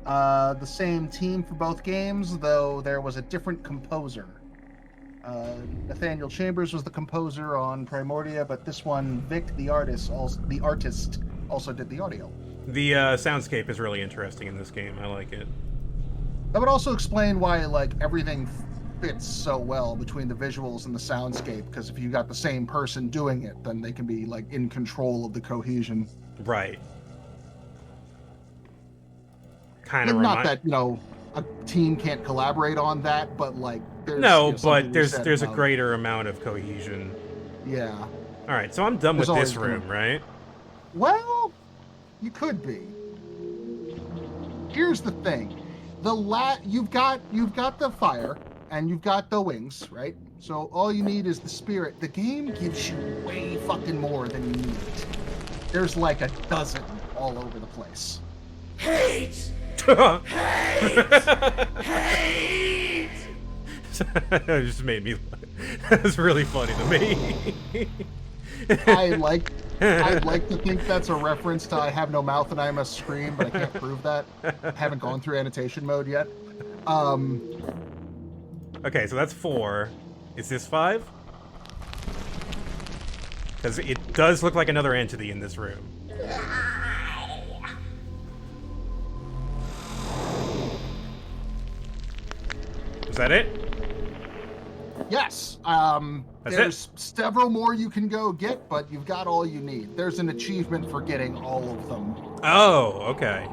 the same team for both games, though there was a different composer. Nathaniel Chambers was the composer on Primordia, but this one, Vic, the artist, also did the audio. The soundscape is really interesting in this game. I like it. That would also explain why everything fits so well between the visuals and the soundscape, because if you got the same person doing it, then they can be in control of the cohesion. Right. Kind of Not that a team can't collaborate on that, but there's but something there's a about- greater amount of cohesion. Yeah. All right, so I'm done with There's this always room, right? Well, you could be. Here's the thing: you've got the fire and you've got the wings, right? So all you need is the spirit. The game gives you way fucking more than you need. There's like a dozen all over the place. Hate! Hate! It just made me laugh. That's really funny to me. I'd like to think that's a reference to I Have No Mouth and I Must Scream, but I can't prove that. I haven't gone through annotation mode yet. Okay, so that's 4. Is this 5? Because it does look like another entity in this room. Is that it? Yes. That's There's several more you can go get, but you've got all you need. There's an achievement for getting all of them. Oh, okay.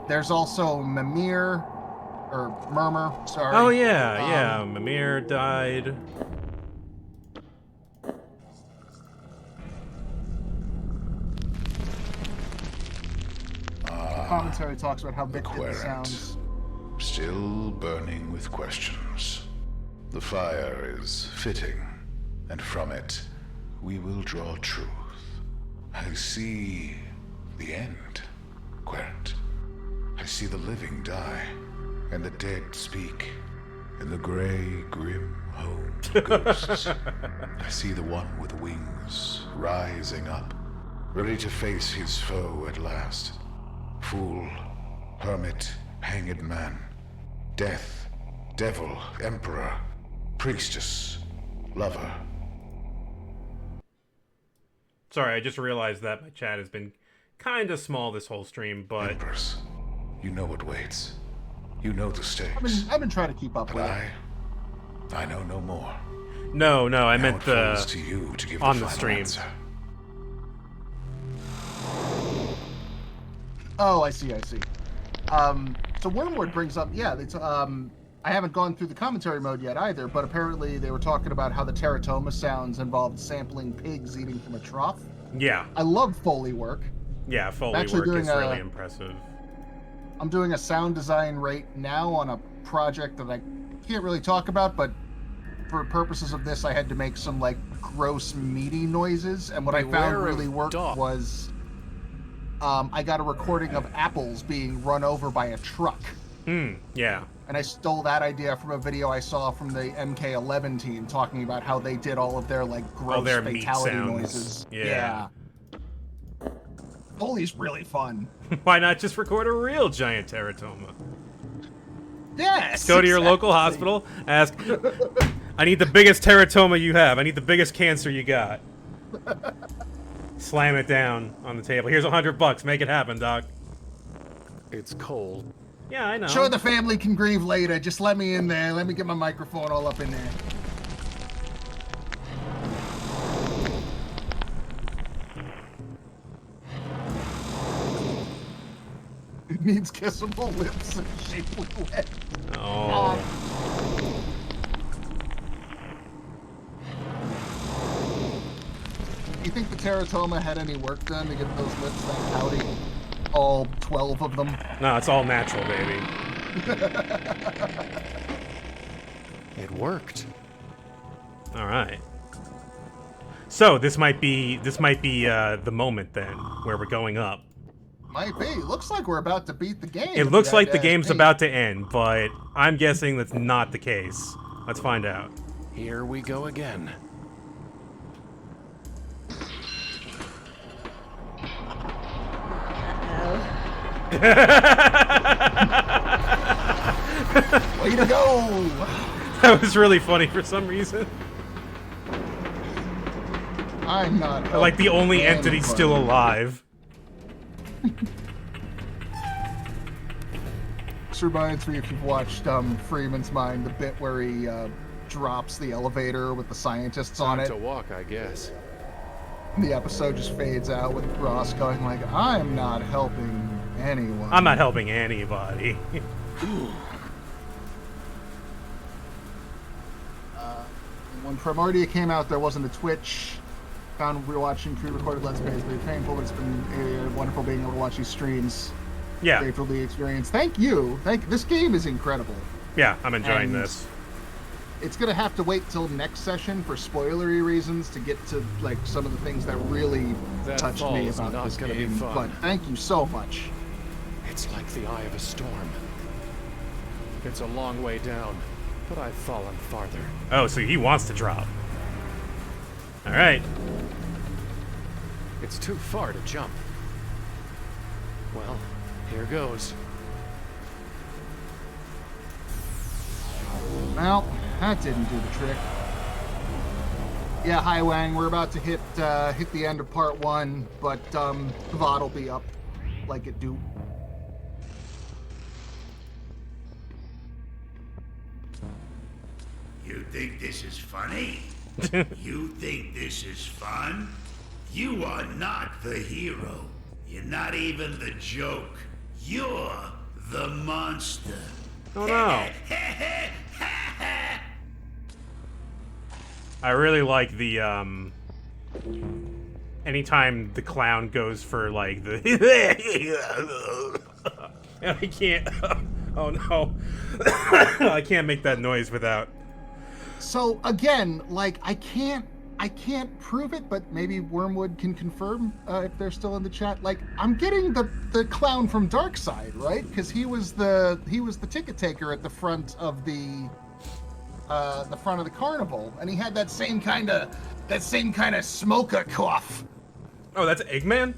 There's also Murmur, sorry. Oh, yeah. Mimir died. Commentary talks about how big it Querent. sounds. Still burning with questions. The fire is fitting, and from it we will draw truth. I see the end, Querent. I see the living die, and the dead speak, in the gray, grim home of ghosts. I see the one with wings rising up, ready to face his foe at last. Fool, hermit, hanged man, death, devil, emperor, priestess, lover. Sorry, I just realized that my chat has been kind of small this whole stream, but... Empress, you know what waits. You know the stakes. I've been trying to keep up But with it. I know no more. No, I Now meant it falls to you to give on the the final stream. answer. Oh, I see. So Wormwood brings up, yeah, it's, I haven't gone through the commentary mode yet either, but apparently they were talking about how the teratoma sounds involved sampling pigs eating from a trough. Yeah. I love Foley work. Yeah, Foley work is really impressive. I'm doing a sound design right now on a project that I can't really talk about, but for purposes of this, I had to make some, like, gross, meaty noises, and what I found really worked was I got a recording of apples being run over by a truck. Yeah. And I stole that idea from a video I saw from the MK11 team talking about how they did all of their, like, gross their fatality meat sounds. noises. Yeah. Foley's really fun. Why not just record a real giant teratoma? Yes! Go to your local hospital, ask, I need the biggest teratoma you have. I need the biggest cancer you got. Slam it down on the table. Here's $100. Make it happen, Doc. It's cold. Yeah, I know. Sure, the family can grieve later. Just let me in there. Let me get my microphone all up in there. It needs kissable lips and shapely wet. Oh. Do you think the teratoma had any work done to get those lips that pouty? All 12 of them? No, it's all natural, baby. It worked. All right. So this might be the moment then where we're going up. Might be. Looks like we're about to beat the game. It looks like the game's about to end, but I'm guessing that's not the case. Let's find out. Here we go again. Way to go! That was really funny for some reason. I'm not. Like the only entity still alive. This reminds me, if you've watched Freeman's Mind, the bit where he drops the elevator with the scientists on it. Time to walk, I guess. The episode just fades out with Ross going like, I'm not helping anyone. I'm not helping anybody. When Primordia came out, there wasn't a Twitch. Found we were watching pre-recorded Let's Plays. Very painful, but it's been wonderful being able to watch these streams. Yeah. Grateful to the experience. Thank you. This game is incredible. Yeah, I'm enjoying this. It's gonna have to wait till next session for spoilery reasons to get to like some of the things that really touched me about this game. But thank you so much. It's like the eye of a storm. It's a long way down, but I've fallen farther. Oh, so he wants to drop. All right. It's too far to jump. Well, here goes. Well, that didn't do the trick. Yeah, hi Wang, we're about to hit the end of part 1, but the VOD will be up like it do. You think this is funny? You think this is fun? You are not the hero. You're not even the joke. You're the monster. Oh no. I really like the anytime the clown goes for like the and I can't oh no. I can't make that noise without. So again, like I can't prove it, but maybe Wormwood can confirm if they're still in the chat. Like I'm getting the clown from Darkside, right? Because he was the ticket taker at the front of the carnival, and he had that same kind of smoker cough. Oh, that's Eggman?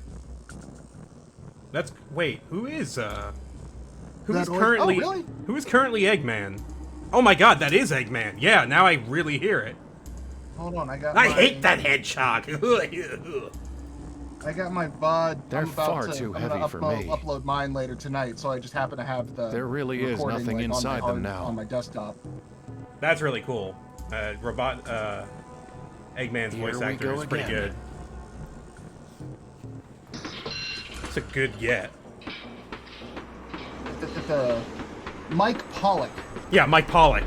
Wait, who is currently really? Who is currently Eggman? Oh my god, that is Eggman. Yeah, now I really hear it. Hold on, I hate that hedgehog. I got my VOD. They're far too heavy for me. Upload mine later tonight, so I just happen to have the. There really is nothing inside them now. On my desktop. That's really cool. Eggman's voice actor is pretty good. It's a good get. the Mike Pollock. Yeah, Mike Pollock.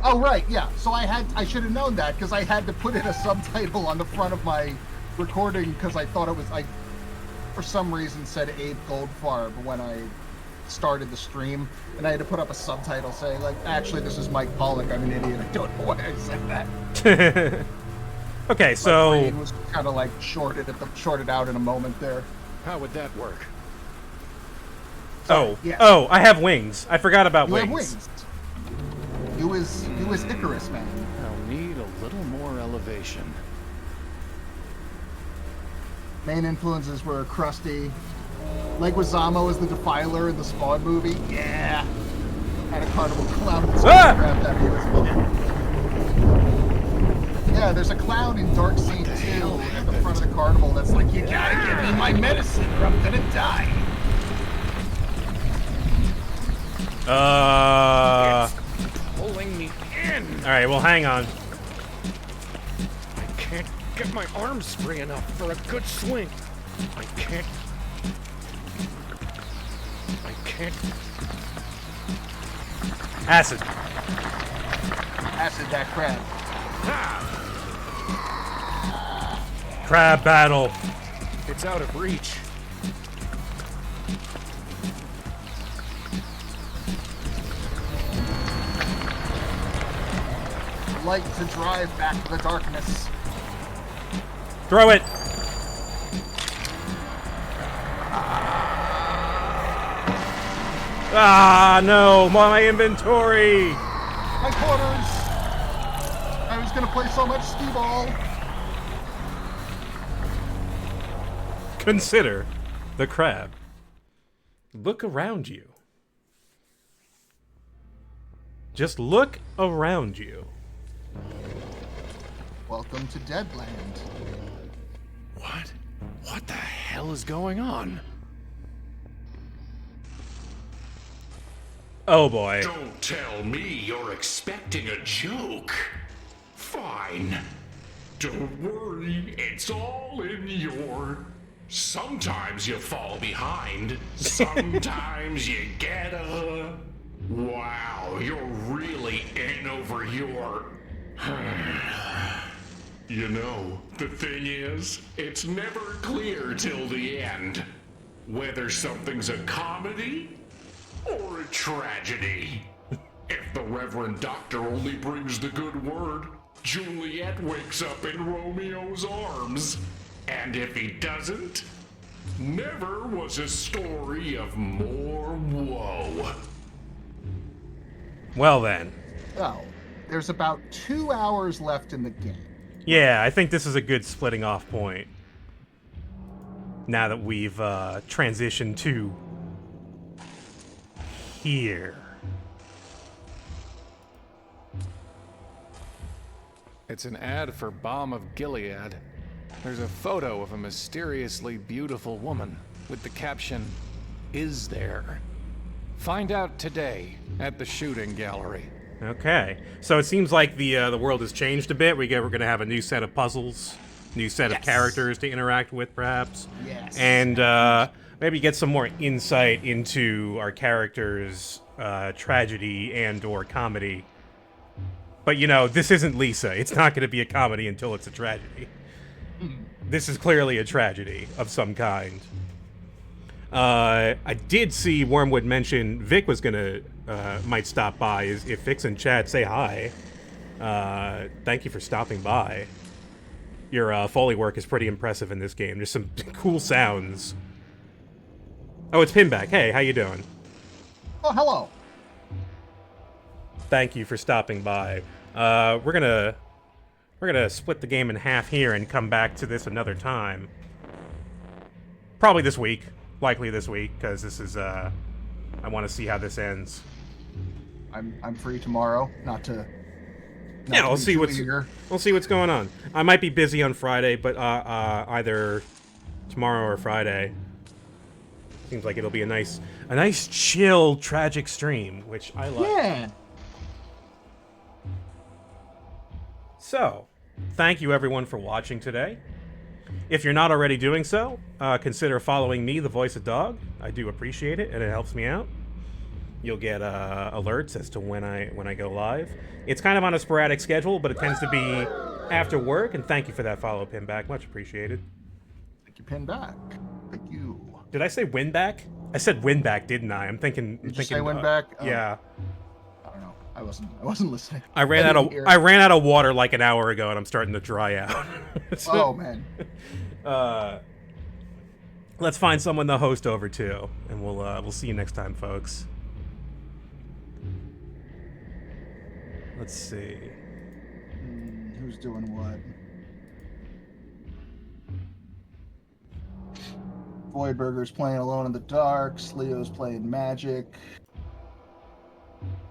Oh right, yeah. So I should have known that because I had to put in a subtitle on the front of my recording because I thought it was for some reason said Abe Goldfarb when I started the stream, and I had to put up a subtitle saying like, actually this is Mike Pollock. I'm an idiot. I don't know why I said that. Okay, so my brain was kind of like shorted out in a moment there. How would that work? Oh, yeah. Oh, I have wings. I forgot about wings. Have wings. You was Icarus, man. I'll need a little more elevation. Main influences were Krusty. Leguizamo as the Defiler in the Spawn movie. Yeah. Had a carnival clown. Grab that yeah, there's a clown in Dark Scene 2 at the front of the carnival that's like, you gotta give me my medicine or I'm gonna die. It's pulling me in. Alright, well, hang on. I can't get my arms free enough for a good swing. I can't. Acid. Acid that crab. Crab battle. It's out of reach. Light to drive back to the darkness. Throw it. Ah, no, my inventory. My quarters. I was gonna play so much skee-ball. Consider the crab. Look around you. Just look around you. Welcome to Deadland. What? What the hell is going on? Oh boy. Don't tell me you're expecting a joke. Fine. Don't worry, it's all in your... Sometimes you fall behind. Sometimes you get a... Wow, you're really in over your... You know, the thing is, it's never clear till the end whether something's a comedy or a tragedy. If the Reverend Doctor only brings the good word, Juliet wakes up in Romeo's arms. And if he doesn't, never was a story of more woe. Well then. Oh, there's about 2 hours left in the game. Yeah, I think this is a good splitting off point. Now that we've transitioned to here. It's an ad for Balm of Gilead. There's a photo of a mysteriously beautiful woman with the caption, "Is there?" Find out today at the shooting gallery. Okay, so it seems like the world has changed a bit. We're going to have a new set of puzzles, new set of characters to interact with, perhaps. Yes. And maybe get some more insight into our characters' tragedy and/or comedy. But you know, this isn't Lisa. It's not going to be a comedy until it's a tragedy. This is clearly a tragedy of some kind. I did see Wormwood mention Vic was gonna might stop by. If Vic's in chat, say hi. Thank you for stopping by. Your Foley work is pretty impressive in this game. There's some cool sounds. Oh, it's Pinback. Hey, how you doing? Oh, hello. Thank you for stopping by. We're gonna split the game in half here and come back to this another time. Probably this week. Likely this week, because this is, I want to see how this ends. I'm free tomorrow, not to Yeah, we'll see what's going on. I might be busy on Friday, but either tomorrow or Friday. Seems like it'll be a nice chill, tragic stream, which I like. Yeah. So, thank you everyone for watching today. If you're not already doing so, consider following me, the Voice of Dog. I do appreciate it, and it helps me out. you'll get alerts as to when I go live. It's kind of on a sporadic schedule, but it tends to be after work. And thank you for that follow, Pinback. Much appreciated. Thank you, Pinback. Thank you. Did I say Winback? I said Winback, didn't I? I'm thinking. Did you say Winback? Yeah. I don't know. I wasn't listening. I ran out of water like an hour ago, and I'm starting to dry out. Oh man. Let's find someone to host over to, and we'll see you next time, folks. Let's see. Who's doing what? Voidburger's playing Alone in the Dark. Leo's playing Magic.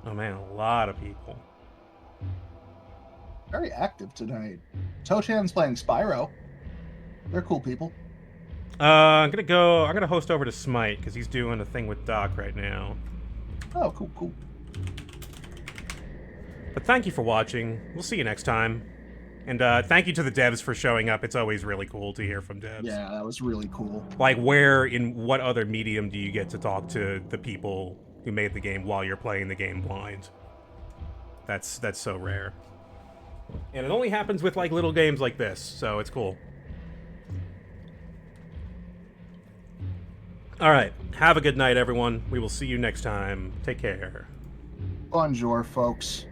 Oh man, a lot of people. Very active tonight. Tochan's playing Spyro. They're cool people. I'm gonna host over to Smite because he's doing a thing with Doc right now. Oh, cool. But thank you for watching. We'll see you next time. And thank you to the devs for showing up. It's always really cool to hear from devs. Yeah, that was really cool. Like, in what other medium do you get to talk to the people who made the game while you're playing the game blind? That's so rare. And it only happens with, like, little games like this, so it's cool. Alright, have a good night, everyone. We will see you next time. Take care. Bonjour, folks.